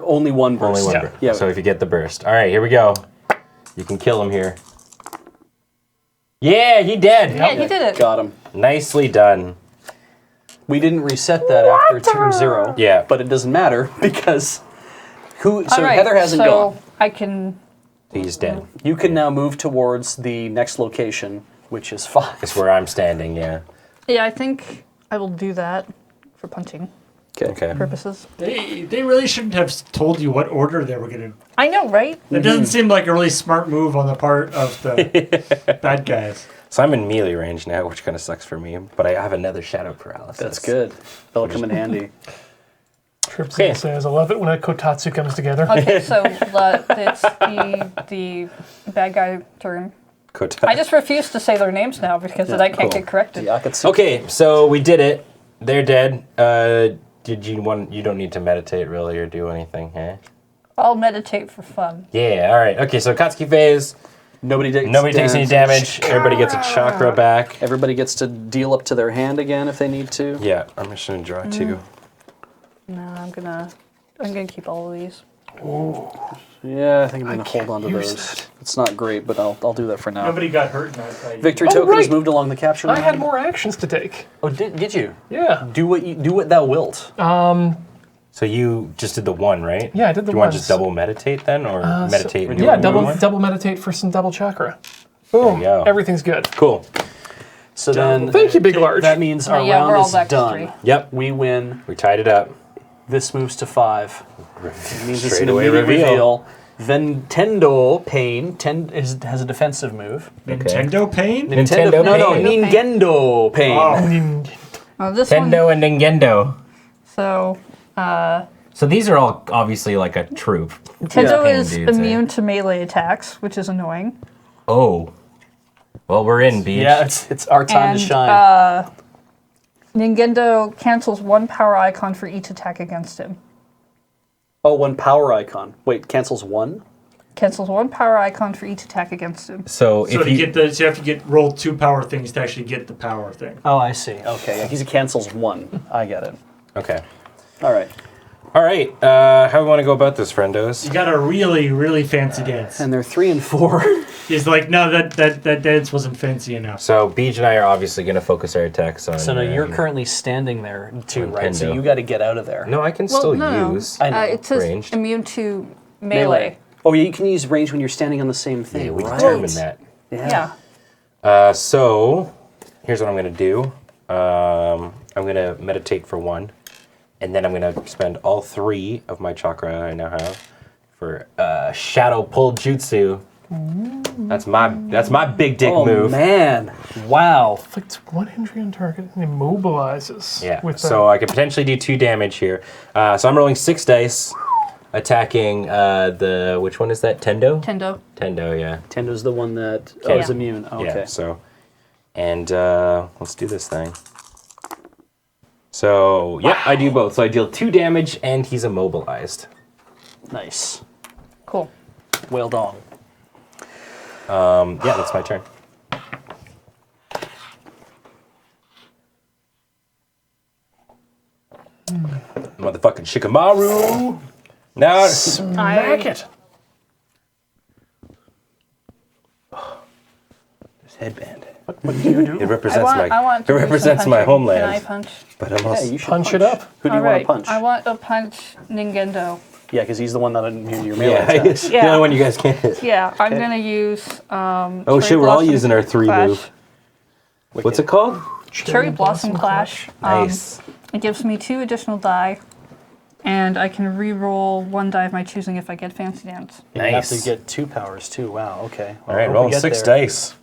Only one burst. only one. Yeah. burst. Yeah. So if you get the burst, all right, here we go. You can kill him here. Yeah, he dead. Yeah, he did it. Got him. Nicely done. We didn't reset that after turn 0. Yeah. But it doesn't matter because So All right, Heather hasn't so gone. I can. He's dead. You can now move towards the next location, which is 5. It's where I'm standing. Yeah. Yeah, I think I will do that for punching. Okay. purposes. They really shouldn't have told you what order they were going to. I know, right? That doesn't seem like a really smart move on the part of the bad guys. So I'm in melee range now, which kind of sucks for me. But I have another shadow paralysis. That's good. That'll come in handy. Trips Okay. says, I love it when a kotatsu comes together. Okay, so it's the bad guy turn. I just refuse to say their names now because then I can't cool. get corrected. The Akatsuki. Okay, so we did it. They're dead. Did you want? You don't need to meditate really or do anything, eh? I'll meditate for fun. Yeah. All right. Okay. So Katsuki phase. Nobody Takes any damage. Everybody gets a chakra back. Everybody gets to deal up to their hand again if they need to. Yeah. I'm just gonna draw 2. No, I'm gonna keep all of these. Yeah, I think I'm going to hold on to those. It's not great, but I'll do that for now. Nobody got hurt in that fight. Victory Oh, token is right. moved along the capture line. I had more actions to take. Oh, did you? Yeah. Do what thou wilt. So you just did the 1, right? Yeah, I did the Do you want to ones. just double meditate then, or meditate? and do Yeah, another one? double meditate for some double chakra. Boom. you go. Everything's good. Cool. So then Thank you, Big Large. that means our yeah, we're round all is back to done. 3. Yep. We win. We tied it up. This moves to 5. It means it's Straight an away immediate reveal. Nintendo Pain has a defensive move. Nintendo Pain? Nintendo No, Pain. Nintendo Pain. Oh, this one. Nintendo and Nintendo. So So these are all obviously like a troop. Nintendo Pain is dudes, eh? immune to melee attacks, which is annoying. Oh. Well, we're in, Beach. Yeah, it's our time And, to shine. Nintendo cancels 1 power icon for each attack against him. Oh, 1 power icon. Wait, cancels 1? Cancels 1 power icon for each attack against him. So So if to you get the, so you have to roll 2 power things to actually get the power thing. Oh, I see. Okay, yeah, he cancels 1. I get it. Okay. All right. All right. How do we want to go about this, friendos? You got a really, really fancy dance. And they're 3 and 4. He's like, no, that dance wasn't fancy enough. So Beej and I are obviously going to focus our attacks on. So now you're currently standing there too, right? So Nintendo. you got to get out of there. No, I can still no. use. I know. It says Ranged. immune to melee. Oh, yeah, you can use range when you're standing on the same thing. Yeah, we right. determined that. Yeah. So here's what I'm going to do. I'm going to meditate for 1, and then I'm going to spend all 3 of my chakra I now have for shadow pull jutsu. That's my big dick Oh move. man! Wow. Inflicts 1 injury on target and immobilizes. Yeah. With So I could potentially do 2 damage here. So I'm rolling 6 dice, attacking the which one is that? Tendo. Tendo. Yeah. Tendo's the one that Okay. is immune. Okay. Yeah. So, and let's do this thing. So yeah, I do both. So I deal 2 damage, and he's immobilized. Nice. Cool. Well done. Yeah, that's my turn. Motherfucking Shikamaru. Now, smack it. this headband. What do you do? It represents I want it to do some represents my punching. homeland. Can I punch? But I'm Yeah, also you should Punch it up. Who do you All want right. to punch? I want to punch Nintendo. Yeah, because he's the one that immune to your melee yeah, attacks. the only one you guys can't hit. Yeah, I'm gonna use. Oh Cherry shit, we're all Blossom using our 3 Clash. move. What's it called? Cherry Blossom Clash. Nice. It gives me 2 additional die, and I can re-roll 1 die of my choosing if I get Fancy Dance. You have Nice. to get 2 powers too. Wow. Okay. Well, All right, hope we rolling get 6 there. dice.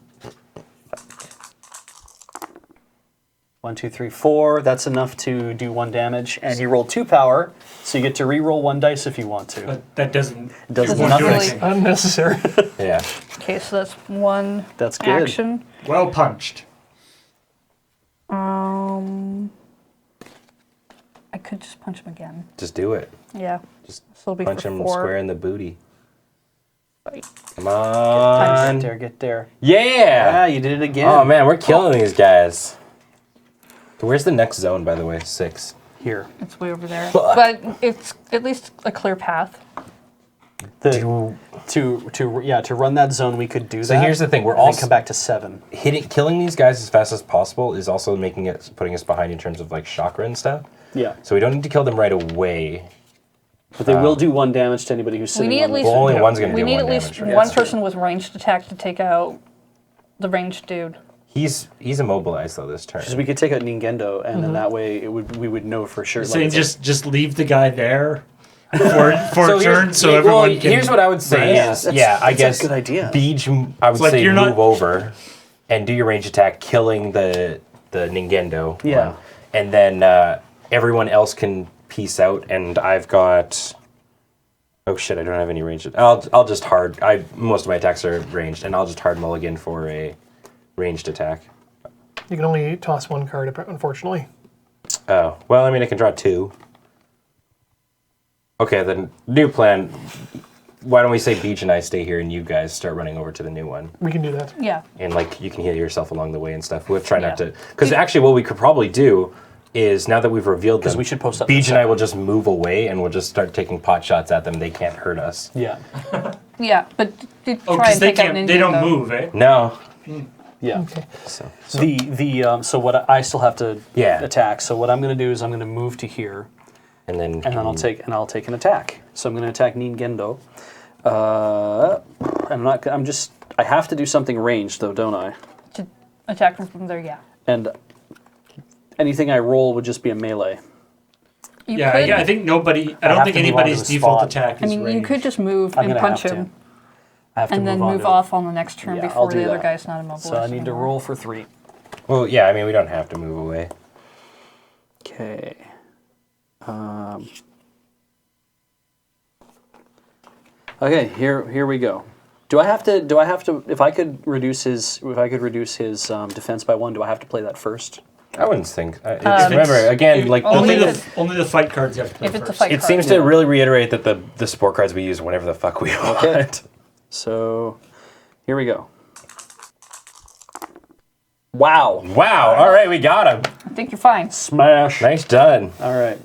1, 2, 3, 4. That's enough to do 1 damage, and you roll 2 power, so you get to re-roll 1 dice if you want to. But that doesn't. It does Doesn't nothing. really- Unnecessary. Yeah. Okay, so that's 1 That's good. action. Well punched. I could just punch him again. Just do it. Yeah. Just So it'll be punch for him 4. square in the booty. Right. Come Get on. there, get there. Yeah. Ah, you did it again. Oh man, we're killing these guys. Where's the next zone, by the way? 6. Here. It's way over there. Fuck. But it's at least a clear path. To run that zone, we could do that. So here's the thing: we're and then all come back to 7. killing these guys as fast as possible is also putting us behind in terms of like chakra and stuff. Yeah, So we don't need to kill them right away. but they will do 1 damage to anybody who's sitting need on at the least- Well, only Yeah. one's gonna We do need 1 at least damage. Right? one person with ranged attack to take out the ranged dude. He's immobilized though this turn. Because we could take out Ningendo, and then that way we would know for sure. Saying it's just leave the guy there for a turn, so well, everyone can. here's what I would say rest. is, That's- I that's a guess good idea. Beej, I would like say you're move not- over and do your range attack, killing the Ningendo. Yeah. one. And then everyone else can peace out, and I've got. Oh shit! I don't have any ranged. I'll just hard. Most of my attacks are ranged, and I'll just hard mulligan for a ranged attack. You can only toss one card, unfortunately. Oh well, I mean I can draw 2. Okay, then new plan. Why don't we say Beach and I stay here, and you guys start running over to the new one, We can do that. Yeah. and like you can heal yourself along the way and stuff. We'll try not Yeah. to, because actually what we could probably do is now that we've revealed them, we should post up Beach the and I will just move away, and we'll just start taking pot shots at them. They can't hurt us. Yeah. Yeah, but try because and they take out can't. They don't Nintendo. move, eh? No. Yeah. Okay. So So what I still have to Yeah. attack. So what I'm going to do is I'm going to move to here, and then and then I'll take an attack. So I'm going to attack Ningendo. I have to do something ranged though, don't I? To attack from there, yeah. And anything I roll would just be a melee. You Yeah, could, I think nobody. I have don't think to move on to anybody's the default spot. attack is I mean, you ranged. could just move I'm and gonna punch have to. him, I have to and then on move to- off on the next turn Yeah, I'll before do the other that. guy's not immobilized. So I need to anymore. roll for 3. well, yeah. I mean, we don't have to move away. Okay. Okay, here we go. Do I have to? If I could reduce his defense by 1, do I have to play that first? I wouldn't think. Um, Remember, again, like only the the- thing Only the fight cards you have to play If it's a first. fight it card. seems to really reiterate that the sport cards we use whenever the fuck we want. Okay. So, here we go. Wow. Wow! All right, we got him. I think you're fine. Smash. Nice done. All right.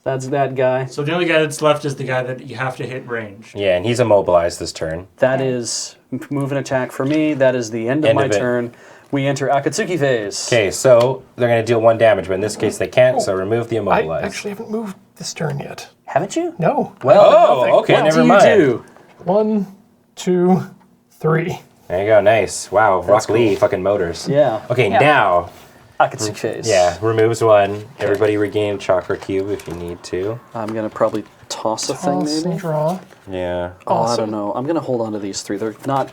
That's that guy. So the only guy that's left is the guy that you have to hit range. Yeah, and he's immobilized this turn. That is move and attack for me. That is the end of End my of it. turn. We enter Akatsuki phase. Okay, so they're going to deal 1 damage, but in this case they can't, so remove the I immobilized. actually haven't moved this turn yet. Haven't you? No. Well, Oh, okay, what never do mind. you do? 1, 2, 3. There you go, nice. Wow, Rock Lee, cool. fucking motors. Yeah. Okay, Yeah. now, Akatsuki phase. yeah, removes 1. Everybody regain Chakra Cube if you need to. I'm gonna probably toss a thing, Toss and maybe. draw. Yeah. Oh, I Awesome. don't know. I'm gonna hold on to these 3. They're not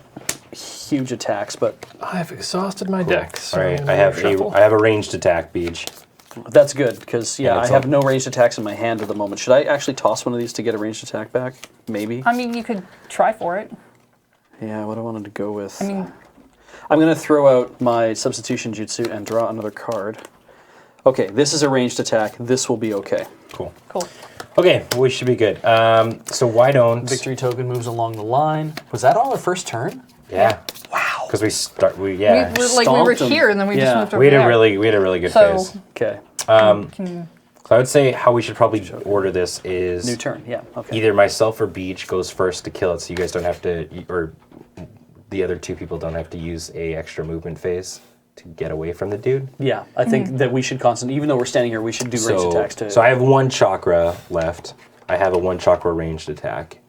huge attacks, but I've exhausted my deck. So All right, I'm I gonna have shuffle. I have a ranged attack, Beach. that's good because Yeah, I it's have all- no ranged attacks in my hand at the moment. Should I actually toss one of these to get a ranged attack back? Maybe. I mean, you could try for it. Yeah, what I wanted to go with. I mean, I'm going to throw out my substitution jutsu and draw another card. Okay, this is a ranged attack. This will be okay. Cool. cool. Okay, we should be good. So why don't... Victory token moves along the line. Was that all our first turn? Yeah. Wow. Because we We were Stomped 'em. here, and then we just Yeah. moved over We had there. a really good So, phase. Okay. can So I would say how we should probably order this is New turn. Yeah. Okay. either myself or Beach goes first to kill it, so you guys don't have to, or the other 2 people don't have to use a extra movement phase to get away from the dude. Yeah, I think that we should constantly, even though we're standing here, we should do ranged attacks too. So I have 1 chakra left. I have a 1 chakra ranged attack.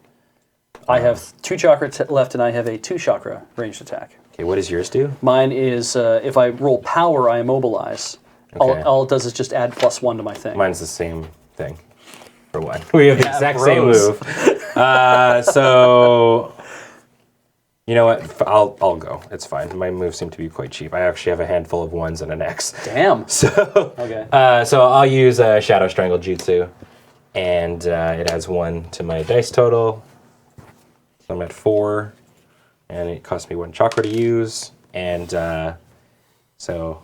I have 2 chakra left, and I have a 2 chakra ranged attack. Okay, what does yours do? Mine is if I roll power, I immobilize. Okay. All it does is just add +1 to my thing. Mine's the same thing. For 1. We have the exact same bros. move. So you know what? I'll go. It's fine. My moves seem to be quite cheap. I actually have a handful of 1s and an X. Damn. So Okay. so I'll use Shadow Strangle Jutsu, and it adds 1 to my dice total. So I'm at 4, and it costs me 1 chakra to use. And so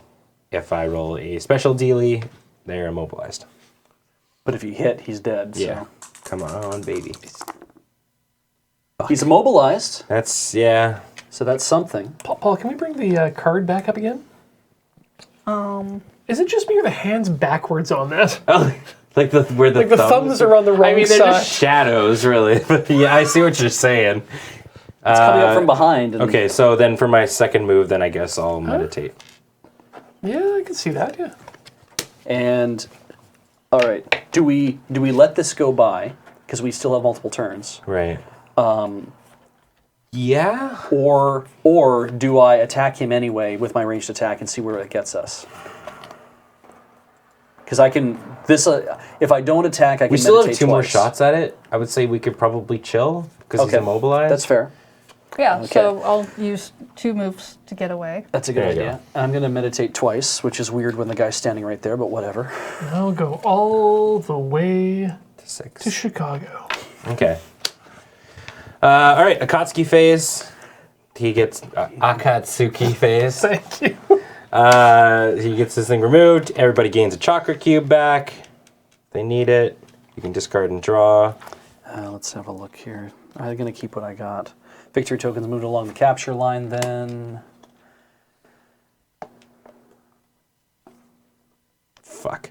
if I roll a special dealie, they're immobilized. But if you hit, he's dead. So. Yeah. Come on, baby. He's immobilized, That's, yeah. so that's something. Paul, can we bring the card back up again? Is it just me or the hands backwards on that? Oh, like where Like the thumbs are on the wrong I mean, they're side. just shadows, really. But yeah, I see what you're saying. It's coming up from behind. And Okay, so then for my second move, then I guess I'll meditate. Yeah, I can see that. Yeah. And all right, do we let this go by because we still have multiple turns? Right. Yeah. Or do I attack him anyway with my ranged attack and see where it gets us? Because I can if I don't attack, I can. We still have meditate two more twice. shots at it. I would say we could probably chill because he's immobilized. That's fair. Yeah, Okay. so I'll use 2 moves to get away. That's a good There you idea. And I'm going to meditate twice, which is weird when the guy's standing right there, but whatever. I'll go all the way 6. to Chicago. Okay. All right, Akatsuki phase. He gets Akatsuki phase. Thank you. He gets this thing removed. Everybody gains a chakra cube back. They need it. You can discard and draw. Let's have a look here. I'm going to keep what I got. Victory tokens moved along the capture line then. Fuck.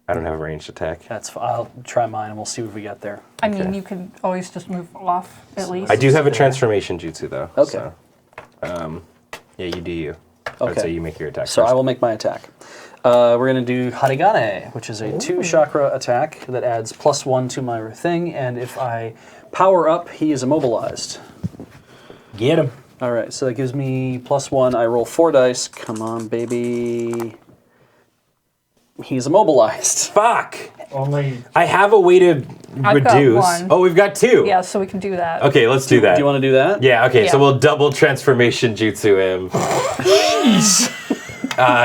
I don't have a ranged attack. I'll try mine and we'll see what we get there. I mean, Okay. you can always just move off at least. I do have a transformation jutsu though. Okay. So, yeah, you do you. I would Okay. say you make your attack So first. I will make my attack. We're going to do Harigane, which is a 2 chakra attack that adds +1 to my thing, and if I power up, he is immobilized. Get him. All right, so that gives me +1. I roll 4 dice. Come on, baby. He's immobilized. Fuck. Only I have a way to I've got reduce. 1. Oh, we've got 2. Yeah, so we can do that. Okay, let's do that. Do you want to do that? Yeah, okay, so Yeah. we'll double transformation jutsu him.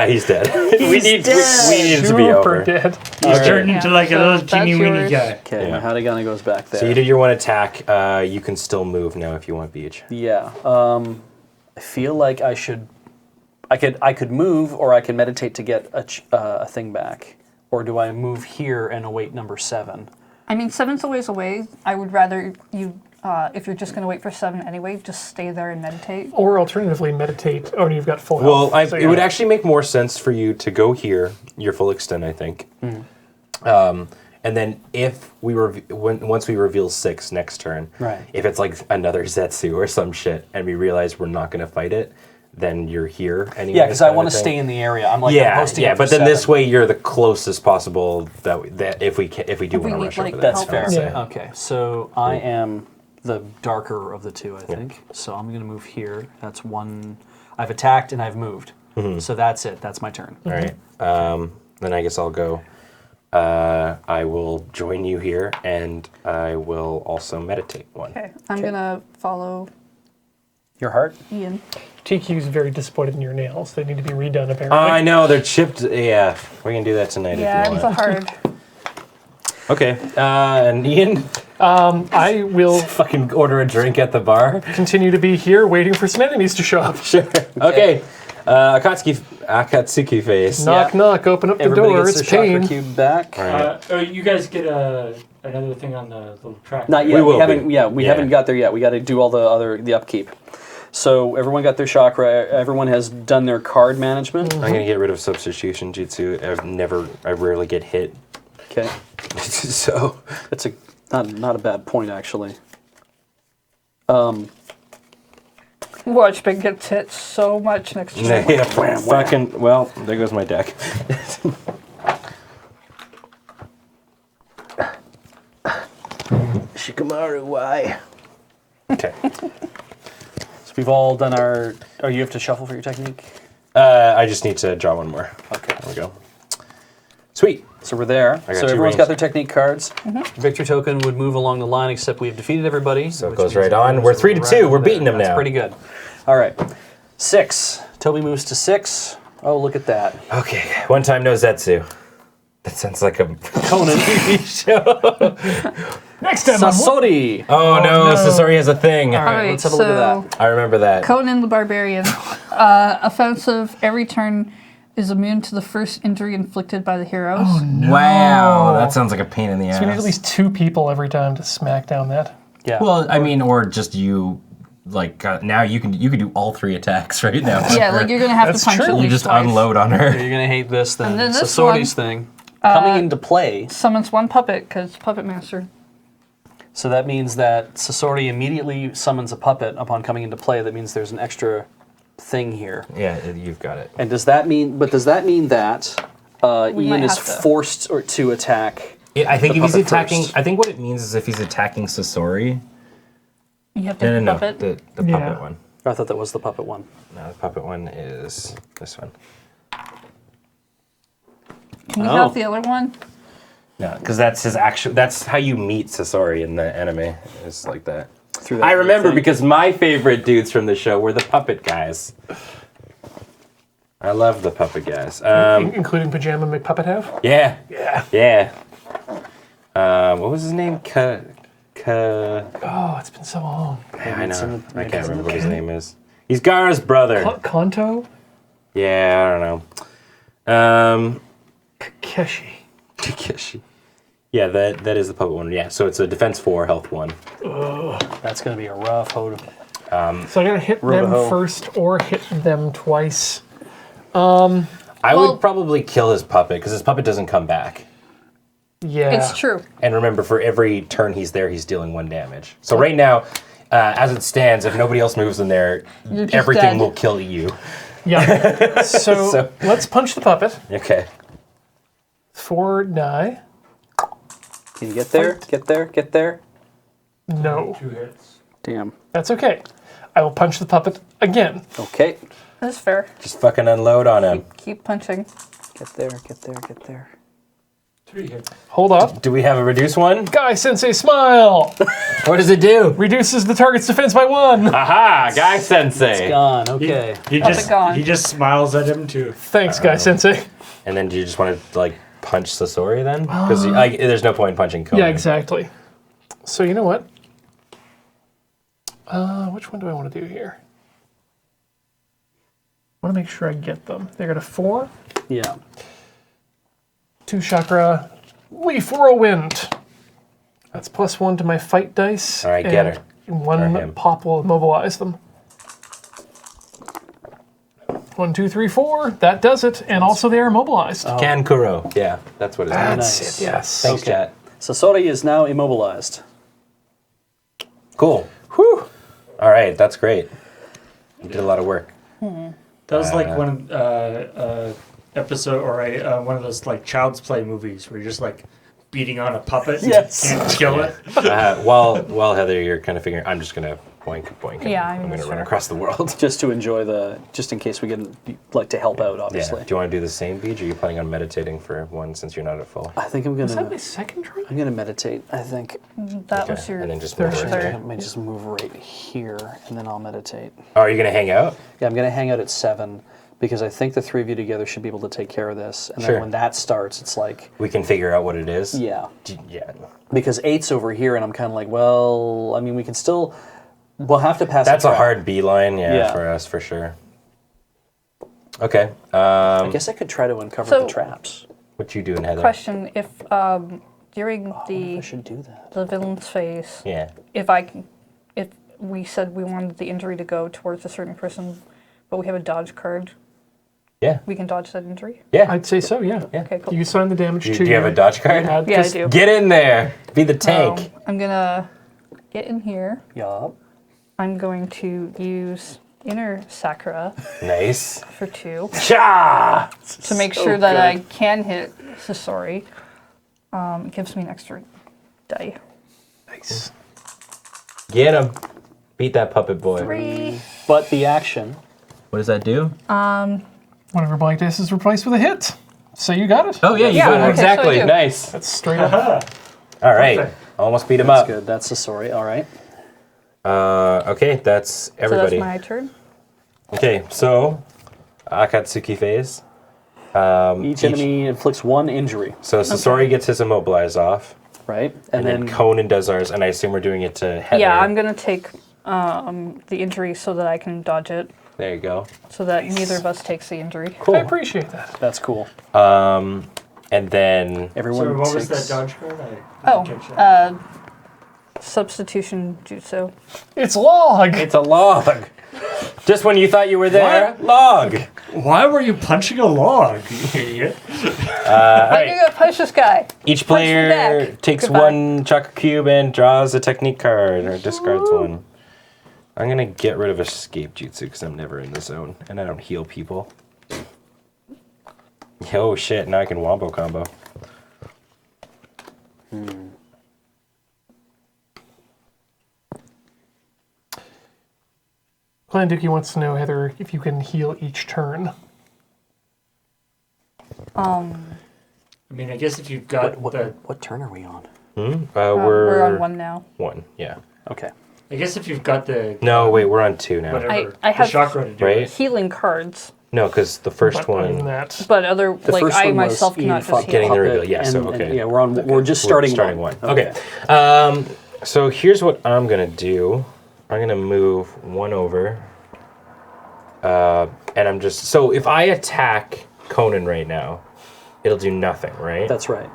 He's dead. we need him to be Super over. dead. he's right. turned into like a So little that's teeny weeny yours. guy. Okay, Yeah. my Harigane goes back there. So you did your 1 attack. You can still move now if you want, Beach. Yeah. I feel like I should. I could move, or I can meditate to get a thing back. Or do I move here and await number 7? I mean, 7's a ways away. I would rather you, if you're just going to wait for 7 anyway, just stay there and meditate. Or alternatively, meditate. Oh, you've got full Well, health. it would actually make more sense for you to go here, your full extent, I think. And then if we once we reveal 6 next turn, Right. if it's like another Zetsu or some shit, and we realize we're not going to fight it, then you're here anyway. Yeah, because I kind want of to thing. stay in the area. I'm like, I'm Yeah, posting yeah, up but for then this 7. way you're the closest possible that if we do If we want to need, rush like, over That's help. fair. Yeah. Okay, so I am the darker of the 2, I think. So I'm going to move here. That's 1. I've attacked and I've moved. So that's it. That's my turn. All right. Then I guess I'll go. I will join you here, and I will also meditate 1. Okay, I'm going to follow Your heart? Ian. TQ's very disappointed in your nails. They need to be redone, apparently. I know they're chipped. Yeah, we can do that tonight Yeah, if you it's want. hard. Okay. And Ian, I will fucking order a drink at the bar. continue to be here waiting for some enemies to show up. Sure. Okay. Akatsuki face. Knock, knock, open up the Everybody door. gets It's their chakra pain. cube back. You guys get another thing on the little track. Not yet. We will haven't. be. Yeah, we Yeah. haven't got there yet. We got to do all the upkeep. So everyone got their chakra. Everyone has done their card management. I'm gonna get rid of substitution jutsu. I rarely get hit. Okay, So that's not a bad point actually. Watch Big gets hit so much next turn. yeah, fucking well, there goes my deck. Shikamaru, why? Okay. So we've all done our. Oh, you have to shuffle for your technique. I just need to draw 1 more. Okay. There we go. Sweet. So we're there. I got So 2 everyone's ranged. got their technique cards. Victory token would move along the line, except we have defeated everybody. So it which goes means right on. We're 3 to 2. We're beating them That's now. pretty good. All right. 6. Toby moves to 6. Oh, look at that. Okay. One time no Zetsu. That sounds like a Conan. TV show. Next time, Sasori. Oh, no, Sasori has a thing. All right, Alright, let's have a look at that. I remember that. Conan the Barbarian. Offensive. Every turn is immune to the first injury inflicted by the heroes. Wow, that sounds like a pain in the ass. we need at least 2 people every time to smack down that. Yeah. Well, I mean, or just you. Like now, you can do all 3 attacks right now. Yeah, like you're gonna have That's to punch true. at You least You just twice. unload on her. You're gonna hate this then. And then this Sasori's thing coming into play. Summons 1 puppet because Puppet Master. So that means that Sasori immediately summons a puppet upon coming into play. That means there's an extra thing here. Yeah, you've got it. And does that mean that We Ian might is have to. forced to attack? I think The if he's puppet attacking, first. I think what it means is if he's attacking Sasori, You have to No. puppet. The Yeah. puppet one. I thought that was the puppet one. No, the puppet one is this one. Can you Oh. have the other one? No, because that's his actual. That's how you meet Sasori in the anime. It's like that. Through that I remember thing. because my favorite dudes from the show were the puppet guys. I love the puppet guys. Including Pajama McPuppet have? Yeah, Yeah. yeah. What was his name? Oh, it's been so long. I it's in know. the- I maybe can't it's in remember the what his name is. He's Gaara's brother. Kanto? Yeah, I don't know. Keshi. Takeshi. Yeah, that is the puppet one. Yeah, so it's a defense 4, health 1. That's going to be a rough hold. So I gotta hit them Robo-ho. first or hit them twice. I Well- would probably kill his puppet because his puppet doesn't come back. Yeah. It's true. And remember, for every turn he's there, he's dealing 1 damage. So right now, as it stands, if nobody else moves in there, You're just everything dead. will kill you. Yeah. So, So- let's punch the puppet. Okay. 4 die. Can you get there? Get there? Get there? No. 2 hits. Damn. That's okay. I will punch the puppet again. Okay. That's fair. Just fucking unload on him. Keep punching. Get there, get there, get there. 3 hits. Hold up. Do we have a reduce one? Guy Sensei smile. What does it do? Reduces the target's defense by 1. Aha! Guy Sensei! Gone. Okay. gone. He just smiles at him too. Thanks, Guy Sensei. And then do you just want to, like, punch Sasori then? Because there's no point in punching Conan. Yeah, exactly. So you know what? Which one do I want to do here? I want to make sure I get them. They got a 4, Yeah. 2 chakra, leaf whirlwind. That's +1 to my fight dice. All right, get her. And Or him. one pop will immobilize them. 1, 2, 3, 4. That does it. And also they are immobilized. Kankuro. Yeah, that's what it is. That's nice. it, yes. Thanks, Okay. chat. Sasori is now immobilized. Cool. Whew. All right, that's great. You did a lot of work. That was like one episode or one of those like Child's Play movies where you're just like beating on a puppet Yes. and kill it. While Heather, you're kind of figuring, I'm just gonna boink, boink. Yeah, I'm I'm gonna sure. run across the world. Just to enjoy just in case we get, like, to help out, Yeah. obviously. Do you want to do the same, Beej? Or are you planning on meditating for one since you're not at full? I think I'm Is that my gonna, second try? I'm gonna meditate, I think. That was your and then just third move shift. over I here. might just move right here, and then I'll meditate. Oh, are you gonna hang out? Yeah, I'm gonna hang out at 7, because I think the 3 of you together should be able to take care of this. And Sure. then when that starts, it's like, We can figure out what it is. yeah. Yeah. Because 8's over here, and I'm kind of like, well, I mean, we can still, we'll have to pass That's the a trap. hard beeline, Yeah. for us for sure. Okay. I guess I could try to uncover So- the traps. What you doing, Heather? question. If during I the should do that. villain's phase, Yeah. if we said we wanted the injury to go towards a certain person, but we have a dodge card, Yeah. we can dodge that injury? Yeah. I'd say so, yeah. Okay, cool. You assign the damage Do to you have a dodge card? Yeah, Yeah, I just- do. Get in there. Be the tank. So I'm gonna get in here. Yup. I'm going to use inner Sakura Nice. for 2 Cha! to make sure that I can hit Sasori. It gives me an extra die. Nice. Get him. Beat that puppet boy. 3. But the action, What does that do? One of our blank dice is replaced with a hit. So you got it. Oh yeah, you Yeah, got it. okay. Exactly. so I do. Nice. That's straight up. All right. Perfect. Almost beat him that's up. good. That's Sasori. All right. Okay, that's So everybody. that's my turn. Okay, so Akatsuki phase. Each enemy inflicts 1 injury, So Sasori gets his immobilize off, right? and then Conan does ours, and I assume we're doing it to Heather. Yeah, I'm gonna take the injury so that I can dodge it, There you go. so that neither of us takes the injury. I appreciate that. that's cool. And then Everyone So what was takes- that dodge card? I Oh, didn't catch that. substitution jutsu. It's log. it's a log. Just when you thought you were there, log. Why were you punching a log, you idiot? I'm gonna punch this guy. Each Punch the player deck. takes Goodbye. 1 chakra cube and draws a technique card or discards 1. I'm gonna get rid of escape jutsu because I'm never in the zone and I don't heal people. Oh shit! Now I can wombo combo. Clan Dookie wants to know, Heather, if you can heal each turn. I mean, I guess if you've got the, What turn are we on? We're on 1 now. 1, yeah. Okay. I guess if you've got the No, wait, we're on 2 now. whatever, I have- the chakra to do Right? it. Healing cards, No, because the first But other than one... that, but other like first I one was myself Eve cannot fought just getting heal. the Puppet, reveal, yeah, so, and- okay. yeah, we're just starting one. Okay. So here's what I'm going to do. I'm going to move 1 over. And I'm just... So if I attack Conan right now, it'll do nothing, right? That's right.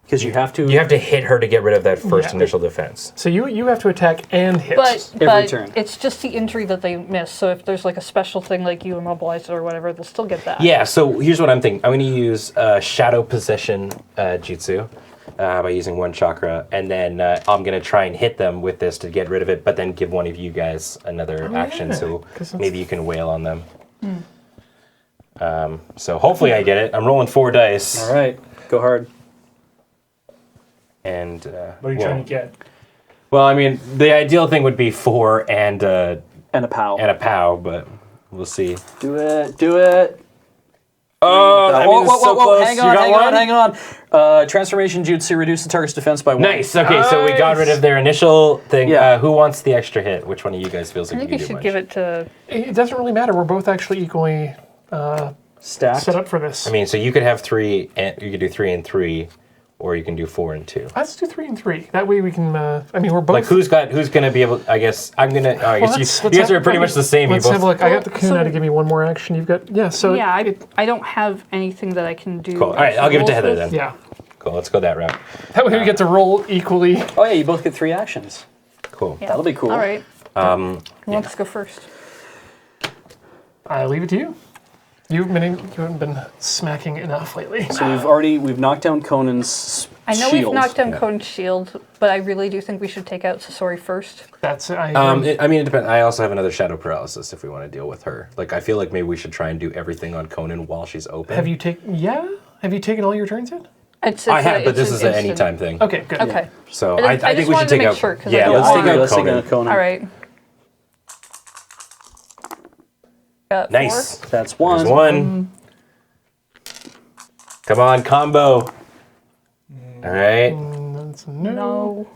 Because you have to. You have to hit her to get rid of that first Yeah. initial defense. so you have to attack and hit. But turn. it's just the injury that they miss. So if there's like a special thing like you immobilize it or whatever, they'll still get that. Yeah, so here's what I'm thinking. I'm going to use Shadow Possession Jutsu by using 1 chakra, and then I'm going to try and hit them with this to get rid of it, but then give one of you guys another action, yeah, so 'cause that's- maybe you can wail on them. So hopefully I get it. I'm rolling 4 dice. All right. Go hard. And What are you trying to get? well, I mean, the ideal thing would be 4 and And a pow. a POW, but we'll see. Do it. Do it. Oh, I mean, Whoa, it's whoa, so whoa, whoa. close. Hang You on, got hang one? on, hang on. Transformation Jutsu, reduce the target's defense by 1. Nice. Okay, so we got rid of their initial thing. Yeah. Who wants the extra hit? Which one of you guys feels I like think you you can do should much? give it to. It doesn't really matter. We're both actually equally Stacked. set up for this. I mean, so you could have 3, and you could do 3 and 3, or you can do 4 and 2. Let's do 3 and 3. That way we can. I mean, we're both. Like who's gonna be able? I guess I'm gonna. Oh, I guess Let's you guys have- are pretty much the same. Let's you both. have a look. I got the So- Kuna to give me one more action. You've got So Yeah, I don't have anything that I can do. Cool. All right, I'll give it to Heather then. yeah. Cool. Let's go that route. That way we get to roll equally. Oh, yeah, you both get 3 actions. Cool. Yeah. That'll be cool. All right. Who wants to go first? I leave it to you. You haven't been smacking enough lately. So we've knocked down Conan's I know shield. we've knocked down Conan's shield, but I really do think we should take out Sasori first. That's I I mean, it depends. I also have another shadow paralysis if we want to deal with her. Like, I feel like maybe we should try and do everything on Conan while she's open. Have you taken all your turns yet? I have, but this is an anytime thing. Okay, good. Okay. So I I just think we wanted should to take make out. sure, 'cause I Yeah, don't let's want- take out Let's take Conan. out Conan. All right. Got Nice. 4. That's 1. There's 1. Come on, combo. All right. That's no. No.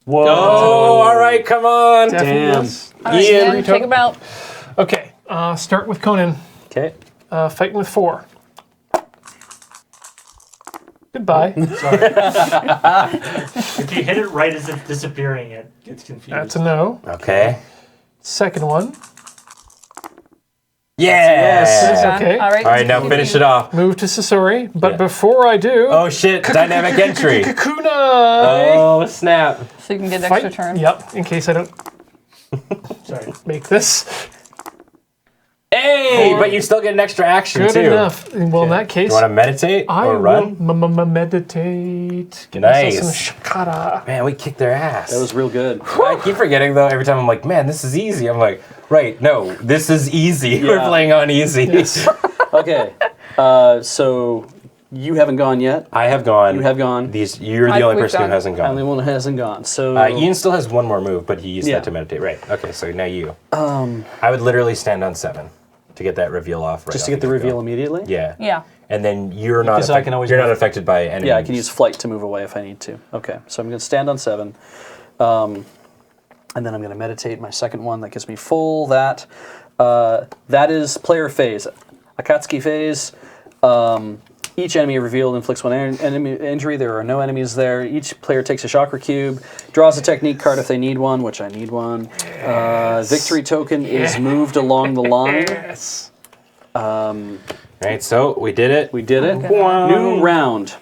Whoa. Oh, all right. Come on. Definitely Damn. yes. All right, Ian. then take him out. Okay, start with Conan. Okay. Fighting with 4. Goodbye. If you hit it right as it's disappearing, it gets confused. That's a no. Okay. Second one. Yes. Done. Okay. All right. All right, now finish it off. Move to Sasori. But Yeah. before I do, Oh shit! Dynamic entry. Kakuna. Oh snap! So you can get an extra Fight. turn. Yep. In case I don't Sorry. make this. Hey, but you still get an extra action Good too. enough. Well, in that case, You want to meditate I or will run? meditate. Get Nice. myself some shakara. Man, we kicked their ass. That was real good. I keep forgetting though. Every time I'm like, man, this is easy. I'm like, right? No, this is easy. We're Yeah. playing on easy. Yes. Okay. So you haven't gone yet. I have gone. You have gone. You're the only We've person who gone. hasn't Only gone. one hasn't gone. So Ian still has one more move, but he used Yeah. that to meditate. Right. Okay. So now you. I would literally stand on 7 to get that reveal off. Right just to off get the the get-go. reveal immediately. Yeah. Yeah. And then you're not. Because I can always you're not move. affected by enemies. Yeah, I can use flight to move away if I need to. Okay, so I'm going to stand on 7. And then I'm going to meditate my second one. That gives me full that. That is player phase. Akatsuki phase. Each enemy revealed inflicts 1 enemy injury. There are no enemies there. Each player takes a chakra cube, draws a technique card if they need one, which I need one. Victory token is moved along the line. Yes. Right. So we did it. We did it. Wow. New round.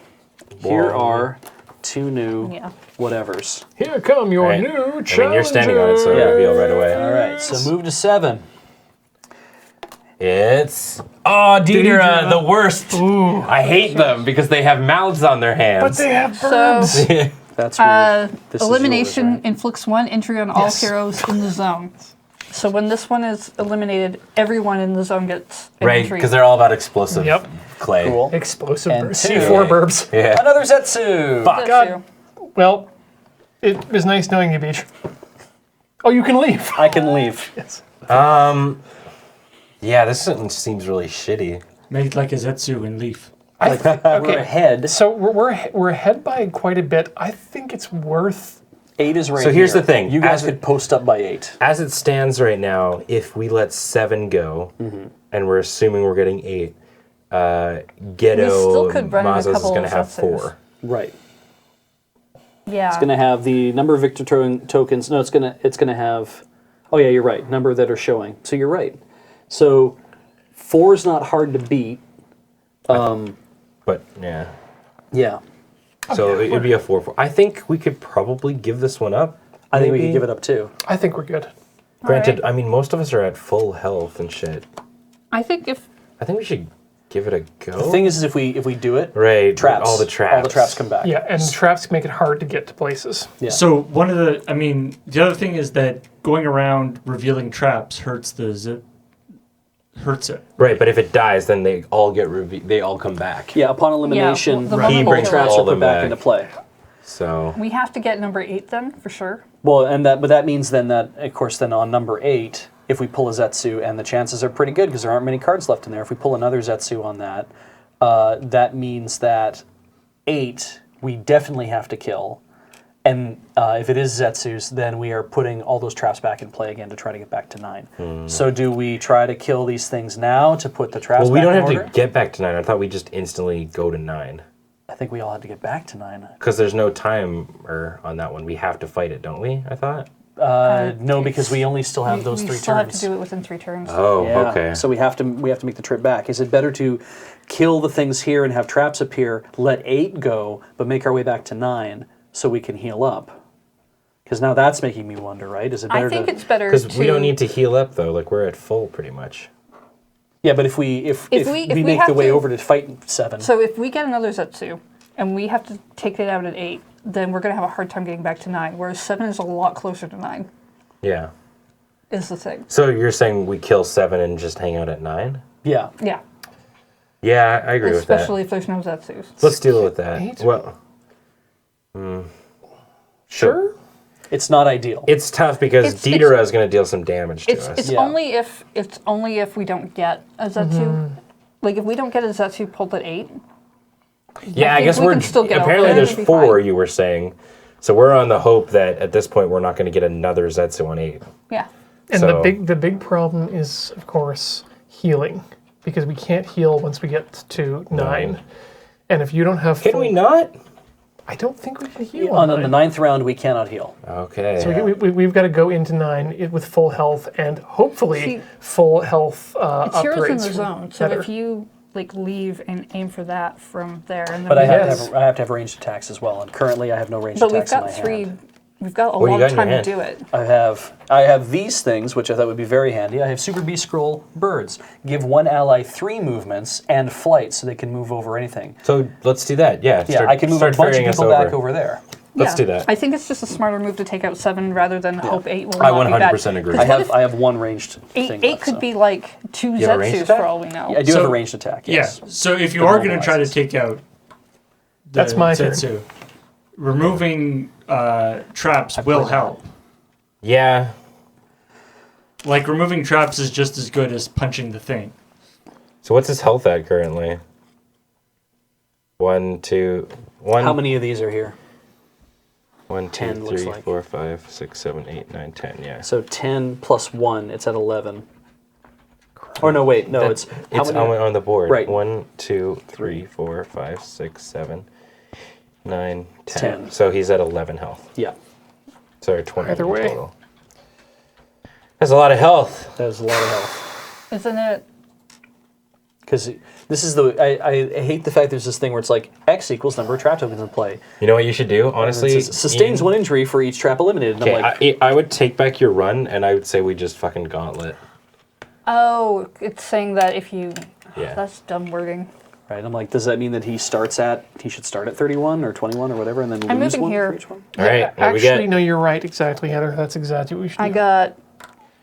Here Wow. are 2 new Yeah. whatevers. Here come your Right. new I mean, challenger. you're standing on it, so Yeah. reveal right away. All right, so move to 7. It's Deidre, the worst. Ooh. I hate them because they have mouths on their But hands. they have So, verbs. That's weird. This is elimination yours, inflicts 1 injury on all Yes. heroes in the zone. So when this one is eliminated, everyone in the zone gets an Right, injury. because they're all about explosive Yep. clay. right? Cool. Explosive And bursts. 2. C4 burbs. Yeah. Another Zetsu. That's God. you. Well, it was nice knowing you, Beach. Oh, you can leave. I can leave. Yes. Yeah, this sentence seems really shitty. Make like a Zetsu and leave. We're ahead. So we're ahead by quite a bit. I think it's worth. 8 is right So here's here. the thing. You guys As could post up by 8. As it stands right now, if we let 7 go, and we're assuming we're getting 8, Ghetto still could run in a Mazos is couple going to of have Zetsus. 4. Right. Yeah. It's going to have the number of victor tokens. No, it's gonna have. Oh yeah, you're right. Number that are showing. So you're right. So 4 is not hard to beat. But, yeah. Yeah. So it'd be a 4-4. I think we could probably give this one up. I think we maybe. could give it up too. I think we're good. Granted, Alright. I mean, most of us are at full health and shit. I think if I think we should give it a go. The thing is if we do it, right, traps. all the traps come back. Yeah, and traps make it hard to get to places. Yeah. So the other thing is that going around revealing traps hurts it. Right, but if it dies, then they all they all come back. Yeah, upon elimination, the all moment the we traps kill are put them back back. into play. So we have to get number 8 then, for sure. Well, but that means then that, of course, then on number 8, if we pull a Zetsu, and the chances are pretty good because there aren't many cards left in there, if we pull another Zetsu on that, that means that 8 we definitely have to kill. And if it is Zetsus, then we are putting all those traps back in play again to try to get back to 9. So do we try to kill these things now to put the traps well, we back don't in have order? to get back to 9. I thought we just instantly go to 9. I think we all had to get back to 9. Because there's no timer on that one. We have to fight it, don't we? I thought. No, because we only still have those we 3 still turns. have to do it within 3 turns. Oh, Yeah, okay. so we have to make the trip back. Is it better to kill the things here and have traps appear, let 8 go, but make our way back to 9 so we can heal up? Because now that's making me wonder, right? Is it better I think to? it's better Because to... we don't need to heal up though. Like we're at full pretty much. Yeah, but if we we make the have way to- over to fight 7, So if we get another Zetsu, and we have to take it out at 8, then we're going to have a hard time getting back to 9, whereas 7 is a lot closer to 9, Yeah. is the thing. So you're saying we kill 7 and just hang out at 9? yeah, Yeah, Yeah, I agree with that. especially if there's no Zetsus. Let's deal with that. 8? Well, Sure. it's not ideal. it's tough because It's- Deidara is going to deal some damage to It's us. Yeah. only if we don't get a Zetsu. Like if we don't get a Zetsu pulled at 8, Yeah, I think guess we we're can still get apparently over it. there's It'll be 4. fine. You were saying, so we're on the hope that at this point we're not going to get another Zetsu on 8. yeah. And So- the big problem is, of course, healing, because we can't heal once we get to 9. And if you don't have, Can we not? I don't think we can heal on on the 9. 9th round, we cannot heal. Okay. So we've got to go into 9 with full health and hopefully See, full health It's heroes in upgrades. the zone, so better. if you like leave and aim for that from there, and then But I have, Yes. to have ranged attacks as well, and currently I have no ranged but we've attacks in got my 3. hand. We've got a What do you lot got of in your time to hand? do it. I have these things, which I thought would be very handy. I have Super Beast Scroll Birds. Give one ally 3 movements and flight, so they can move over anything. So let's do that. Yeah. Yeah, I can move a bunch of ferrying us people back over there. Let's Yeah. do that. I think it's just a smarter move to take out 7 rather than hope 8 will I not be bad. 100% agree. 'Cause I what have if I have one ranged thing. 8 left, could so. be like 2 You have a ranged Zetsus attack? for all we know. I do have So- a ranged attack. Yes. Yeah. So if you The are going to try to mobilizes. take out the That's my turn. Zetsu, removing traps will help. Yeah. Like removing traps is just as good as punching the thing. So what's his health at currently? 1, 2, 1. How many of these are here? 1, 2, 10 looks 3, like. 4, 5, 6, 7, 8, 9, 10. Yeah. So 10 plus 1, it's at 11. Or no, wait, no, it's how It's many? on the board. Right. 1, 2, 3, 4, 5, 6, 7, 9, 10. 10. So he's at 11 health. Yeah, So 20 Either way. total. That's a lot of health. that is a lot of health. Isn't it? Because this is I hate the fact there's this thing where it's like X equals number of trap tokens in play. You know what you should do, honestly? It sustains 1 injury for each trap eliminated. And Okay, I'm like, I would take back your run, and I would say we just fucking gauntlet. Oh, it's saying that if you. Yeah. That's dumb wording. right? I'm like, does that mean that he should start at 31 or 21 or whatever, and then I'm lose moving one here. for each one? All right, what we Actually, get? no, you're right. Exactly, Heather. That's exactly what we should do. I got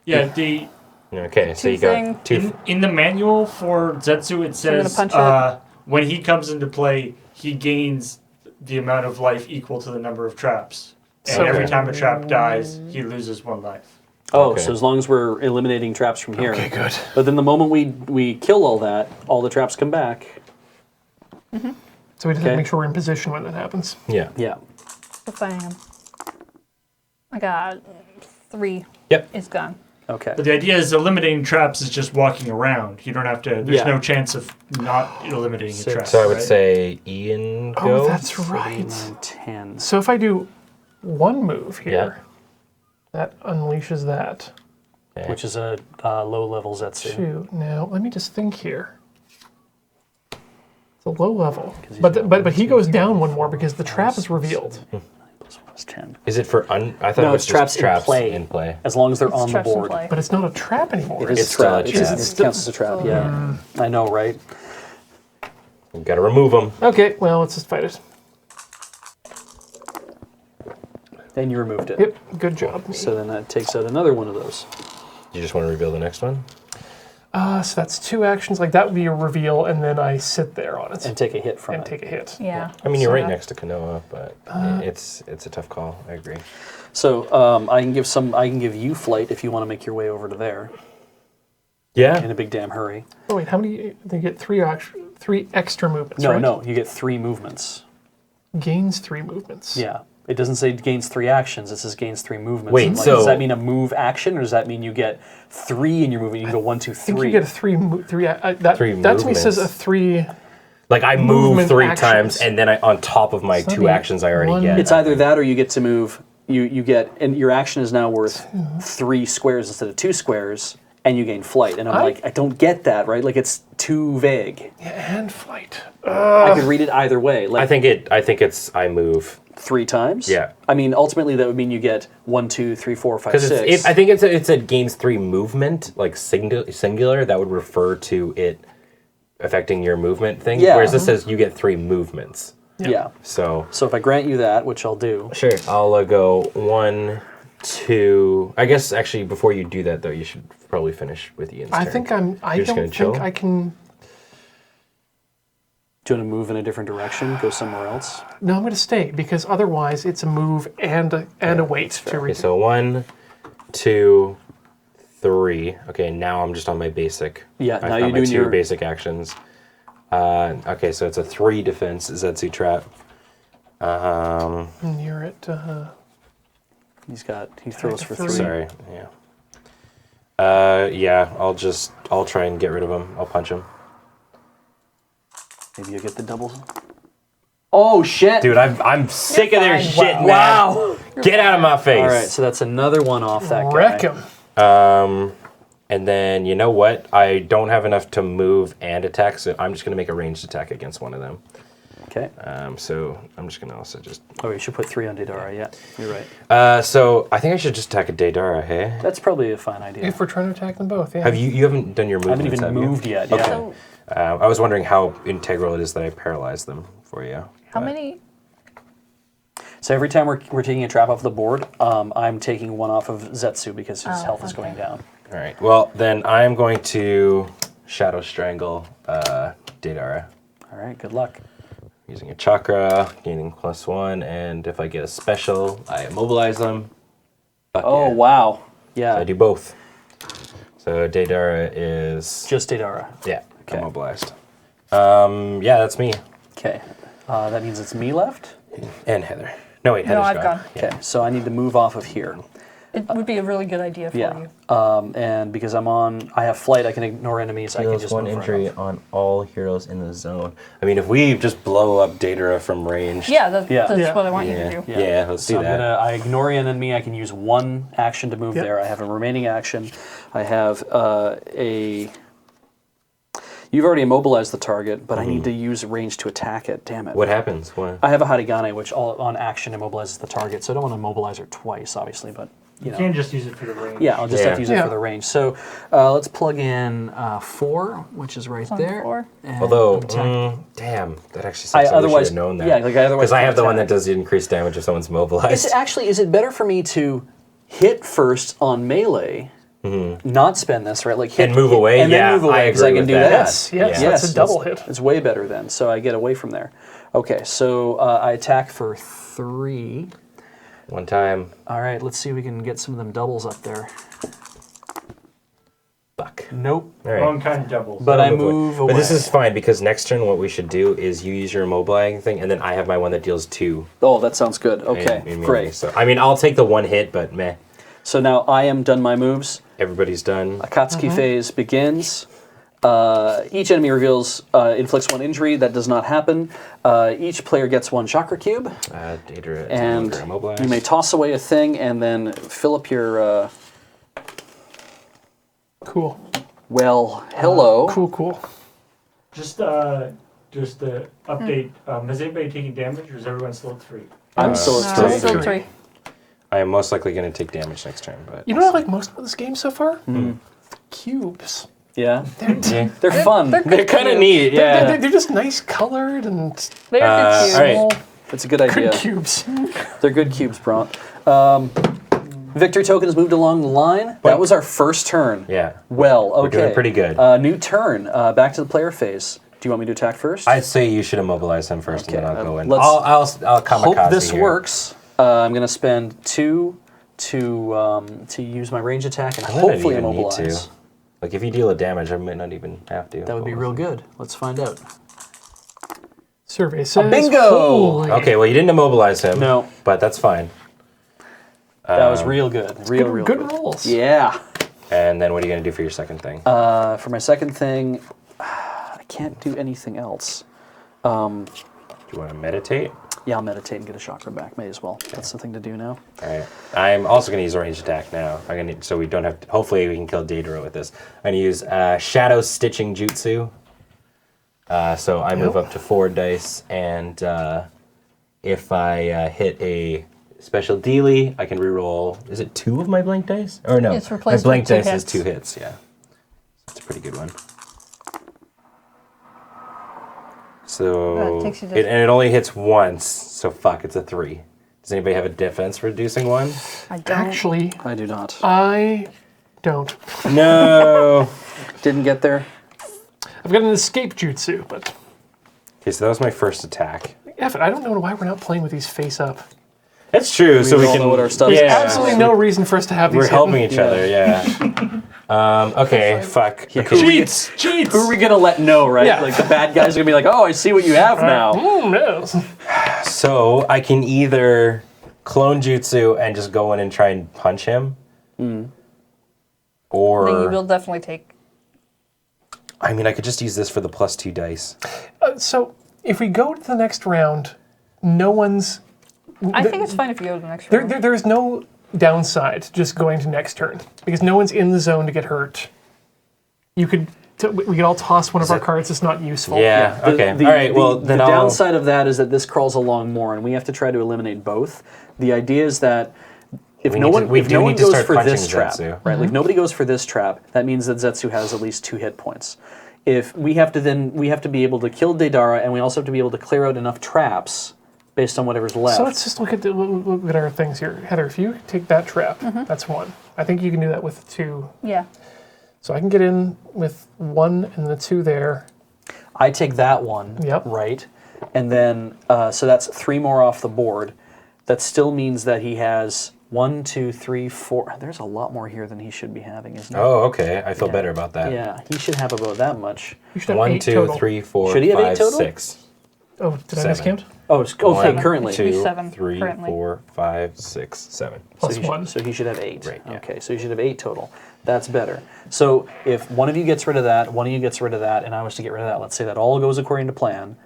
Yeah. The Okay, so Two you got thing. 2. in the manual for Zetsu it I'm gonna says punch when he comes into play he gains the amount of life equal to the number of traps. And every time a trap dies, he loses 1 life. Oh, Okay. so as long as we're eliminating traps from here. Okay, good. But then the moment we kill all that, all the traps come back. So we just have Okay. to make sure we're in position when that happens. Yeah. Yeah. If I got 3. Yep. It's gone. Okay. But the idea is eliminating traps is just walking around. You don't have to. There's Yeah. no chance of not eliminating a trap. So I would right? say Ian go. Oh, that's right. 9, 10. So if I do 1 move here, Yeah. that unleashes that. Okay. Which is a low level Zetsu. 2. Now, let me just think here. It's a low level. he's But, got but he goes down 1 more because the trap is revealed. Plus 1 is 10. Is it for I thought No, it was it's traps just traps in play. in play. As long as they're It's on the traps in board. play. But it's not a trap anymore. It is It's a still trap. a It trap. counts as a trap, yeah. I know, right? You gotta remove them. Okay, well, let's just fight it. Then you removed it. Yep, good job. So then that takes out another one of those. You just want to reveal the next one? So that's 2 actions. Like, that would be a reveal, and then I sit there on it And take a hit from and it. take a hit. Yeah. I mean, you're right So- next to Kanoa, but it's a tough call. I agree. So I can give you flight if you want to make your way over to there in Yeah. a big damn hurry. Oh, wait, how many? They get 3 extra movements, No, right? no, you get 3 movements. Gains 3 movements. Yeah. It doesn't say gains 3 actions. It says gains 3 movements. Wait, And, so- does that mean a move action, or does that mean you get 3 in your movement? You can go 1, 2, I think 3. you get a 3. That 3 that to me says a movements. 3. Like I move Movement 3 actions. times, and then on top of my So that'd 2 be actions I already 1. get. It's either that or you get to move. You get, and your action is now worth 3 squares instead of 2 squares, and you gain flight. And I'm like, I don't get that, right? Like it's too vague. Yeah, and flight. I could read it either way. Like I think it's I move 3 times. Yeah. I mean, ultimately that would mean you get 1, 2, 3, 4, 5, because 6. I think it's a gains 3 movement, like singular. That would refer to it affecting your movement thing. Yeah. Whereas this says you get 3 movements. Yeah. So So if I grant you that, which I'll do. sure, I'll go 1, 2. I guess actually before you do that though, you should probably finish with Ian's I turn. think I You're just don't gonna chill? think I can. Do you want to move in a different direction? Go somewhere else? No, I'm going to stay because otherwise it's a move and a wait to Okay, read. so 1, 2, 3. Okay, now I'm just on my basic. Yeah, I've now got you're my doing 2 your- basic actions. Okay, so it's a 3 defense Zetsu trap. Near it. He throws for 3. Sorry, yeah. Yeah, I'll try and get rid of him. I'll punch him. Maybe you get the double. Oh shit! Dude, I'm sick of their fine. shit, man. Wow! Get out of my face. All right, so that's another one off that guy. Wreck him. And then, you know what? I don't have enough to move and attack, so I'm just going to make a ranged attack against one of them. Okay. So I'm just going to also just... Oh, you should put 3 on Daedara. Yeah, you're right. So I think I should just attack a Daedara, hey? That's probably a fine idea. If we're trying to attack them both, yeah. Have you haven't done your I haven't movements, even have you? moved yet. Okay. Yeah. So I was wondering how integral it is that I paralyze them for you. how but- many? So every time we're taking a trap off the board, I'm taking 1 off of Zetsu because his health is going down. All right. Well, then I'm going to Shadow Strangle Daedara. All right. Good luck. Using a chakra, gaining +1, and if I get a special, I immobilize them. Fuck Oh yeah. wow. Yeah. I do both. So Daedara is Just Daedara. yeah, Okay. immobilized. Yeah, that's me Okay. That means it's me left. and Heather. No wait, No, Heather's I've gone. Okay. So I need to move off of here. It would be a really good idea for Yeah. you. And because I have flight, I can ignore enemies. I can Deals just 1 move right injury off. on all heroes in the zone. I mean, if we just blow up Daedara from range. Yeah, Yeah. that's Yeah. what I want Yeah, you to do. yeah, let's do So that. I ignore an enemy. I can use 1 action to move Yep. there. I have a remaining action. I have a. You've already immobilized the target, but I need to use range to attack it. Damn it. What happens? What? I have a Harigane, which all on action immobilizes the target, so I don't want to immobilize her twice, obviously, but you You know. can't just use it for the range. Yeah, I'll just have to use it Yeah. for the range. So let's plug in 4, which is right On there. 4. and Although, attack. Damn, that actually I sucks. I otherwise- should have known that. yeah, like I otherwise because I have can't the one that attack. does the increased damage if someone's mobilized. Is it better for me to hit first on melee, not spend this, right? Like hit, And move hit- away? and then Yeah, move away I because I agree can with do that. that. Yes, yes, Yeah. that's a double hit. It's way better then, so I get away from there. Okay, so I attack for 3. One time. All right, let's see if we can get some of them doubles up there. Fuck. Nope. All right. Wrong kind of doubles. But I Move away. move away. But this is fine because next turn what we should do is you use your immobilizing thing, and then I have my one that deals 2. Oh, that sounds good. Okay, in melee. great. So I mean, I'll take the 1 hit, but meh. So now I am done my moves. Everybody's done. Akatsuki phase begins. Each enemy inflicts 1 injury. That does not happen. Each player gets 1 chakra cube, Daedra is no and longer immobilized. you may toss away a thing and then fill up your. Cool. Well, hello. Cool. Just to update. Has anybody taken damage, or is everyone still at 3? I'm still No, at still 3. still three. 3. I am most likely going to take damage next turn, but You know what I like most about this game so far? Cubes. Yeah, yeah. they're fun. they're They're good kind of cubes. neat. Yeah, They're just nice colored and They're good cubes. all right. small, it's a good idea. good cubes. They're good cubes, Bront. Victory token has moved along the line. That was our first turn. Yeah. Well, okay. We're doing pretty good. New turn. Back to the player phase. Do you want me to attack first? I'd say you should immobilize him first, Okay, and then I'll go in. let's I'll kamikaze hope this here. works. I'm going to spend 2 to use my range attack and I might not hopefully even need immobilize. to. Like if you deal a damage, I might not even have to. That would be real good. Let's find out. Survey says bingo! holy. Okay, well you didn't immobilize him. No. But that's fine. That was real good. Real Good good. rolls. Yeah. And then what are you going to do for your second thing? For my second thing, I can't do anything else. do you want to meditate? Yeah, I'll meditate and get a chakra back. May as well. That's the thing to do now. All right. I'm also going to use a ranged attack now. I'm going to, so we don't have to, hopefully we can kill Daedra with this. I'm going to use Shadow Stitching Jutsu. So I move up to 4 dice, and if I hit a special dealie, I can reroll. Is it 2 of my blank dice? Or no, It's my replaced blank with 2 dice is hits. 2 hits. Yeah, it's a pretty good one. So takes you to- and it only hits once. So fuck, it's a 3. Does anybody have a defense reducing one? I don't. Actually, I do not. I don't. No. Didn't get there. I've got an escape jutsu, but Okay, so that was my first attack. F it, I don't know why we're not playing with these face up. That's true. So we all can know what our stuff is. yeah, Absolutely no reason for us to have these. We're helping hidden. each other. Yeah. Okay. Fuck. Yeah, Okay. Cheats! Cheats! Who are we gonna let know, right? Yeah. Like the bad guys are gonna be like, "Oh, I see what you have now." No. So I can either clone jutsu and just go in and try and punch him, or Then you will definitely take. I mean, I could just use this for the +2 dice. So if we go to the next round, no one's. I think it's fine if you go to the next There, round. there's no downside to just going to next turn because no one's in the zone to get hurt. We could all toss one of our cards that's not useful. Yeah. Okay. The- All right. Well, then the I'll. downside of that is that this crawls along more, and we have to try to eliminate both. The idea is that if We no need one to- we if do no need one to goes start for punching this trap, Zetsu. right? Like if nobody goes for this trap, that means that Zetsu has at least 2 hit points. If we have to be able to kill Deidara, and we also have to be able to clear out enough traps based on whatever's left. So let's just look at our things here. Heather, if you take that trap, that's 1. I think you can do that with 2. Yeah. So I can get in with 1 and the 2 there. I take that one, Yep. right? And then, so that's 3 more off the board. That still means that he has 1, 2, 3, 4. There's a lot more here than he should be having, isn't there? Oh, okay. I feel better about that. Yeah, he should have about that much. You should have 1, 8 2, total. 3, 4, Should he have 8 5, total? 6. Oh, did I 7. miscount? Oh, okay, 1, currently. Should be 2, 7 3, currently. 4, 5, 6, 7. Plus so he 1. So he should have 8. Right, yeah. Okay, so he should have 8 total. That's better. So if one of you gets rid of that, one of you gets rid of that, and I was to get rid of that, let's say that all goes according to plan,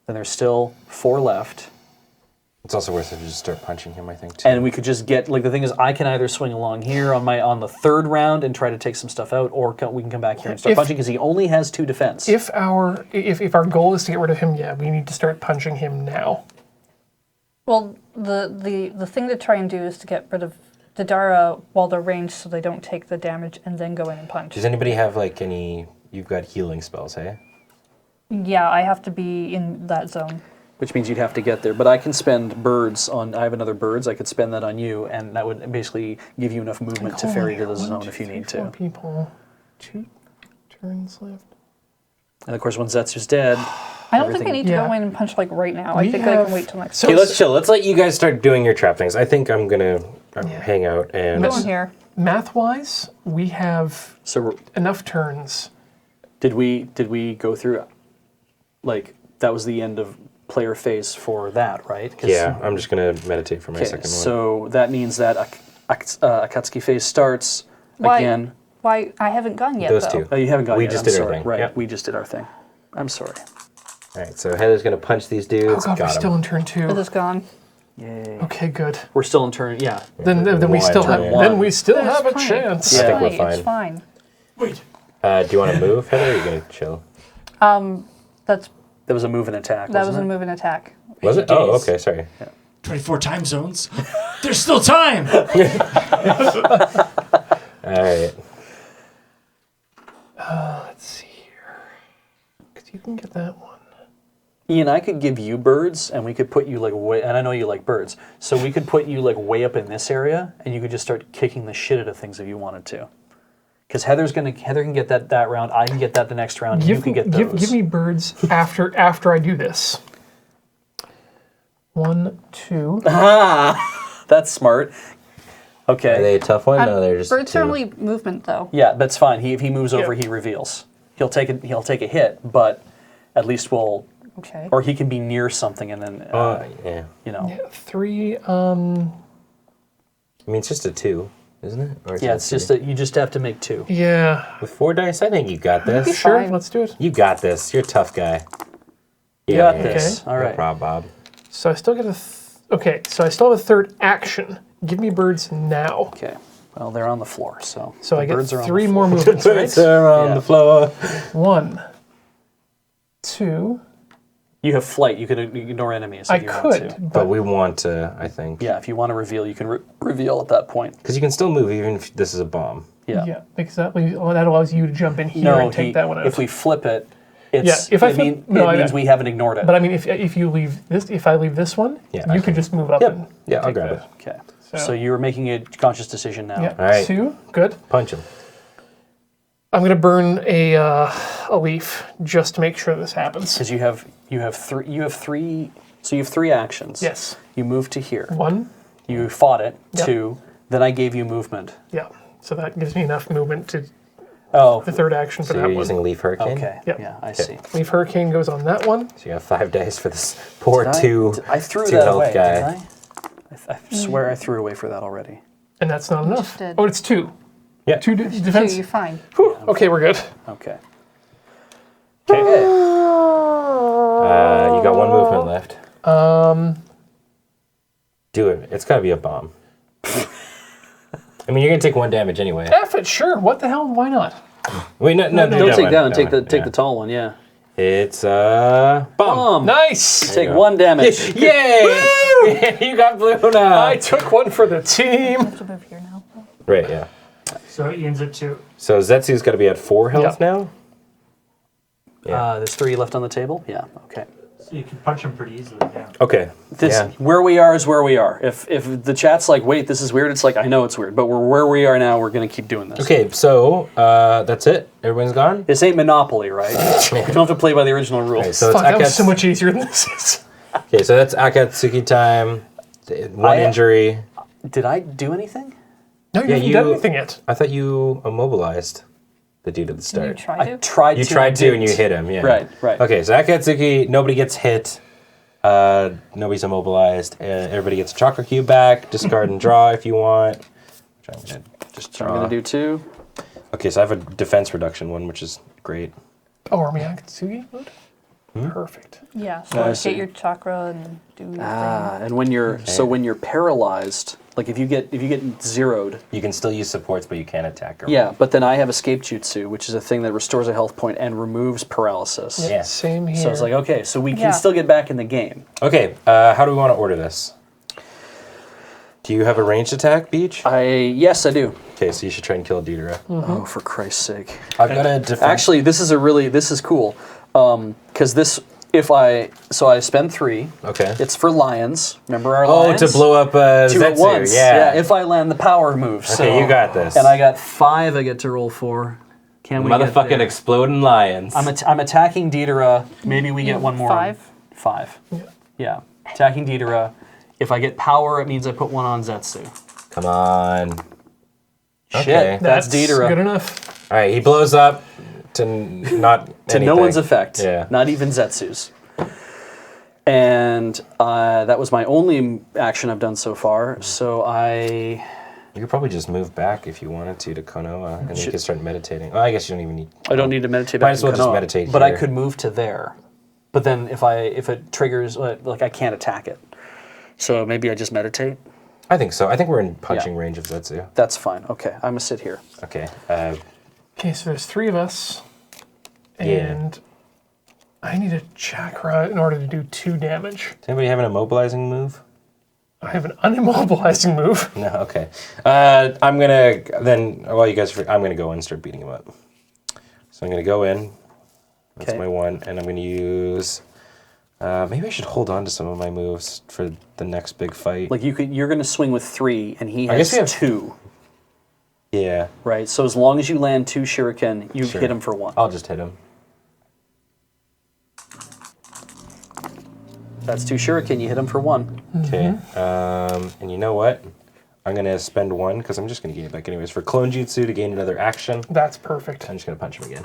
then there's still 4 left. It's also worth it to just start punching him, I think, too. And we could just get, like, the thing is, I can either swing along here on the 3rd round and try to take some stuff out, or we can come back here and start If- punching because he only has 2 defense. If our goal is to get rid of him, yeah, we need to start punching him now. Well, the thing to try and do is to get rid of Deidara while they're ranged so they don't take the damage and then go in and punch. Does anybody have, like, any... You've got healing spells, hey? Yeah, I have to be in that zone. Which means you'd have to get there. But I can spend birds on... I have another birds. I could spend that on you, and that would basically give you enough movement to ferry to the zone if you need to. 4 people, 2 turns left. And of course, when Zetsu's dead, I don't think I everything- need to Yeah. go in and punch like right now. I We think I have- can wait till next so time. Okay, let's chill. Let's let you guys start doing your trap things. I think I'm gonna hang out and. Go on here. Math-wise, we have So enough turns. did we go through, like, that was the end of player phase for that, right? 'Cause- Yeah, I'm just gonna meditate for my Okay, second one. so that means that Akatsuki phase starts Why? again. Why? I haven't gone yet, Those though. two. Oh, you haven't gone We yet. just I'm did our sorry. thing. Right, Yep. we just did our thing. I'm sorry. All right, so Heather's gonna punch these Oh dudes. god, we're Got still 'em. in turn 2. It is gone. Yay. Okay, good. We're still in turn. Yeah. Then we One, still have turn then we still That's have a fine. chance. It's I think we're fine. fine. It's fine. Wait. Do you want to move, Heather? Or are you gonna chill? That's That was a move and attack. that was wasn't a it? move and attack. Was it? Oh, okay. Sorry. 24 time zones. There's still time. All right. Let's see here. 'Cause you can get that one. Ian, I could give you birds, and we could put you like way. And I know you like birds, so we could put you like way up in this area, and you could just start kicking the shit out of things if you wanted to. Because Heather can get that round. I can get that the next round. You can get those. give me birds after I do this. 1, 2. That's smart. Okay. Are they a tough one? No, they're just. Birds two. are only movement, though. Yeah, that's fine. If he moves over, Yeah. he reveals. He'll take a hit, but at least we'll. Okay. Or he can be near something, and then Yeah. you know. Yeah, 3. I mean, it's just a 2, isn't it? Or is Yeah, it it's a just three? that you just have to make 2. Yeah. With 4 dice, I think you got this. Sure, Fine. let's do it. You got this. You're a tough guy. You got yeah. this. Okay. All No right. problem, Bob. So I still get okay, so I still have a third action. Give me birds now. Okay. Well, they're on the floor, so. So the I get birds are on 3 the more movements, Birds right? are on Yeah. the floor. 1, 2. You have flight. You could ignore enemies. I If you want could, to. But we want to, I think. Yeah, if you want to reveal, you can reveal at that point. Because you can still move even if this is a bomb. Yeah. because that allows you to jump in here No, and take that one out. if we flip it, it's, if I it, flip- no, it I- means we haven't ignored it. But I mean, if you leave this, if I leave this one, Yeah, I you could just move up. Yep. And Yeah, I'll take grab that. it. Okay. So- So you're making a conscious decision now. Yeah. All right. 2, good. Punch him. I'm gonna burn a leaf just to make sure this happens. Because you have three. So you have 3 actions. Yes. You move to here. 1. You fought it. Yep. 2. Then I gave you movement. Yeah. So that gives me enough movement to Oh. the third action for So that you're one. using Leaf Hurricane? Okay. Yep. Yeah, I see. Leaf Hurricane goes on that one. So you have 5 dice for this poor Did I- 2 I threw two that health away, guy. didn't I? I swear I threw away for that already. And that's not enough. did. Oh, it's 2. Yeah. 2 Two, defense. you're fine. Whew. Okay, we're good. Okay. Okay. You got 1 movement left. Do it. It's got to be a bomb. I mean, you're going to take 1 damage anyway. F it, sure. What the hell? Why not? Wait, no, Don't that take one, down. that Take one, the yeah. tall one. Yeah. It's bomb. Nice. Take you go. 1 damage. Yay! You got blue now. I took one for the team. To move here now. Right, yeah. So Ian's at 2. So Zetsu's got to be at 4 health Yeah. now? Yeah. There's 3 left on the table. Yeah. Okay. So you can punch him pretty easily, yeah. Okay. This yeah. where we are is where we are. If the chat's like, wait, this is weird, it's like I know it's weird, but we're where we are now. We're gonna keep doing this. Okay, so that's it. Everyone's gone. This ain't Monopoly, right? You don't have to play by the original rules. Right, so Fuck, that was it's so much easier than this is. Okay, so that's Akatsuki time. 1 I- injury. Did I do anything? No, you Yeah, haven't you- done anything yet. I thought you immobilized the dude at the Did you start. try I to? tried. You to, tried to and you didn't. hit him. Yeah. Right. Okay, so Akatsuki, nobody gets hit. Nobody's immobilized. Everybody gets a chocolate cube back. Discard and draw if you want. Which I'm gonna just So I'm draw. gonna do 2. Okay, so I have a defense reduction one, which is great. Oh, are we Akatsuki mode? Hmm? Perfect. Yeah. Oh, I So see. get your chakra and do your thing. And when you're when you're paralyzed, like if you get zeroed, You can still use supports, but you can't attack. Or yeah. But then I have escape jutsu, which is a thing that restores a health point and removes paralysis. Yeah. Same here. So it's like okay, so we can Yeah. still get back in the game. Okay, how do we want to order this? Do you have a ranged attack, Beach? Yes, I do. Okay, so you should try and kill Deidre. Oh, for Christ's sake! I've got a defense. Actually, this is cool, because I spend 3. okay. It's for lions. Remember our Oh, lions? to blow up 2 at Zetsu. once. Yeah. If I land the power move. Okay, you got this. And I got 5. I get to roll 4. Can we get Motherfucking there? exploding lions. I'm attacking Deidara. Maybe we get one more. 5. 5. Yeah. Attacking Deidara. If I get power, it means I put one on Zetsu. Come on. Shit, Okay. that's Deidara. good enough. All right, he blows up to not To no anything. one's effect. Yeah. Not even Zetsu's. And that was my only action I've done so far. So You could probably just move back if you wanted to Konoha, and you could start meditating. Oh, I guess you don't even need. I don't need to meditate Might back as in well just Konoha, meditate But I here. could move to there. But then if it triggers, like I can't attack it. So maybe I just meditate. I think so. I think we're in punching range of Zetsu. That's fine. Okay, I'm gonna sit here. Okay. Okay, so there's 3 of us. Yeah. And I need a chakra in order to do 2 damage. Does anybody have an immobilizing move? I have an unimmobilizing move. No. Okay. I'm gonna then. While you guys, I'm gonna go in and start beating him up. So I'm gonna go in. That's Okay. my 1, and I'm gonna use. Maybe I should hold on to some of my moves for the next big fight. Like you're gonna swing with 3, and he I guess has we have- 2. Yeah. Right. So as long as you land 2 shuriken, you Sure. hit him for 1. I'll just hit him. That's 2 shuriken. You hit him for 1. Okay. And you know what? I'm gonna spend 1 because I'm just gonna gain it back anyways for clone jutsu to gain another action. That's perfect. I'm just gonna punch him again.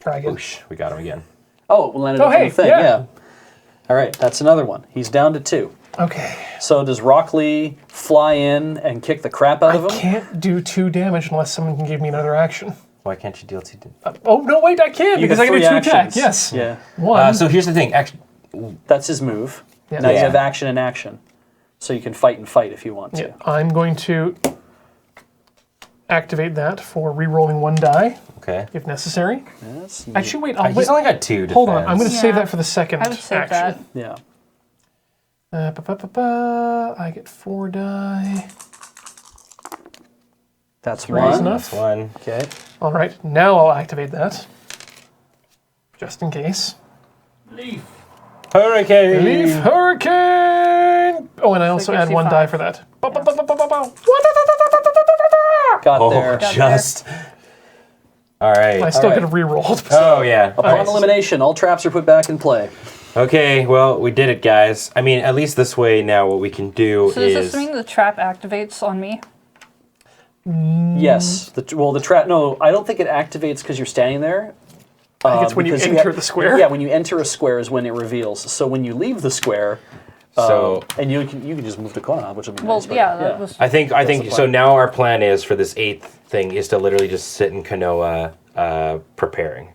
Try again. Whoosh! We got him again. Oh, we landed Oh, up on hey, the thing. yeah. Yeah. All right. That's another one. He's down to 2. Okay. So does Rock Lee fly in and kick the crap out of I him? can't do 2 damage unless someone can give me another action. Why can't you deal 2? Oh, no, wait, I can You because get I can do 3 2 attack. actions. Yes. Yeah. 1. So here's the thing. Actually, That's his move. Yeah. Now you Yeah. have action and action. So you can fight and fight if you want to. Yeah, I'm going to activate that for re-rolling 1 die okay. if necessary. That's Actually, wait, I'll He's wait. only got 2 defense. Hold on, I'm going to save Yeah. that for the second I would save action. that. yeah. I get 4 die. That's 3 is 1. enough. That's 1. Okay. All right, now I'll activate that. Just in case. Hurricane. Leaf Hurricane! Oh, and I also gives add you 1 die 5. for that. Got Oh, there. just. All right. I still right. could have re-rolled. Oh yeah. Upon elimination, all traps are put back in play. Okay. Well, we did it, guys. I mean, at least this way now, what we can do So does is. this mean the trap activates on me? Yes. The trap. No, I don't think it activates because you're standing there. I think it's when you because enter the square. Yeah, when you enter a square is when it reveals. So when you leave the square, So and you can just move to Konoha, which would be Well, nice. but yeah, that was. I think the so. plan. Now our plan is for this 8th thing is to literally just sit in Konoha, preparing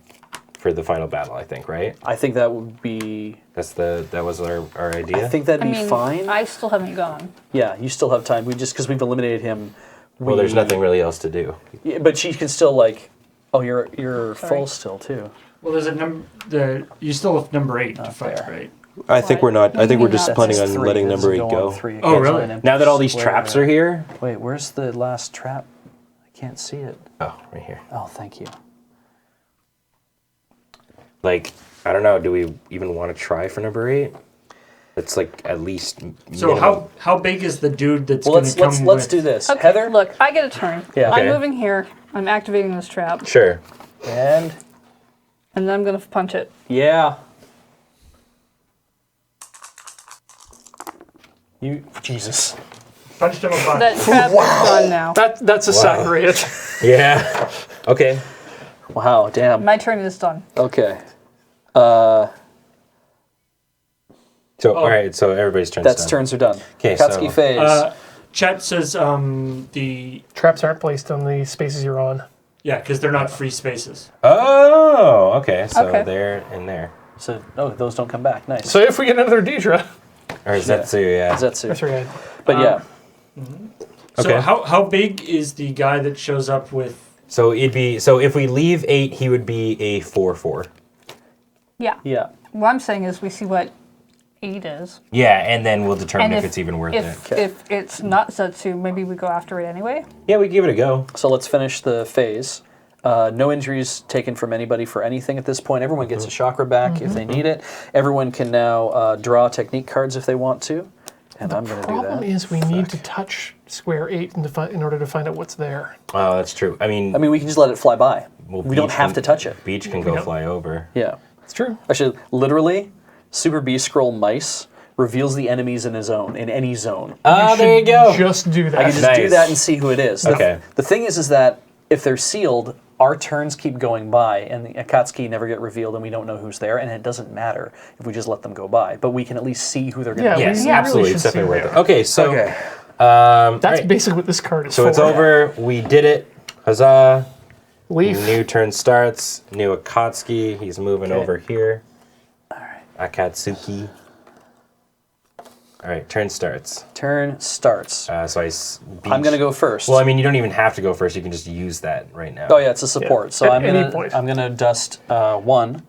for the final battle. I think, right? I think that would be. That was our idea. I think that'd I be mean, fine. I still haven't gone. Yeah, you still have time. We just because we've eliminated him. Well, there's nothing really else to do. Yeah, but she can still like. Oh, you're Sorry. full still too. Well, there's a number. You still have number 8 to fight, fair. right? I think we're not. I think we're just That's planning That's on 3. letting This is number 8 going go. 3. Oh, really? Now that all these traps are here. Wait, where's the last trap? I can't see it. Oh, right here. Oh, thank you. Like, I don't know. Do we even want to try for number 8? It's like at least. So minimum. how big is the dude that's Well, going to come let's with? do this. Okay, Heather, look, I get a turn. Yeah. I'm Okay. moving here. I'm activating this trap, Sure. and and then I'm gonna punch it. yeah. You Jesus. Punched him a bunch. That trap is done now. That's a sack hit. Yeah. Okay. Wow, damn. My turn is done. Okay. So all right. So everybody's turns. That's done. turns are done. 'Kay, Katsuki so- phase. Chat says the Traps aren't placed on the spaces you're on. because they're not free spaces. Oh. Okay. So Okay. there and there. So those don't come back. Nice. So if we get another Deidre, Or is that Zetsu? Yeah. Zetsu. that's right. But yeah. So Okay. how big is the guy that shows up with? So it'd be if we leave 8, he would be a 4/4. Yeah. Yeah. What I'm saying is we see what 8 is. Yeah, and then we'll determine And if it's even worth if, it. If it's not Zetsu, maybe we go after it anyway. Yeah, we give it a go. So let's finish the phase. No injuries taken from anybody for anything at this point. Everyone gets a chakra back if they need it. Everyone can now draw technique cards if they want to. And I'm going to do Problem that. is, we need to touch square 8 in order to find out what's there. Oh, that's true. I mean, we can just let it fly by. well, We don't Beach have to can- touch it. Beach can go fly over. Yeah. It's true. Actually, literally, Super B Scroll Mice reveals the enemies in any zone. Ah, there you go. Just do I that. can just do Nice. that and see who it is. Okay. The thing is that if they're sealed, our turns keep going by, and the Akatsuki never get revealed, and we don't know who's there, and it doesn't matter if we just let them go by. But we can at least see who they're going to be. Yeah, Yes, we really absolutely. should It's definitely see worth it. that. Okay, so Okay. That's alright. basically what this card is So for. it's over. We did it. Huzzah! Leaf. New turn starts. New Akatsuki. He's moving Okay. over here. All right. Akatsuki. All right. Turn starts. Turn starts. So I'm going to go first. Well, I mean, you don't even have to go first. You can just use that right now. Oh yeah, it's a support. Yeah, So at I'm any gonna point. I'm gonna dust 1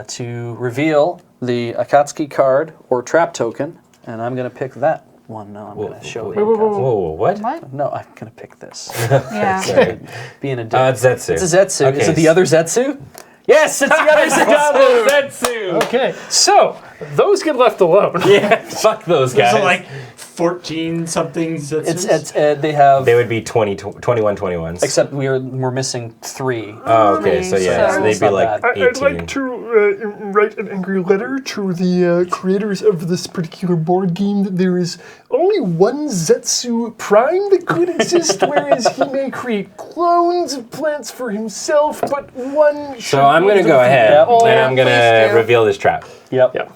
to reveal the Akatsuki card or trap token, and I'm gonna pick that one. No, I'm gonna show Wait, you. wait, wait, wait. Whoa, what? What? No, I'm gonna pick this. Yeah. Being a dick. It's Zetsu. It's a Zetsu. Okay. Is it the other Zetsu? Yes, it's the other Zetsu. Zetsu. Okay, so those get left alone. Yeah, fuck those guys. So like 14 something. It's they have. They would be 21 21s. Except we're missing 3. Oh, okay. So yeah, So- so they'd It's be not like bad. 18. I'd like to write an angry letter to the creators of this particular board game that there is only one Zetsu Prime that could exist, whereas he may create clones of plants for himself, but one. So I'm gonna go ahead Yep. and I'm Please gonna do. reveal this trap. Yep. Yeah.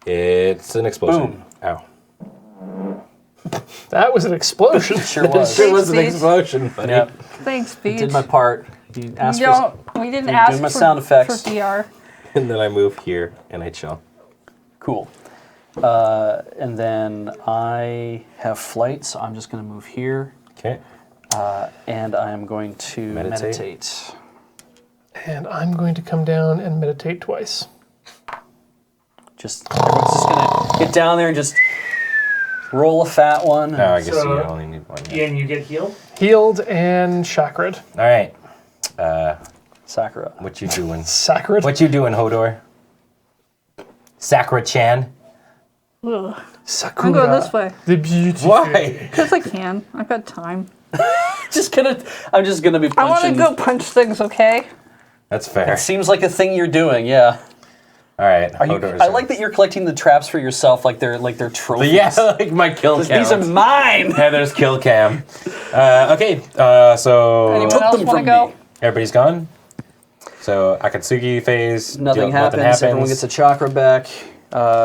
It's an explosion. Boom. Ow. That was an explosion. Sure was. Sure was an Thanks, explosion, buddy. Yep. Thanks, Beach. Did my part. You asked for. No, we didn't doing ask my for, sound effects. for DR. And then I move here and I chill. Cool. And then I have flight, so I'm just going to move here, Okay. and I am going to meditate. And I'm going to come down and meditate twice. Everyone's just going to get down there and just roll a fat one. No, I guess So- you only need one. Yeah. Ian, you get healed. Healed and chakra'd. All right. Sakura. What you doing? Sacred. What you doing, Hodor? Sakura-chan? Ugh. Sakura. I'm going this way. The beautiful. Why? Because I can. I've got time. I'm just gonna be punching. I want to go punch things, okay? That's fair. It seems like a thing you're doing, yeah. All right. I like that you're collecting the traps for yourself, like they're trophies. Yeah, like my kill count. These are mine. Heather's kill cam. Okay, so Anyone Took else them want from to go? me. everybody's gone. So Akatsuki phase. Nothing happens. Everyone gets a chakra back.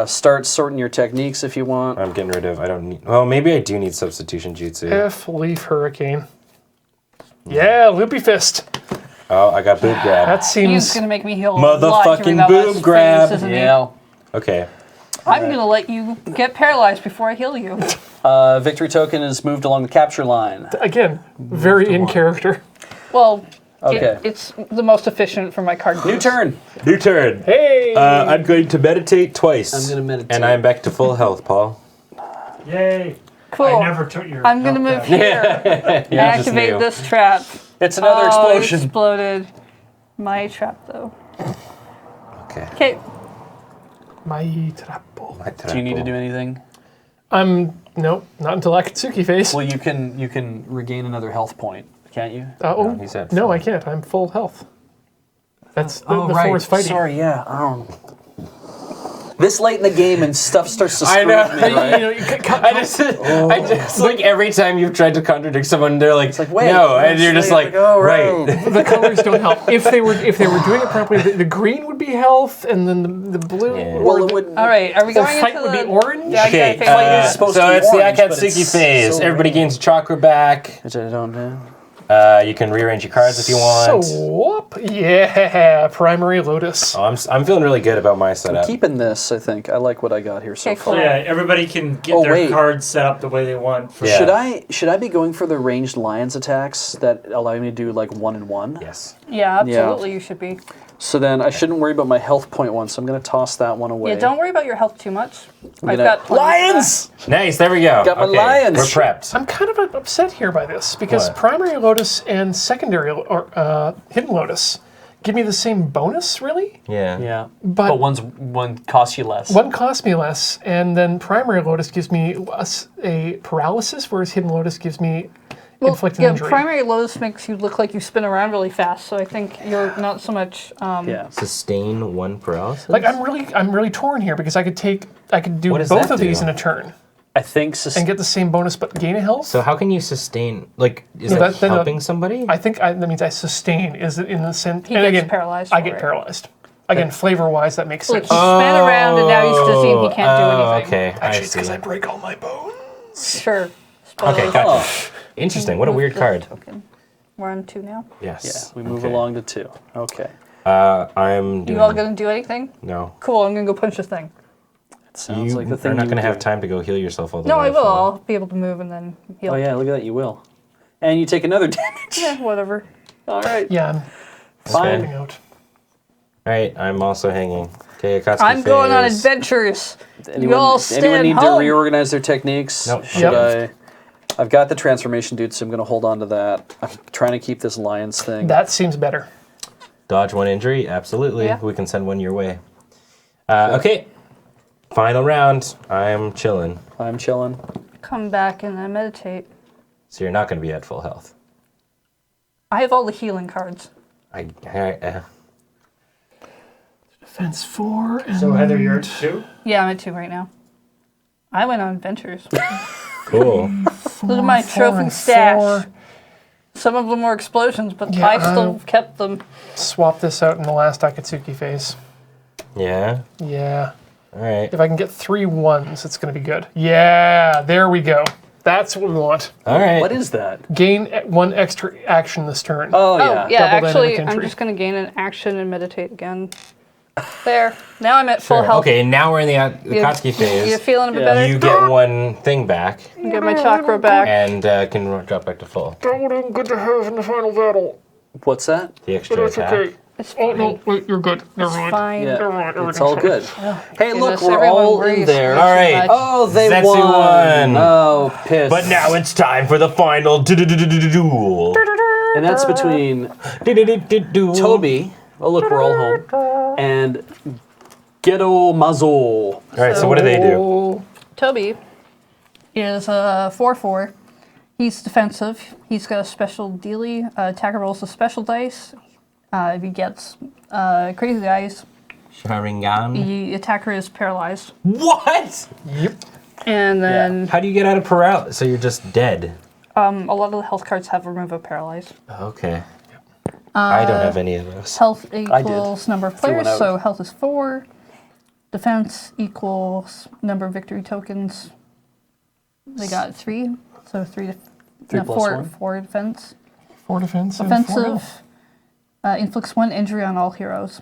Start sorting your techniques if you want. I'm getting rid of. I don't need. Well, maybe I do need substitution jutsu. F Leaf Hurricane. Yeah, Loopy Fist. Oh, I got boob grab. That He's seems. going to make me heal a lot Motherfucking during that last boob grab. phase, isn't he? Yeah. Okay. I'm going to let you get paralyzed before I heal you. Victory token is moved along the capture line. Again, very in character. Well, Okay. it's the most efficient for my card. New use. turn. New turn. Hey! I'm going to meditate twice. I'm gonna meditate. And I'm back to full health, Paul. Yay. Cool. I never took your. I'm going to move here and just activate knew. this trap. It's another Oh, it explosion. exploded. My trap, though. Okay. Okay. My trappo. Do you need to do anything? Nope, not until Akatsuki phase. Well, you can regain another health point, can't you? Oh, he's at no, full. I can't. I'm full health. That's the four is fighting. Sorry, yeah. This late in the game and stuff starts to I screw know. with me, right? I just like every time you've tried to contradict someone, they're like, like, wait, no, and you're just like, oh, right. The colors don't help. If they were doing it properly, the green would be health, and then the blue. Yeah. Or Well, it the, would. All right. Are we or going fight into would the... be orange. Yeah, Okay, fight is supposed so to be it's orange, the but Akatsuki it's phase. so Everybody gains a chakra back. Which I don't know. You can rearrange your cards if you want. So whoop, yeah, primary lotus. Oh, I'm feeling really good about my setup. Keeping this, I think. I like what I got here so Okay, far. cool. Yeah, everybody can get Oh, their wait. cards set up the way they want. For Yeah. Should I be going for the ranged lions attacks that allow me to do like 1-1? Yes. Yeah, absolutely. You should be. So then I shouldn't worry about my health point one. So I'm going to toss that one away. Yeah, don't worry about your health too much. I've gonna- got plenty of lions. Nice. There we go. Got my Okay, lions. We're prepped. I'm kind of upset here by this because What? primary lotus and secondary or hidden lotus give me the same bonus, really? Yeah. Yeah. But one costs you less. one costs me less, and then Primary Lotus gives me a paralysis, whereas Hidden Lotus gives me inflict an injury. Primary Lotus makes you look like you spin around really fast, so I think you're not so much. Yeah. Sustain 1 paralysis? Like I'm really torn here because I could do What does both that of these do? in a turn I think and get the same bonus but gain a health. So how can you sustain, like, is No, that then helping somebody? I think that means I sustain. Is it in the sense? He and gets again, paralyzed I for get it. paralyzed. Again, flavor-wise, that makes Look, sense. he spin around and now he's dizzy and he can't do anything. Okay, Actually, I it's because see. I break all my bones. Sure. Spoilers. Okay, gotcha. Interesting. What a weird card. Token. We're on 2 now. Yes. Yeah, we move Okay. along to 2. Okay. I'm doing... You all gonna do anything? No. Cool, I'm gonna go punch the thing. It sounds You like the thing are not you going to would have do. time to go heal yourself all the No, way. I will. so- I'll be able to move and then heal. Oh yeah, look at that, you will. And you take another damage. Yeah, whatever. All right. Yeah, I'm Fine. finding out. All right, I'm also hanging. Okay, Akatsuki I'm going on phase. adventures. Anyone, all stand anyone need home. to reorganize their techniques? Nope. Should Yep. I've got the transformation, dude, so I'm going to hold on to that. I'm trying to keep this Lions thing. That seems better. Dodge 1 injury, absolutely. Yeah. We can send 1 your way. Okay, final round. I'm chilling. I'm chilling. Come back and then meditate. So you're not going to be at full health. I have all the healing cards. Defense 4 and So Heather, you're at 2? Yeah, I'm at 2 right now. I went on adventures. Cool. Look at my 4 trophy and stash. 4. Some of them were explosions, but Yeah, I still kept them. Swap this out in the last Akatsuki phase. Yeah. Yeah. All right. If I can get 3 1s, it's going to be good. Yeah, there we go. That's what we want. All right. What is that? Gain 1 extra action this turn. Oh, Oh, yeah. yeah, Double actually, dynamic I'm entry. just going to gain an action and meditate again. There. Now I'm at full Sure. health. Okay, now we're in the Akatsuki You phase. feeling a bit Yeah. better? You get 1 thing back Get my chakra back. and can drop back to full. Good to have in the final battle. What's that? The extra attack. It's Oh, fine. no, wait, you're good. Never It's mind. fine. Yeah. Never mind. It's all good. Hey, look, Goodness, we're everyone all in breathes there. way All too right. much. Oh, they Zetsu won. won. Oh, piss. But now it's time for the final duel. And that's between Toby, oh look, we're all home, and Ghetto Mazo. All right, so what do they do? Oh, Toby is a 4/4. He's defensive. He's got a special dealie. Attacker rolls a special dice. If he gets crazy eyes, Sharingan. the attacker is paralyzed. What? yep. And then How do you get out of paralysis? So you're just dead. a lot of the health cards have remove a paralyzed. Okay. I don't have any of those. Health equals number of Threw one players, out. so health is 4. Defense equals number of victory tokens. They got 3, so 3 to 3 no, plus 4, 1. 4 defense. 4 defense. and 4 health. Offensive inflicts 1 injury on all heroes.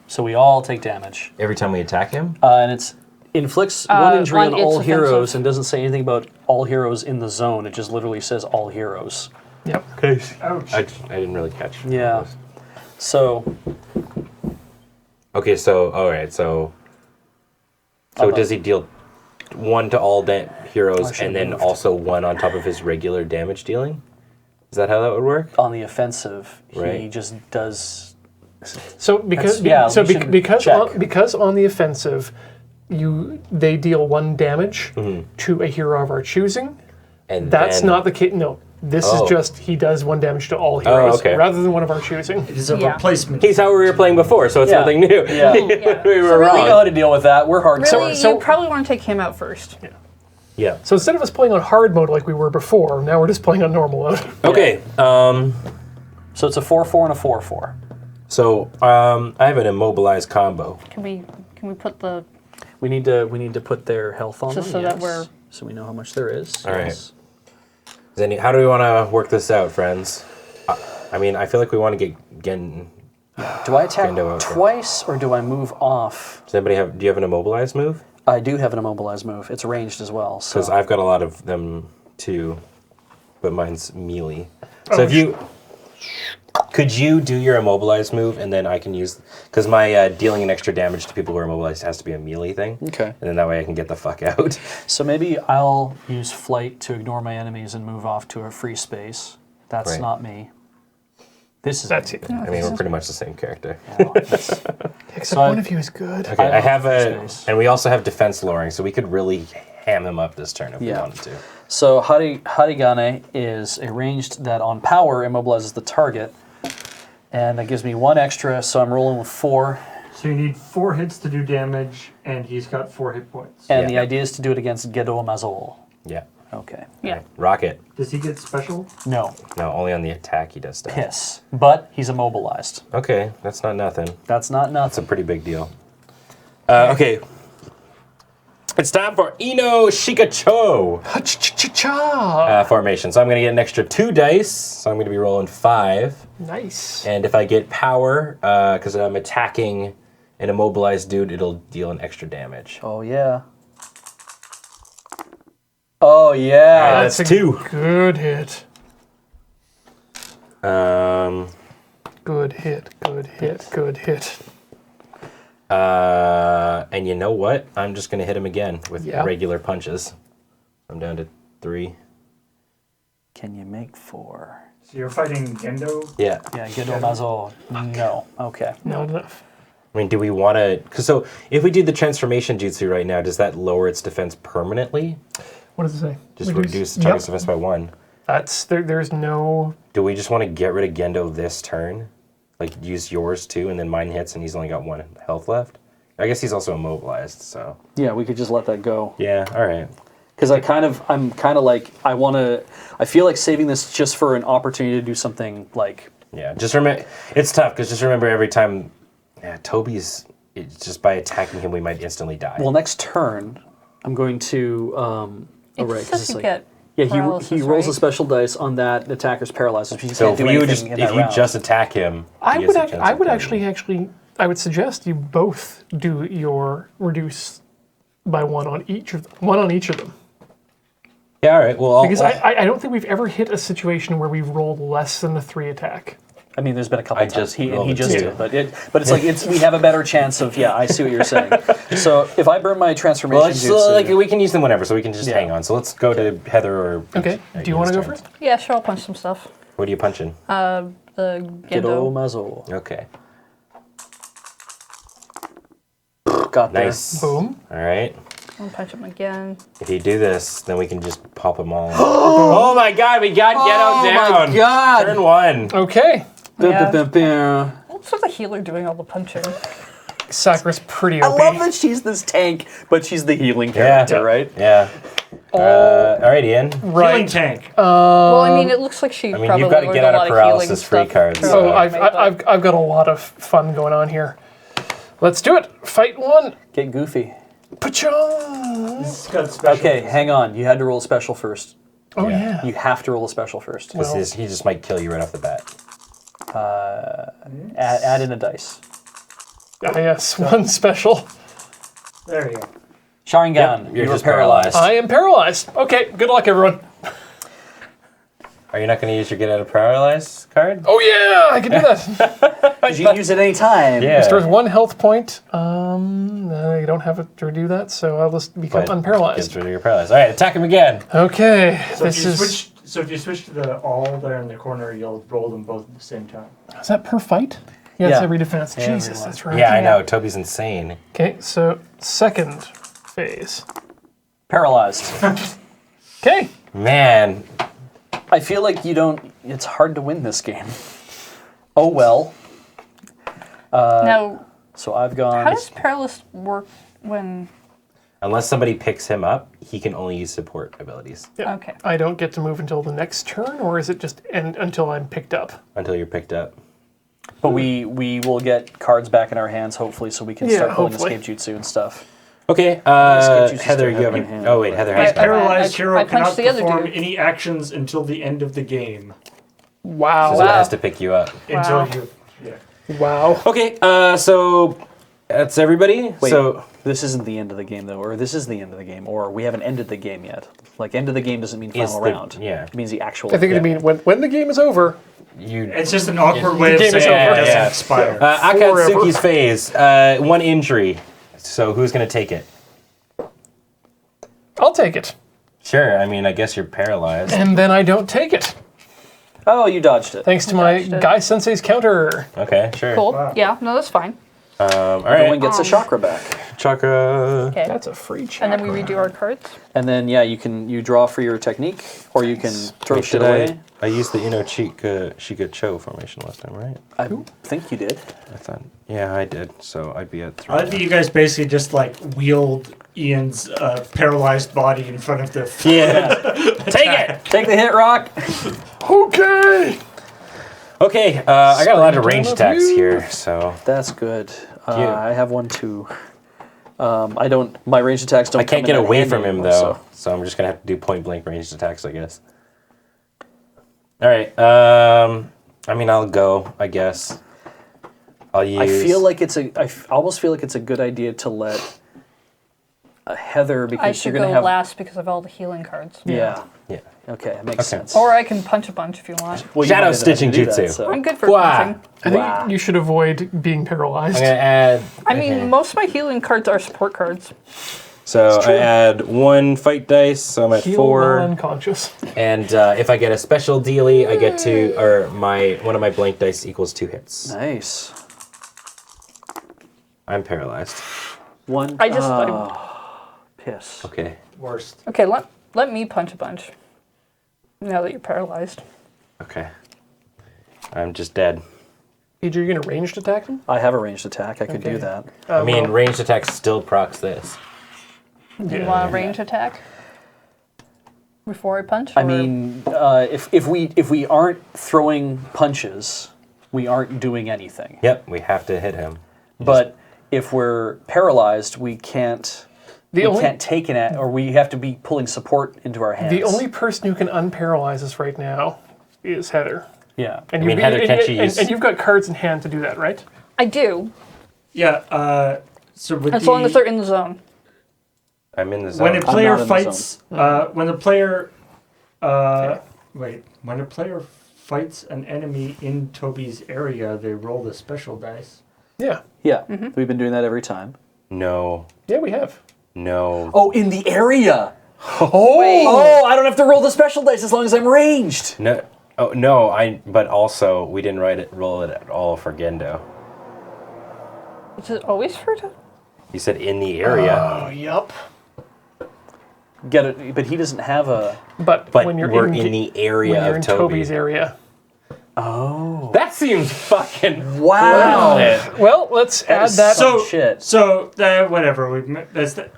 So we all take damage. Every time we attack him? And it's inflicts 1 injury on on its all heroes offensive. and doesn't say anything about all heroes in the zone. It just literally says all heroes. Yep. Ouch. I didn't really catch. Yeah. those. So, Okay, so, alright, so does he deal 1 to all heroes should've and then moved. also 1 on top of his regular damage dealing? Is that how that would work? on the offensive, he Right. just does. So because That's- yeah, we should check. because on the offensive, they deal 1 damage to a hero of our choosing. And That's then- not the case. No, this Oh. is just he does 1 damage to all heroes okay. rather than one of our choosing. It is a Yeah. replacement. He's how we were playing before, so it's Yeah. nothing new. Yeah. we So were really- We know wrong. how to deal with that. We're hard. Really, so- you probably want to take him out first. Yeah. So instead of us playing on hard mode like we were before, now we're just playing on normal mode. Okay. So it's a 4/4 and a 4/4. So I have an immobilized combo. Can we put the We need to put their health on Just them, so that yes. we're- so we know how much there is. All right. yes. How do we want to work this out, friends? I mean, I feel like we want to get Gen. Do I attack Gendo out. twice or do I move off? Does anybody have? Do you have an immobilized move? I do have an immobilized move. It's ranged as well. Because So I've got a lot of them too, but mine's melee. So if you could you do your immobilized move and then I can use because my dealing an extra damage to people who are immobilized has to be a melee thing. Okay. And then that way I can get the fuck out. So maybe I'll use flight to ignore my enemies and move off to a free space. That's Right. not me. This is That's it. I mean, we're pretty much the same character. Except So one of you is good. Okay, I have space. and we also have defense lowering, so we could really ham him up this turn if we Yeah. wanted to. So Harigane is a ranged that on power immobilizes the target, and that gives me 1 extra, so I'm rolling with 4. So you need 4 hits to do damage, and he's got 4 hit points. And Yeah. the idea is to do it against Gedo Mazol. Yeah. Okay. Yeah. Rocket. Does he get special? No. No, only on the attack he does stuff. Piss. But he's immobilized. Okay, that's not nothing. That's not It's a nothing. pretty big deal. Okay. It's time for Ino Shikacho Ha-cha-cha-cha. formation. So I'm going to get an extra 2 dice. So I'm going to be rolling 5. Nice. And if I get power, because I'm attacking an immobilized dude, it'll deal an extra damage. Oh, yeah. Oh, yeah. That's a 2. Good hit. Um, Good hit. Good hit. Good hit. and you know what? I'm just going to hit him again with Yeah. regular punches. I'm down to 3. Can you make 4? So you're fighting Gendo? Yeah. Yeah, Gedo Mazol. No. Okay. Not enough. I mean, do we want to... Because so if we do the transformation jutsu right now, does that lower its defense permanently? What does it say? Just reduce the target's defense by 1. That's there's no. Do we just want to get rid of Gendo this turn? Like, use yours too, and then mine hits, and he's only got 1 health left? I guess he's also immobilized, so... Yeah, we could just let that go. Yeah, all right. Because I'm kind of like, I feel like saving this just for an opportunity to do something like, Yeah, just remember... It's tough, because just remember every time... Yeah, Toby's... It's just by attacking him, we might instantly die. well, next turn, I'm going to, It right, 'cause says it's you like- get yeah, paralysis, he rolls a right? special dice on that attacker's paralyzed, which he so can't if do you anything in that round. just attack him... I he would. has a chance I of would killing actually. I would suggest you both do your reduce by 1 on each of them. 1 on each of them. Yeah, all right. Well, Because I don't think we've ever hit a situation where we've rolled less than a 3 attack. I mean, there's been a couple I times just he rolled a just 2. did, but it's like we have a better chance of I see what you're saying. So if I burn my transformation Well, it's, jutsu, like we can use them whenever, so we can just Yeah. hang on. So let's go to Heather or... Okay. Do you want to go first? Yeah, sure, I'll punch some stuff. What are you punching? The Gedo Gendo. Mazol. Okay. Got there. Nice. Boom. All right. I'll punch him again. If you do this, then we can just pop them all. Oh my god, we got Ghetto down. my God. Turn 1. Okay. Yeah. What's with the healer doing all the punching? Sakura's pretty I OP. love that she's this tank, but she's the healing Yeah. character, right? Yeah. All right, Ian. Healing Right. tank. Well, I mean, it looks like she. I mean, probably you've got to learned get a out of lot healing paralysis free stuff cards. from So Oh, anime, but- I've got a lot of fun going on here. Let's do it. Fight 1. Get goofy. Pachon. He's got special. Okay, hang on. You had to roll a special first. Oh Yeah. yeah. You have to roll a special first. he just might kill you right off the bat. Add in a dice. Ah, yes, 1 special. There you go. Sharingan, Yep, you're you are just paralyzed. I am paralyzed. Okay, good luck, everyone. Are you not going to use your get out of paralyzed card? Oh yeah, I can do that. You can use it any time. Yeah. Restores 1 health point. I don't have it to do that, so I'll just become But unparalyzed. gets rid of your paralyzed. All right, attack him again. Okay, So this is. if you switch to the all there in the corner, you'll roll them both at the same time. Is that per fight? Yeah, it's Yeah. every defense. Yeah, Jesus, everyone. that's right. Yeah, I know. Toby's insane. Okay, so second phase. Paralyzed. Okay, Man, I feel like it's hard to win this game. Oh well. Now, So I've gone. how does paralysis work when? unless somebody picks him up, he can only use support abilities yeah. Okay. I don't get to move until the next turn, or is it just end until I'm picked up? until you're picked up. But we will get cards back in our hands, hopefully, so we can Yeah, start pulling hopefully. escape jutsu and stuff. Okay, Escape jutsu Heather, still you have haven't. in hand. Oh wait, Heather has. I- A power. paralyzed I hero punched cannot the other perform dude. any actions until the end of the game. Wow. So it has to pick you up. Until Wow. you. Yeah. Wow. Okay, so that's everybody. Wait, So this isn't the end of the game, though, or this is the end of the game, or we haven't ended the game yet. Like, end of the game doesn't mean Is final the- round. yeah. It means the actual. I think Yeah. it mean when the game is over. you. It's just an awkward way of game is saying over. it doesn't Yeah. expire. Akatsuki's phase. 1 injury. So who's gonna take it? I'll take it, Sure. I mean, I guess you're paralyzed. and then I don't take it. Oh, you dodged it. Thanks to my Dodged it. Guy Sensei's counter. Okay, sure. Cool. Wow. Yeah, no, that's fine. All Everyone right. gets a chakra back. Chakra. Okay. That's a free check. And then we redo our cards. And then, yeah, you draw for your technique, or you can throw Wait, shit did away. I used the Shika Cho formation last time, right? I think you did. I thought. Yeah, I did. So I'd be at 3. I think you guys basically just like wheeled Ian's paralyzed body in front of the. Yeah. Take it! Take the hit, Rock! Okay. Okay, I got a lot of Spring ranged down attacks of you. here, so That's good. Yeah. I have one too. I don't. My ranged attacks don't. I can't come get in that away handy from him anymore, though. So I'm just gonna have to do point blank ranged attacks, I guess. All right. I mean, I'll go. I guess. I'll use. I feel like almost feel like it's a good idea to let Heather I because should you're gonna go have. last because of all the healing cards. Yeah. Yeah. Okay, that makes Okay. sense. Or I can punch a bunch if you want. Well, you Shadow might have stitching to do that, jutsu. so- I'm good for Wah. punching. I think you should avoid being paralyzed. I'm gonna add. I mean, most of my healing cards are support cards. So I add 1 fight dice, so I'm at Heal 4. while unconscious. And if I get a special dealie, I get to, or one of my blank dice equals 2 hits. Nice. I'm paralyzed. One. I just piss. Okay. Worst. okay. Let me punch a bunch. Now that you're paralyzed. Okay. I'm just dead. Adrian, you're gonna ranged attack him? I have a ranged attack. I could do Okay. that. I mean, ranged attack still procs this. Do you want a range attack before I punch? I or- mean, if we aren't throwing punches, we aren't doing anything. Yep, we have to hit him. But if we're paralyzed, we can't. The we only can't take it, or we have to be pulling support into our hands. the only person who can unparalyze us right now is Heather. Yeah. And I mean, Heather, can't she and, use- and you've got cards in hand to do that, right? I do, Yeah. So with as long as they're in the zone. I'm in the zone. when a player not in the fights, when a player, when a player fights an enemy in Toby's area, they roll the special dice. Yeah. Yeah. We've been doing that every time. No. Yeah, we have. No. Oh, in the area. Oh! Oh, I don't have to roll the special dice as long as I'm ranged. No. Oh no. But also we didn't roll it at all for Gendo. Is it always for? He said in the area. Oh, yup. Get it, but he doesn't have a. But, But when you're we're in, in the area when you're of in Toby. Toby's area. Oh. That seems fucking. Wow. Well, let's add is that. so- So shit. So whatever.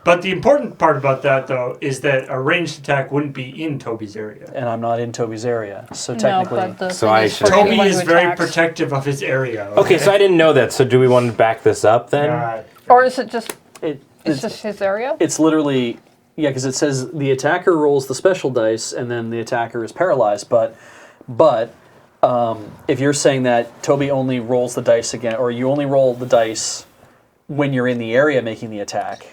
But the important part about that though is that a ranged attack wouldn't be in Toby's area. And I'm not in Toby's area, so No, technically. but the So thing I is for should- Toby anyone is who very attacks. protective of his area. Okay, so I didn't know that. So do we want to back this up then? Or is it just? It, It's just his area. it's literally, yeah, because it says the attacker rolls the special dice and then the attacker is paralyzed. But if you're saying that Toby only rolls the dice again, or you only roll the dice when you're in the area making the attack,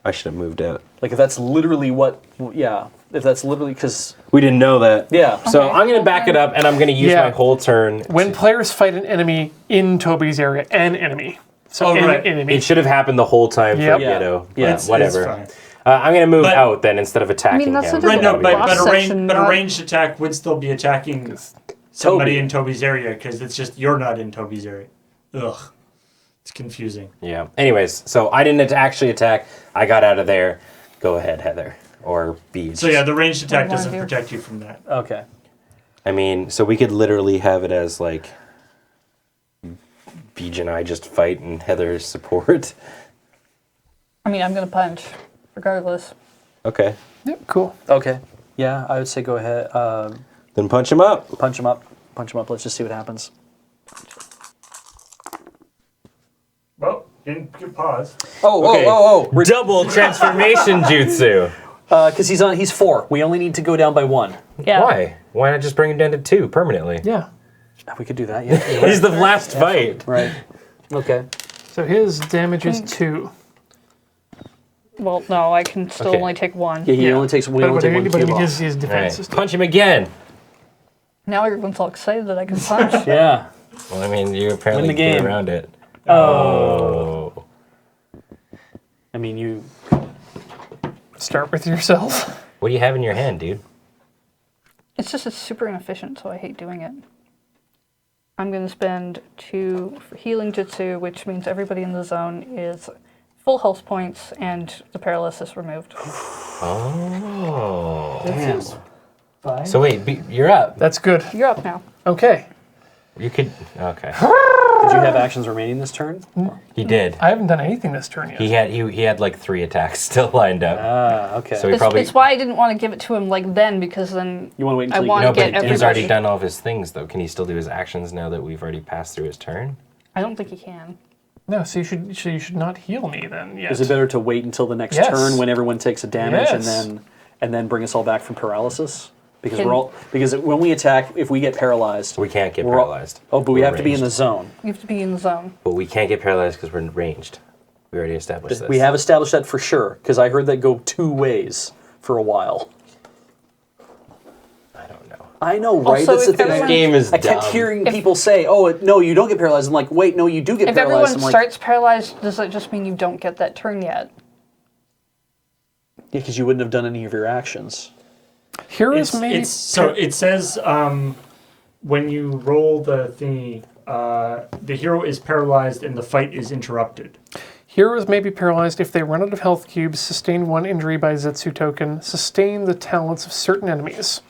I should have moved out. like if that's literally if that's literally because We didn't know that. yeah. So Okay. I'm going to back it up, and I'm going to use Yeah. my whole turn. When players fight an enemy in Toby's area, an enemy. So Oh, an right. enemy. It should have happened the whole time Yep. for Yeah. Ghetto. Yeah. It's whatever. fine. I'm going to move But- out then instead of attacking that's him. a Right, no, That'd but, be but, a boss range, section, but a not- ranged attack would still be attacking somebody Toby. in Toby's area because it's just you're not in Toby's area. Ugh, it's confusing. Yeah. Anyways, so I didn't actually attack. I got out of there. Go ahead, Heather. Or Beej. So yeah, the ranged attack What do you doesn't wanna do? protect you from that. Okay. I mean, so we could literally have it as like Beej and I just fight and Heather's support. I mean, I'm gonna punch, regardless. Okay. Yep, cool. Okay. Yeah, I would say go ahead. Then punch him up. Punch him up. Punch him up. Let's just see what happens. Well, didn't pause. Okay. Oh. Double transformation jutsu. Because he's 4. We only need to go down by 1. Yeah. Why? Why not just bring him down to 2 permanently? Yeah. We could do that. Yeah. He's the last fight. Right. Okay. So his damage is 2. Well, no, I can still Okay. only take one. Yeah, he only takes. We only take one but cube his off. defense Right. is Punch him again. Now everyone's all excited that I can punch. Yeah. Well, I mean, you apparently Win the get game. around it. Oh. I mean, you. Start with yourself. What do you have in your hand, dude? It's just it's super inefficient, so I hate doing it. I'm going to spend 2 for healing jutsu, which means everybody in the zone is full health points and the paralysis removed. Oh. Damn. Fine. So wait, you're up. That's good. You're up now. Okay. You could. Okay. Did you have actions remaining this turn? He did. I haven't done anything this turn yet. He had like 3 attacks still lined up. Ah, okay. So he probably. It's why I didn't want to give it to him like then, because then You wanna wait I until you want get- to No, get but everybody. he's already done all of his things though. Can he still do his actions now that we've already passed through his turn? I don't think he can. No, so you should not heal me then yet. Is it better to wait until the next Yes. turn when everyone takes a damage Yes. and then bring us all back from paralysis? Because Can- because when we attack, if we get paralyzed, We can't get we're all- paralyzed. Oh, but we We're have to be in the ranged. zone. You have to be in the zone. But we can't get paralyzed because we're ranged. We already established this. We have established that for sure because I heard that go 2 ways for a while. I don't know. I know, right? Also, That's the if thing. everyone- This game is I kept dumb. hearing people say, "Oh, no, you don't get paralyzed." I'm like, "Wait, no, you do get If paralyzed." everyone I'm like, starts paralyzed, does that just mean you don't get that turn yet? "Yeah, because you wouldn't have done any of your actions." Heroes maybe. So it says when you roll the thingy, the hero is paralyzed and the fight is interrupted. Heroes may be paralyzed if they run out of health cubes, sustain 1 injury by Zetsu token, sustain the talents of certain enemies.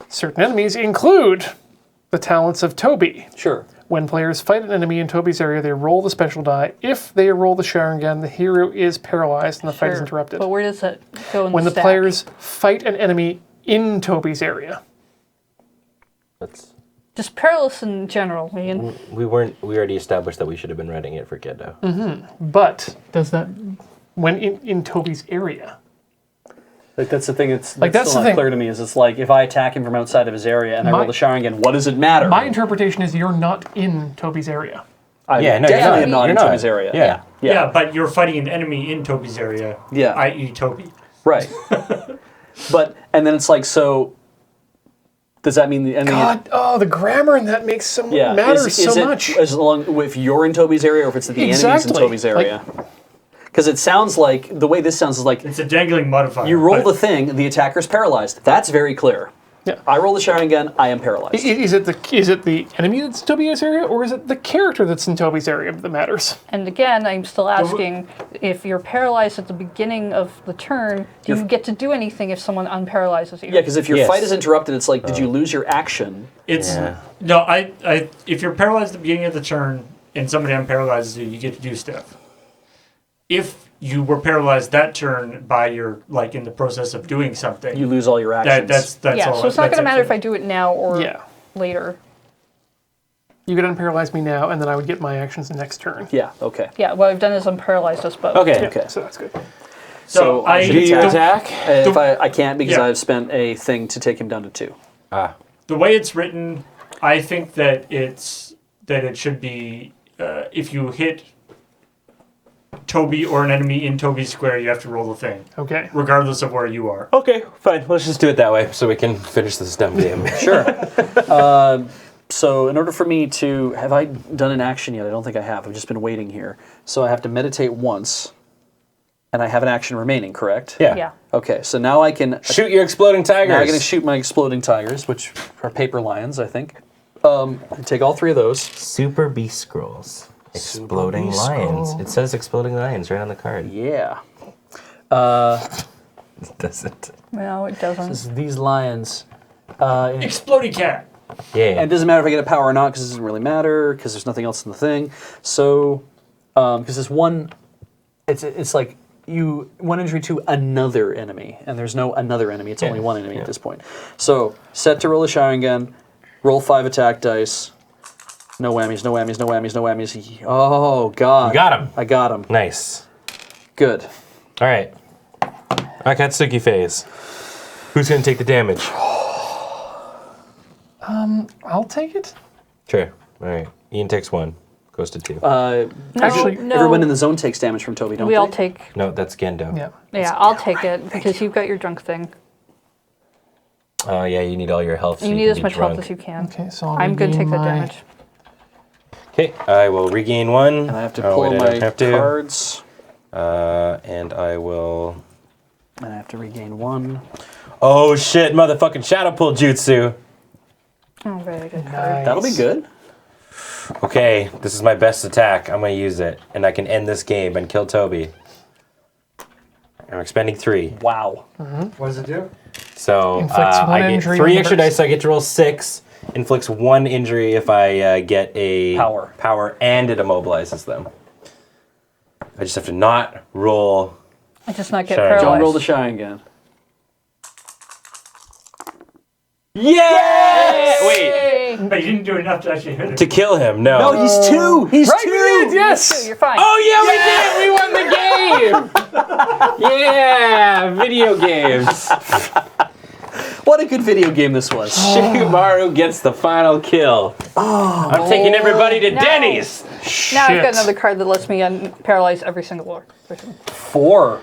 Certain enemies include the talents of Toby. Sure. When players fight an enemy in Toby's area, they roll the special die. If they roll the Sharingan, the hero is paralyzed and the fight is Sure. interrupted. But where does that go in When the stack? players fight an enemy in Toby's area. That's, Just paralysis in general, Ian. we already established that we should have been writing it for Gendo. But does that when in Toby's area? Like that's the thing. That's Like, that's still the not thing. clear to me. Is it's like if I attack him from outside of his area and I My- roll the Sharingan, what does it matter? My interpretation is you're not in Toby's area. I Yeah, no, you're definitely not. am not You're in not. Toby's area. Yeah. Yeah, but you're fighting an enemy in Toby's area. Yeah. i.e. Toby. Right. But and then it's like, so does that mean the enemy? God, oh, the grammar in that makes Yeah, matters is so it much. as long if you're in Toby's area or if it's the enemy's in Exactly. Toby's area? Because it sounds like the way this sounds is like It's a dangling modifier. you roll but the thing, the attacker's paralyzed. That's very clear. Yeah. I roll the Sharingan, I am paralyzed. Is it the enemy that's in Toby's area, or is it the character that's in Toby's area that matters? And again, I'm still asking, if you're paralyzed at the beginning of the turn, do you get to do anything if someone unparalyzes you? Yeah, because if your Yes. fight is interrupted, it's like, did you lose your action? It's Yeah. no, I if you're paralyzed at the beginning of the turn and somebody unparalyzes you, you get to do stuff. If you were paralyzed that turn by your like in the process of doing something, You lose all your actions. that's Yeah, all. so it's not going to that's matter it. if I do it now or Yeah. later. You could unparalyze me now, and then I would get my actions the next turn. Yeah, okay. Yeah, what I've done is unparalyzed us both. Okay. Okay. So that's good. So I should Do you attack. attack? If I can't because Yeah. I've spent a thing to take him down to 2. Ah. The way it's written, I think that it should be if you hit Toby or an enemy in Toby's square, you have to roll the thing, Okay. regardless of where you are. Okay, fine. Let's just do it that way so we can finish this dumb game. Sure. So in order for me to... Have I done an action yet? I don't think I have. I've just been waiting here. So I have to meditate once, and I have an action remaining, correct? Yeah. Yeah. Okay, so now I can... Shoot your exploding tigers. Now I'm going to shoot my exploding tigers, which are paper lions, I think. And take all 3 of those. Super Beast Scrolls. Exploding Beast lions. Scroll. It says exploding lions right on the card. Yeah. It doesn't. No, it doesn't. These lions... Exploding cat. Yeah. And it doesn't matter if I get a power or not, because it doesn't really matter, because there's nothing else in the thing. So, because this one, it's like one injury to another enemy, and there's no another enemy. It's only one enemy at this point. So, set to roll a Sharingan, roll 5 attack dice. No whammies, no whammies, no whammies, no whammies. Oh God! You got him. I got him. Nice. Good. All right. Akatsuki phase. Who's going to take the damage? I'll take it. Sure. All right. Ian takes 1. Goes to 2. Actually, no, Everyone in the zone takes damage from Toby, don't we they? all take. No, that's Gendo. Yeah. Yeah, I'll take it because you've got your drunk thing. Oh, yeah, you need all your health. So You you need can as be much drunk. health as you can. Okay, so I'm going to take that damage. Okay, I will regain 1. And I have to Oh, pull wait, I my don't have to. cards, And I will and I have to regain 1. Oh shit, motherfucking Shadow Pull Jutsu. Oh, very good card. Nice. That'll be good. Okay, this is my best attack. I'm gonna use it, and I can end this game and kill Toby. I'm expending 3. Wow. What does it do? So Inflicts one I get injury 3 on extra the dice, so I get to roll 6. Inflicts 1 injury if I get a Power. and it immobilizes them. I just have to not roll. I just not get Sorry. paralyzed. Don't roll the shy again. Yeah! Wait, Yay! But you didn't do enough to actually hit it. to kill him? No. No, he's 2. He's Right, 2. we did, yes! You're fine. Oh yeah, we did! We won the game! Yeah, video games. What a good video game this was. Shikamaru gets the final kill. I'm taking everybody to No. Denny's. Now I've got Shit. another card that lets me paralyze every single person. 4.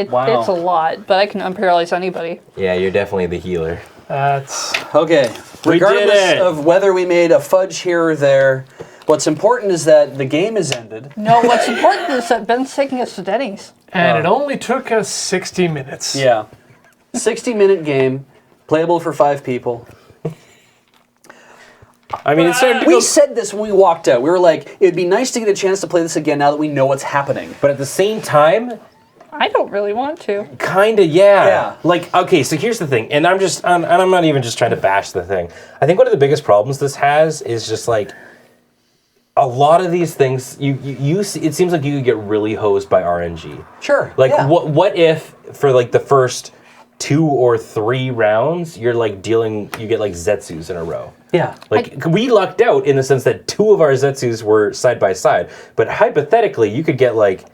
Wow. It's a lot, but I can unparalyze anybody. Yeah, you're definitely the healer. That's Okay. We did Regardless it. of whether we made a fudge here or there, what's important is that the game is ended. No, what's important is that Ben's taking us to Denny's. and it only took us 60 minutes. Yeah. 60-minute game, playable for 5 people. I mean, it's starting to We go, said this when we walked out. We were like, it'd be nice to get a chance to play this again now that we know what's happening. but at the same time, I don't really want to. kinda, yeah. Yeah. Like, okay, so here's the thing, and I'm not even just trying to bash the thing. I think one of the biggest problems this has is just like a lot of these things. You see, it seems like you could get really hosed by RNG. Sure. Like, yeah. what if for like the first 2 or 3 rounds, you're like you get like Zetsus in a row. Yeah. Like, we lucked out in the sense that 2 of our Zetsus were side by side. But hypothetically, you could get like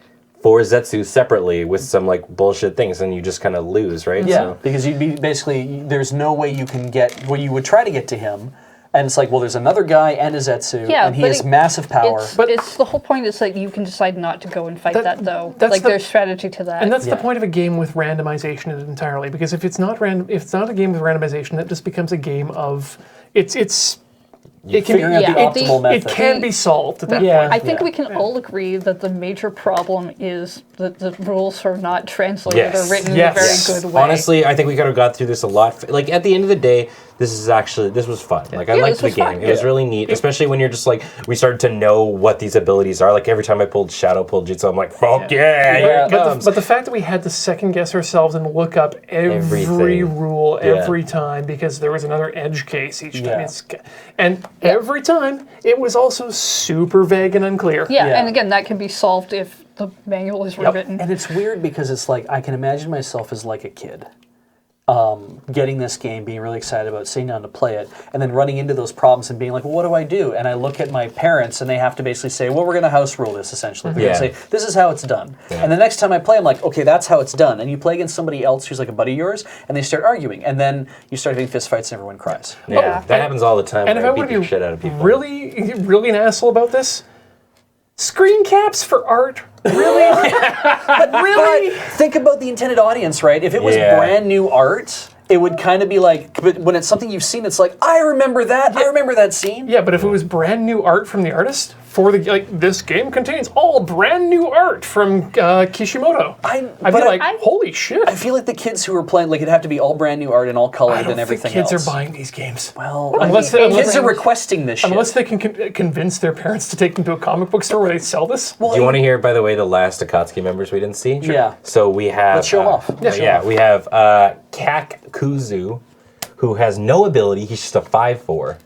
4 Zetsus separately with some like bullshit things, and you just kind of lose, right? Yeah, So, because you'd be basically, there's no way you can get, well, you would try to get to him, and it's like, well, there's another guy and a Zetsu, Yeah, and he but has massive power. It's the whole point is that you can decide not to go and fight that though. that's Like the- there's strategy to that. And that's the Yeah. point of a game with randomization in it entirely. Because if it's not random, if it's not a game with randomization, it just becomes a game of it can Figuring out yeah, the optimal method. it can be solved at that Yeah. point. I think we can all agree that the major problem is that the rules are not translated Yes. or written Yes. in a Yes. very good way. honestly, I think we could have got through this a lot. Like, at the end of the day, this was fun. Like, I Yeah, liked this the was game. fun. It was really neat, especially when you're just like, we started to know what these abilities are. Like, every time I pulled Shadow Pull Jutsu, I'm like, fuck yeah, here it comes. But the fact that we had to second guess ourselves and look up every Everything. rule Yeah. every time because there was another edge case each time. Yeah. And every time it was also super vague and unclear. yeah, Yeah. and again, that can be solved if the manual is rewritten. And it's weird because it's like, I can imagine myself as like a kid. Getting this game, being really excited about sitting down to play it, and then running into those problems and being like, well, what do I do? And I look at my parents and they have to basically say, well, we're going to house rule this, essentially. They're Yeah. going to say, this is how it's done. And the next time I play, I'm like, okay, that's how it's done. And you play against somebody else who's like a buddy of yours, and they start arguing. And then you start having fist fights and everyone cries. Yeah, that happens all the time. And if where I I want beat to the shit out of be people. really an asshole about this, screen caps for art. Really? But think about the intended audience, right? If it was Yeah. brand new art, it would kind of be like, but when it's something you've seen, it's like, I remember that. I remember that scene. Yeah, but if it was brand new art from the artist for the this game contains all brand new art from Kishimoto. I'd be but like, I- holy shit! I feel like the kids who are playing, like, it'd have to be all brand new art and all I colored don't and everything think kids else. are buying these games. Well, Unless I mean, they- kids unless- are requesting this shit. Unless they can convince their parents to take them to a comic book store where they sell this. Do you want to hear, by the way, the last Akatsuki members we didn't see? Yeah. So we have. Let's show 'em off. Yeah, show 'em off. We have Kak Kuzu, who has no ability. He's just a 5'4".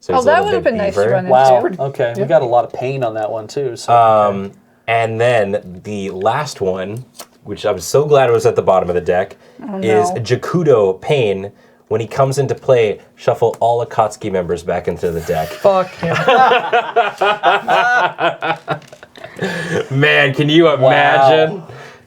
So Oh, he's a that little would have bit been nice to beaver. run Wow. into. Okay. We got a lot of pain on that one too. So. And then the last one, which I'm so glad it was at the bottom of the deck, is no. Jakudo Pain. When he comes into play, shuffle all Akatsuki members back into the deck. Fuck him. Man, can you imagine?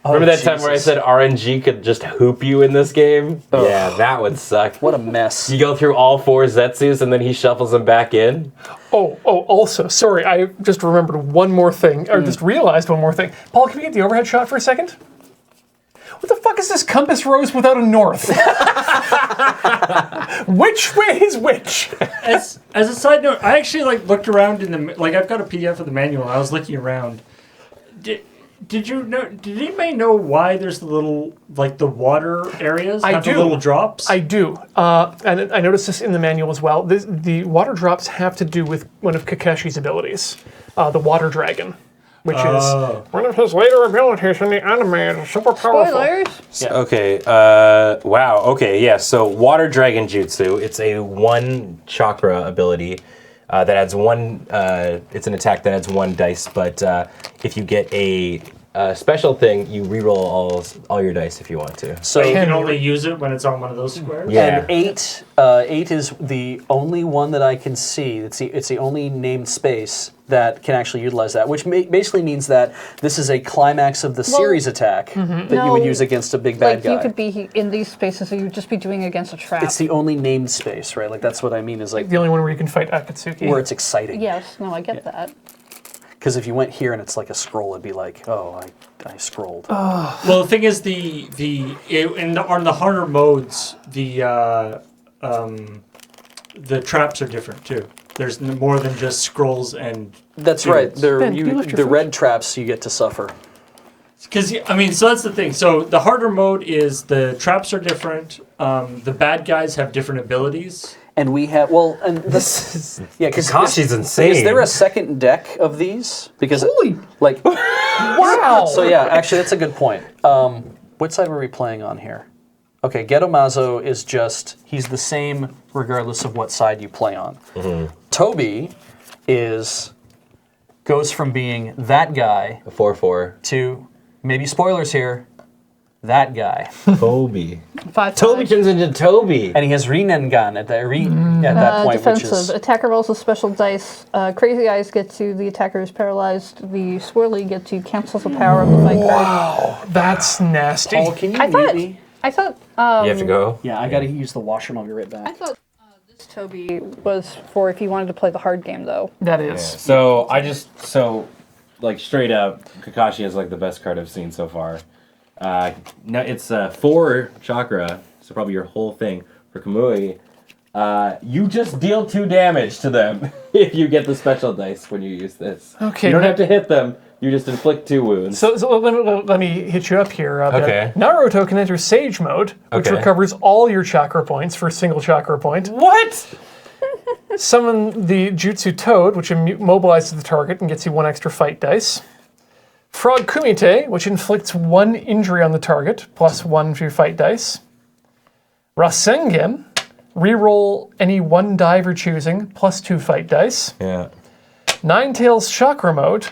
Remember that time where I Jesus. said RNG could just hoop you in this game? Yeah, that would suck. What a mess. You go through all 4 Zetsus and then he shuffles them back in? Also, sorry, I just remembered one more thing, or just realized one more thing. Paul, can we get the overhead shot for a second? What the fuck is this compass rose without a north? Which way is which? As a side note, I actually looked around in the I've got a PDF of the manual. I was looking around. Did you know? Did anybody know why there's the little the water areas? I have do. The little drops. I do, and I noticed this in the manual as well. The water drops have to do with one of Kakeshi's abilities, the Water Dragon, which is one of his later abilities in the anime. It's super powerful. Spoilers. Okay. Wow. Okay. Yeah. So Water Dragon Jutsu. It's a 1 chakra ability that adds 1. It's an attack that adds 1 dice. But if you get a special thing, you reroll all your dice if you want to. So you can only use it when it's on one of those squares. Yeah. And 8 is the only one that I can see. It's the only named space that can actually utilize that, which basically means that this is a climax of the series attack that you would No, use against a big bad Like guy. you could be in these spaces, so you'd just be doing it against a trap. It's the only named space, right? Like that's what I mean is like The only one where you can fight Akatsuki. where it's exciting. Yes, no, I get that. Because if you went here and it's like a scroll, it'd be like, oh, I scrolled. Well, the thing is, on the harder modes, the traps are different too. There's more than just scrolls and. That's right. Ben, can you lift your The foot? red traps you get to suffer. Because so that's the thing. So the harder mode is the traps are different. The bad guys have different abilities. And we have This is yeah, because Kakashi's insane. Is there a second deck of these? Because wow! So yeah, actually that's a good point. What side were we playing on here? Okay, Getomazo is he's the same regardless of what side you play on. Toby goes from being that guy a 4/4? to, maybe spoilers here, that guy. Toby. 5/5. Toby turns into Toby. And he has Rinengan at that point, which Defensive. is... Attacker rolls a special dice. Crazy Eyes get to the attacker is paralyzed. The Swirly get to cancel the power of the fight card. That's nasty. Paul, can you I mute thought. me? I thought. You have to go. Yeah, I gotta use the washroom. I'll be right back. I thought this Toby was for if you wanted to play the hard game, though. That is. So like straight up, Kakashi is like the best card I've seen so far. No, it's 4 chakra, so probably your whole thing for Kamui. You just deal 2 damage to them if you get the special dice when you use this. Okay, You don't but- have to hit them. You just inflict 2 wounds. So let me hit you up here. Okay. Naruto can enter Sage mode, which Okay. recovers all your chakra points for a single chakra point. What? Summon the Jutsu Toad, which immobilizes the target and gets you 1 extra fight dice. Frog Kumite, which inflicts 1 injury on the target, plus 1 for your fight dice. Rasengan, reroll any 1 die you're choosing, plus 2 fight dice. Yeah. Ninetales Chakra mode,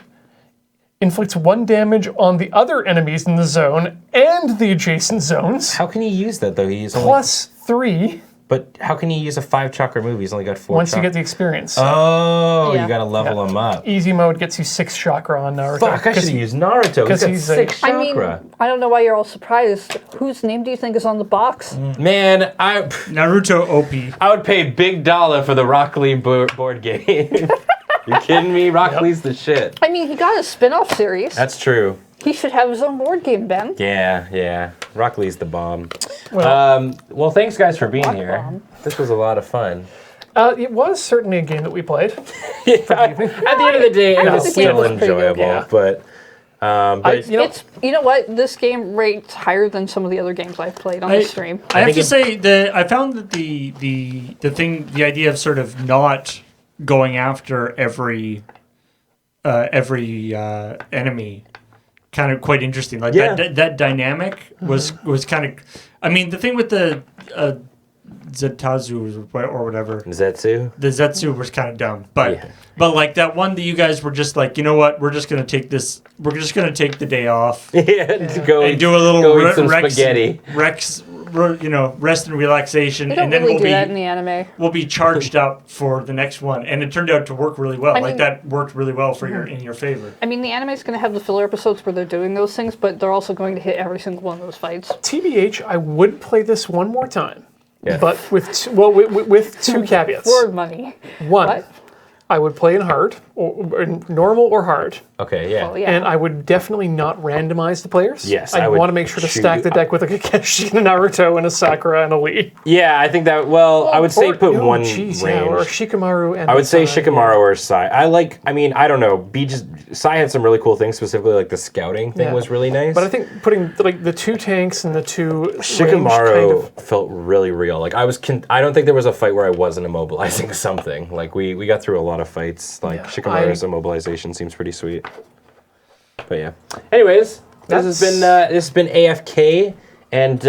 inflicts 1 damage on the other enemies in the zone and the adjacent zones, How can he use that though? He's only. plus 3 But how can he use a 5 chakra move? He's only got 4. once you get the experience. Oh, Yeah. you gotta level him up. Easy mode gets you 6 chakra on Naruto. Fuck! I should have used Naruto. He's got he's a- 6 I chakra. mean, I don't know why you're all surprised. Whose name do you think is on the box? Man, Naruto OP. I would pay big dollar for the Rock Lee board game. You kidding me? Rock Lee's the shit. I mean, he got a spin-off series. That's true. He should have his own board game, Ben. Yeah. Rock Lee's the bomb. Well- Well, thanks guys for being Rock here. bomb. This was a lot of fun. It was certainly a game that we played. At the end of the day, it I was think the game still was pretty good, enjoyable. yeah. But You know what? This game rates higher than some of the other games I've played on the stream. I have think to it- say that I found that the idea of sort of not going after every enemy kind of quite interesting. Like Yeah. that dynamic was kind of. I mean, the thing with the Zetazu or whatever, Zetsu. the Zetsu was kind of dumb, but Yeah. but like that one that you guys were just like, you know what, we're just gonna take this. We're just gonna take the day off To go and do a little go eat some spaghetti. rest and relaxation, They don't and then really we'll do be that in the anime. we'll be charged up for the next one. And it turned out to work really well. I Like mean- that worked really well for in your favor. I mean, the anime's going to have the filler episodes where they're doing those things, but they're also going to hit every single one of those fights. TBH, I would play this one more time. Yeah. But with 2 caveats. For money. One, What? I would play in hard, or in normal or hard. Okay, yeah. Well, yeah. And I would definitely not randomize the players. Yes, I I would want to make sure to shoot stack you the deck with a Kakashi and a Naruto and a Sakura and a Lee. Yeah, I think that. Well, I would say Or- put no, one geez, range. yeah, or Shikamaru and I would say Sai, Shikamaru or Sai. I don't know. Sai had some really cool things, specifically like the scouting thing Yeah. was really nice. But I think putting like the 2 tanks and the 2 range Shikamaru kind of, felt really real. Like I don't think there was a fight where I wasn't immobilizing something. Like we got through a lot of fights. Like Yeah, Shikamaru's immobilization seems pretty sweet. But yeah. Anyways, this has been AFK, and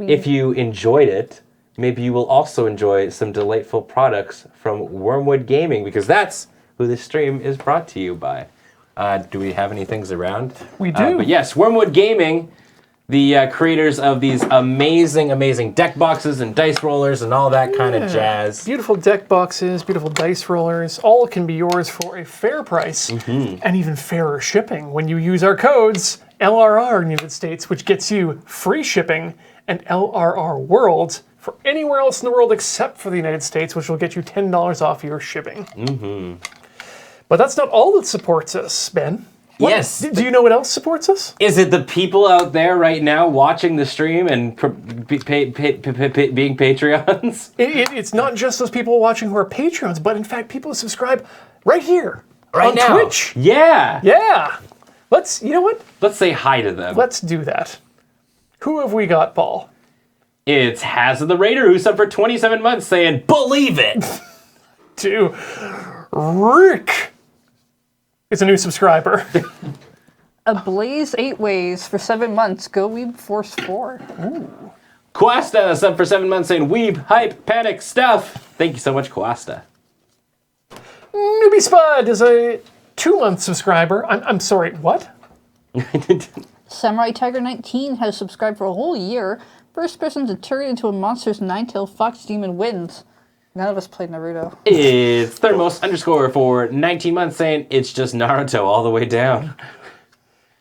if you enjoyed it, maybe you will also enjoy some delightful products from Wormwood Gaming, because that's who this stream is brought to you by. Do we have any things around? We do. But yes, Wormwood Gaming, the creators of these amazing, amazing deck boxes and dice rollers and all that kind of jazz. beautiful deck boxes, beautiful dice rollers, all can be yours for a fair price and even fairer shipping when you use our codes LRR in the United States, which gets you free shipping, and LRR World for anywhere else in the world except for the United States, which will get you $10 off your shipping. But that's not all that supports us, Ben. Yes. Do you know what else supports us? Is it the people out there right now watching the stream and being Patreons? It's not just those people watching who are Patreons, but in fact people who subscribe right here Right on now. Twitch. Yeah. Yeah. You know what? Let's say hi to them. Let's do that. Who have we got, Paul? It's Hazard the Raider, who's up for 27 months saying, believe it. To Rick. It's a new subscriber. Ablaze 8 ways for 7 months. Go Weeb Force 4. Quasta is up for 7 months saying, weeb, hype, panic, stuff. Thank you so much, Quasta. Newbie Spud is a 2-month subscriber. I'm sorry, what? Samurai Tiger 19 has subscribed for a whole year. First person to turn into a monster's 9-tailed fox demon wins. None of us played Naruto. It's Thermos underscore for 19 months saying, it's just Naruto all the way down.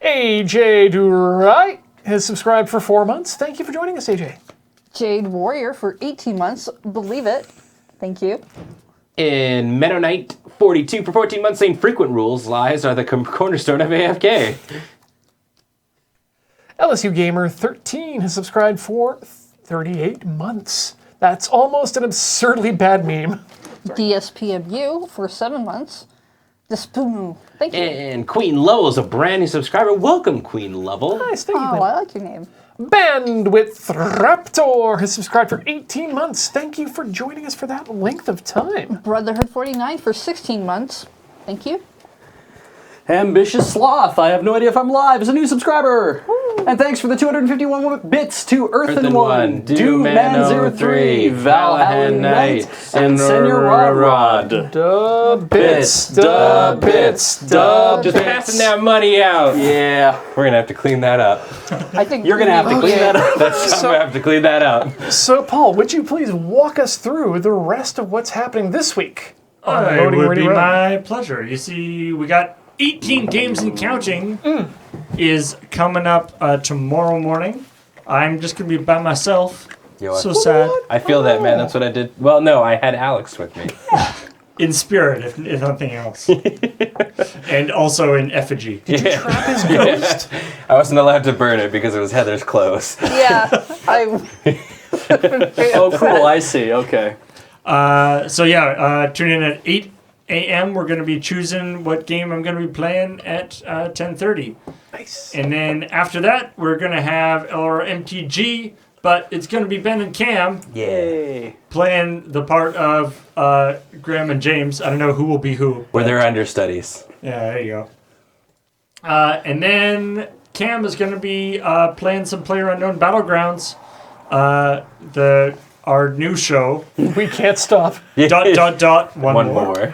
AJ Durai has subscribed for 4 months. Thank you for joining us, AJ. Jade Warrior for 18 months. Believe it. Thank you. In Meadow Knight 42 for 14 months saying, frequent rules, lies are the cornerstone of AFK. LSU Gamer 13 has subscribed for 38 months. That's almost an absurdly bad meme. DSPMU for 7 months. Despoomu. Thank you. And Queen Lovell is a brand new subscriber. Welcome, Queen Lovell. Nice, thank you. Oh, Quinn. I like your name. Bandwidth Raptor has subscribed for 18 months. Thank you for joining us for that length of time. Brotherhood 49 for 16 months. Thank you. Ambitious Sloth, I have no idea if I'm live, is a new subscriber. And thanks for the 251 bits to Earthen One, Dooman03, Valhan Knight, and Senor Rod. Duh bits, duh bits, duh Just bits. passing that money out. Yeah, We're gonna have to clean that up. I think you're gonna have to clean that up. I'm gonna have to clean that up. So, Paul, would you please walk us through the rest of what's happening this week? on It Loading would Ready be Run? my pleasure. You see, we got 18 games and counting is coming up tomorrow morning. I'm just going to be by myself. So sad. I feel that, man. That's what I did. Well, no, I had Alex with me. In spirit, if nothing else. And also in effigy. Trap his ghost. I wasn't allowed to burn it because it was Heather's clothes. Yeah, I. Oh, cool, I see, okay. Tune in at 8 a.m. We're going to be choosing what game I'm going to be playing at 10:30. Nice. And then after that, we're going to have our MTG, but it's going to be Ben and Cam Yay. playing the part of Graham and James. I don't know who will be who. Where they're understudies. Yeah, there you go. And then Cam is going to be playing some PlayerUnknown Battlegrounds. Our new show. We can't stop. One more.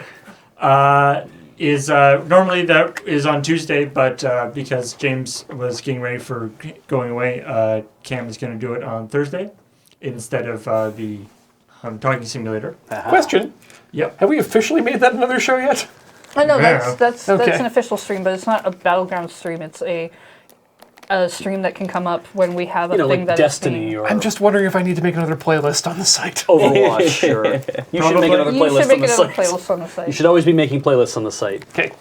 Is normally that is on Tuesday, but because James was getting ready for going away, Cam is going to do it on Thursday instead of the Talking Simulator. Question. Yep. Have we officially made that another show yet? I know Yeah. that's Okay. an official stream, but it's not a Battleground stream. It's a a stream that can come up when we have a You know, thing like that is Destiny being- or I'm just wondering if I need to make another playlist on the site. Overwatch. Sure. You should make another You should playlist make on the another site. playlist on the site. You should always be making playlists on the site. Okay.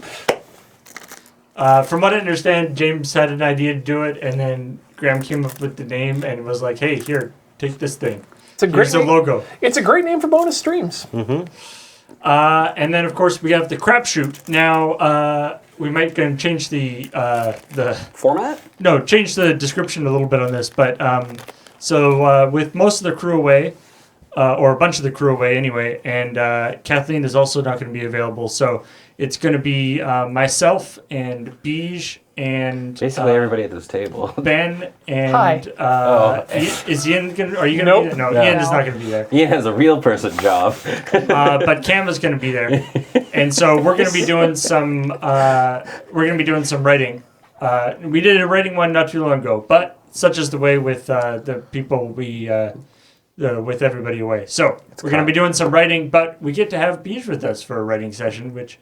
From what I understand, James had an idea to do it, and then Graham came up with the name and was like, "Hey, here, take this thing. It's a great Here's the name. logo." It's a great name for bonus streams. And then, of course, we have the crapshoot. Now, we might going to change the Format? change the description a little bit on this. But with most of the crew away, or a bunch of the crew away anyway, and Kathleen is also not going to be available. So it's going to be myself and Beige and Basically, everybody at this table. Ben and Hi. is Ian gonna? Are you gonna Nope. be there? No, No. Ian is not gonna be there. Ian has a real person job. But Cam is gonna be there, and so we're gonna be doing some. Writing. We did a writing one not too long ago, but such is the way with the people with everybody away. So we're going to be doing some writing, but we get to have Beige with us for a writing session, which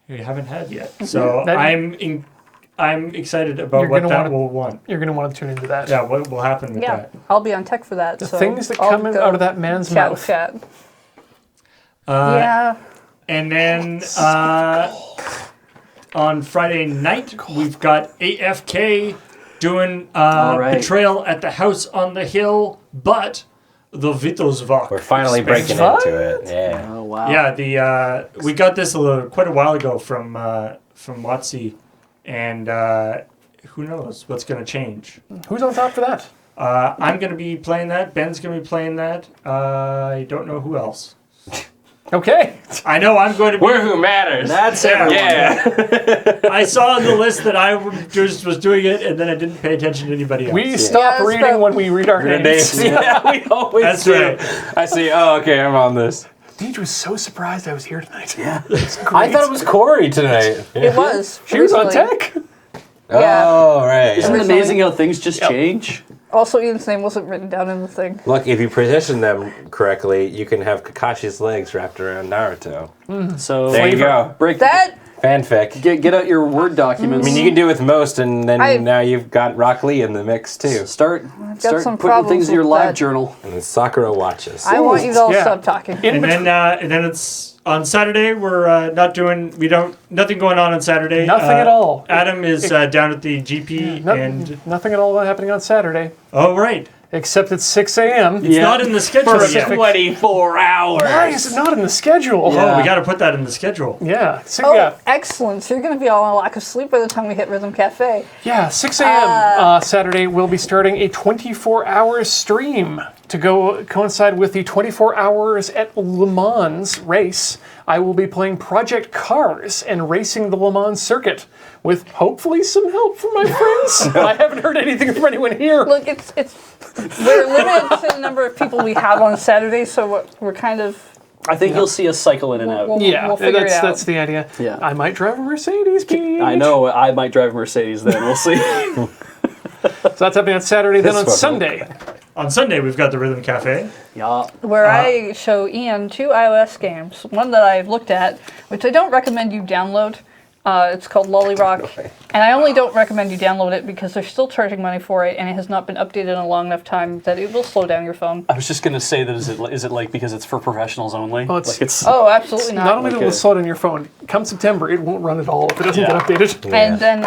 we haven't had yet. So That- I'm excited about You're what gonna that wanna- will want. You're going to want to tune into that. Yeah, what will happen with Yeah, that? I'll be on tech for that. The so things that I'll come go out of that man's chat mouth. with chat. Uh, Yeah. And then on Friday night, we've got AFK doing right. Betrayal at the House on the Hill, but the Vitosvok. We're finally breaking What? into it. Yeah. Oh, wow. Yeah, we got this quite a while ago from WotC, and who knows what's going to change. Who's on top for that? I'm going to be playing that. Ben's going to be playing that. I don't know who else. Okay. I know I'm going to be. We're who matters. That's Yeah. everyone. Yeah. I saw on the list that I just was doing it, and then I didn't pay attention to anybody else. We stop that's reading about- when we read our names. Yeah, we always That's do. right. I see. Oh, okay, I'm on this. Deej was so surprised I was here tonight. Yeah. I thought it was Corey tonight. It was. She was on originally. tech. Yeah. Oh, right. Isn't it Originally- amazing how things just change? Also, Ian's name wasn't written down in the thing. Look, if you position them correctly, you can have Kakashi's legs wrapped around Naruto. So There you go. break That Fanfic. get out your Word documents. I mean, you can do it with most, and then I- now you've got Rock Lee in the mix, too. start some putting problems things in your with live that. journal. And then Sakura watches. I want you to all Yeah. stop talking. And then it's on Saturday. We're not doing. We don't. Nothing going on Saturday. Nothing at all. Adam is down at the GP, and Nothing at all happening on Saturday, oh right, except it's 6 a.m. it's not in the schedule For a yet. 24 hours. Why is it not in the schedule? Yeah. Oh, we got to put that in the schedule. Yeah. Oh, Yeah. excellent. So you're going to be all on lack of sleep by the time we hit Rhythm Cafe. Yeah, 6 a.m. Saturday, we'll be starting a 24-hour stream to go coincide with the 24 hours at Le Mans race. I will be playing Project Cars and racing the Le Mans circuit with hopefully some help from my friends. I haven't heard anything from anyone here. Look, we're limited to the number of people we have on Saturday, so we're kind of I think you'll see us cycle in and out. We'll Yeah, figure it out. that's the idea. Yeah. I might drive a Mercedes, Pete. I know I might drive a Mercedes then. We'll see. So that's happening on Saturday. Then on This one. Sunday, On Sunday, we've got the Rhythm Cafe. Yeah. where I show Ian 2 iOS games. One that I've looked at, which I don't recommend you download. It's called Lolly Rock, and I only don't recommend you download it because they're still charging money for it, and it has not been updated in a long enough time that it will slow down your phone. I was just gonna say that is it like because it's for professionals only? Well, it's- like it's Oh, absolutely not not. only will Okay. it slow down your phone, come September, it won't run at all if it doesn't Yeah. get updated. And then,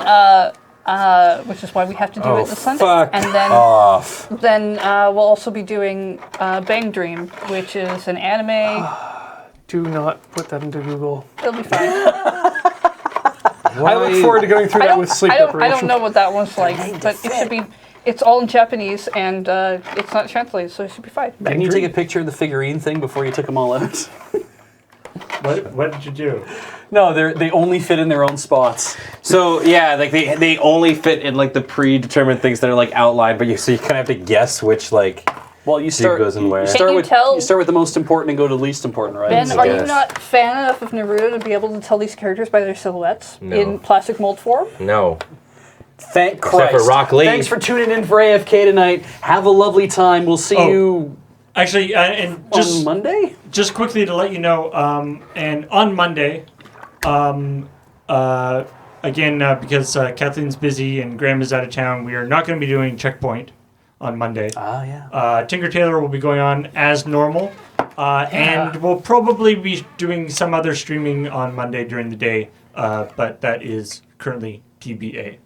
which is why we have to do Oh, it this Sunday. fuck And then, off. we'll also be doing Bang Dream, which is an anime. Do not put that into Google. It'll be fine. I look forward to going through that with sleep I deprivation. don't know what that one's like, but it should be. It's all in Japanese and it's not translated, so it should be fine. Didn't you take a picture of the figurine thing before you took them all out? What did you do? No, they only fit in their own spots. So, yeah, like they only fit in like the predetermined things that are like outlined, but you kind of have to guess which like. Well, you start. goes in where? You Can start you with tell- you start with the most important and go to the least important, right? Ben, are you Yes. not fan enough of Naruto to be able to tell these characters by their silhouettes No. in plastic mold form? No. Thank Christ. for Rock Lee. Thanks for tuning in for AFK tonight. Have a lovely time. We'll see Oh. you Actually, and on just Monday. just quickly to let you know, and on Monday, again, because Kathleen's busy and Graham is out of town, we are not going to be doing Checkpoint on Monday. Ah, yeah. Tinker Tailor will be going on as normal. And we'll probably be doing some other streaming on Monday during the day, but that is currently TBA.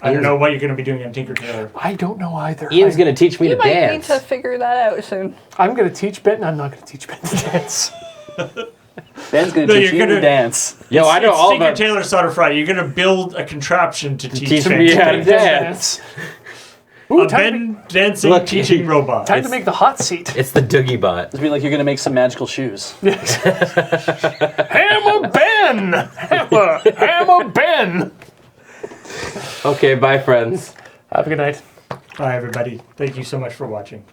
I don't know what you're going to be doing on Tinker Tailor. I don't know either. Ian's going to teach me You to might need dance. to figure that out soon. I'm going to teach Ben, and I'm not going to teach Ben to dance. Ben's going No, to teach you're you to gonna- dance. Yo, I know It's all Tinker about Tailor Solder Friday. You're going to build a contraption to teach teach Ben me to how to dance. dance. Ooh, A time, Ben dancing Look, teaching robot. to make the hot seat. It's the Doogie Bot. It's be like you're going to make some magical shoes. Hammer Ben! Hammer Ben! Okay, bye, friends. Have a good night. Bye, everybody. Thank you so much for watching.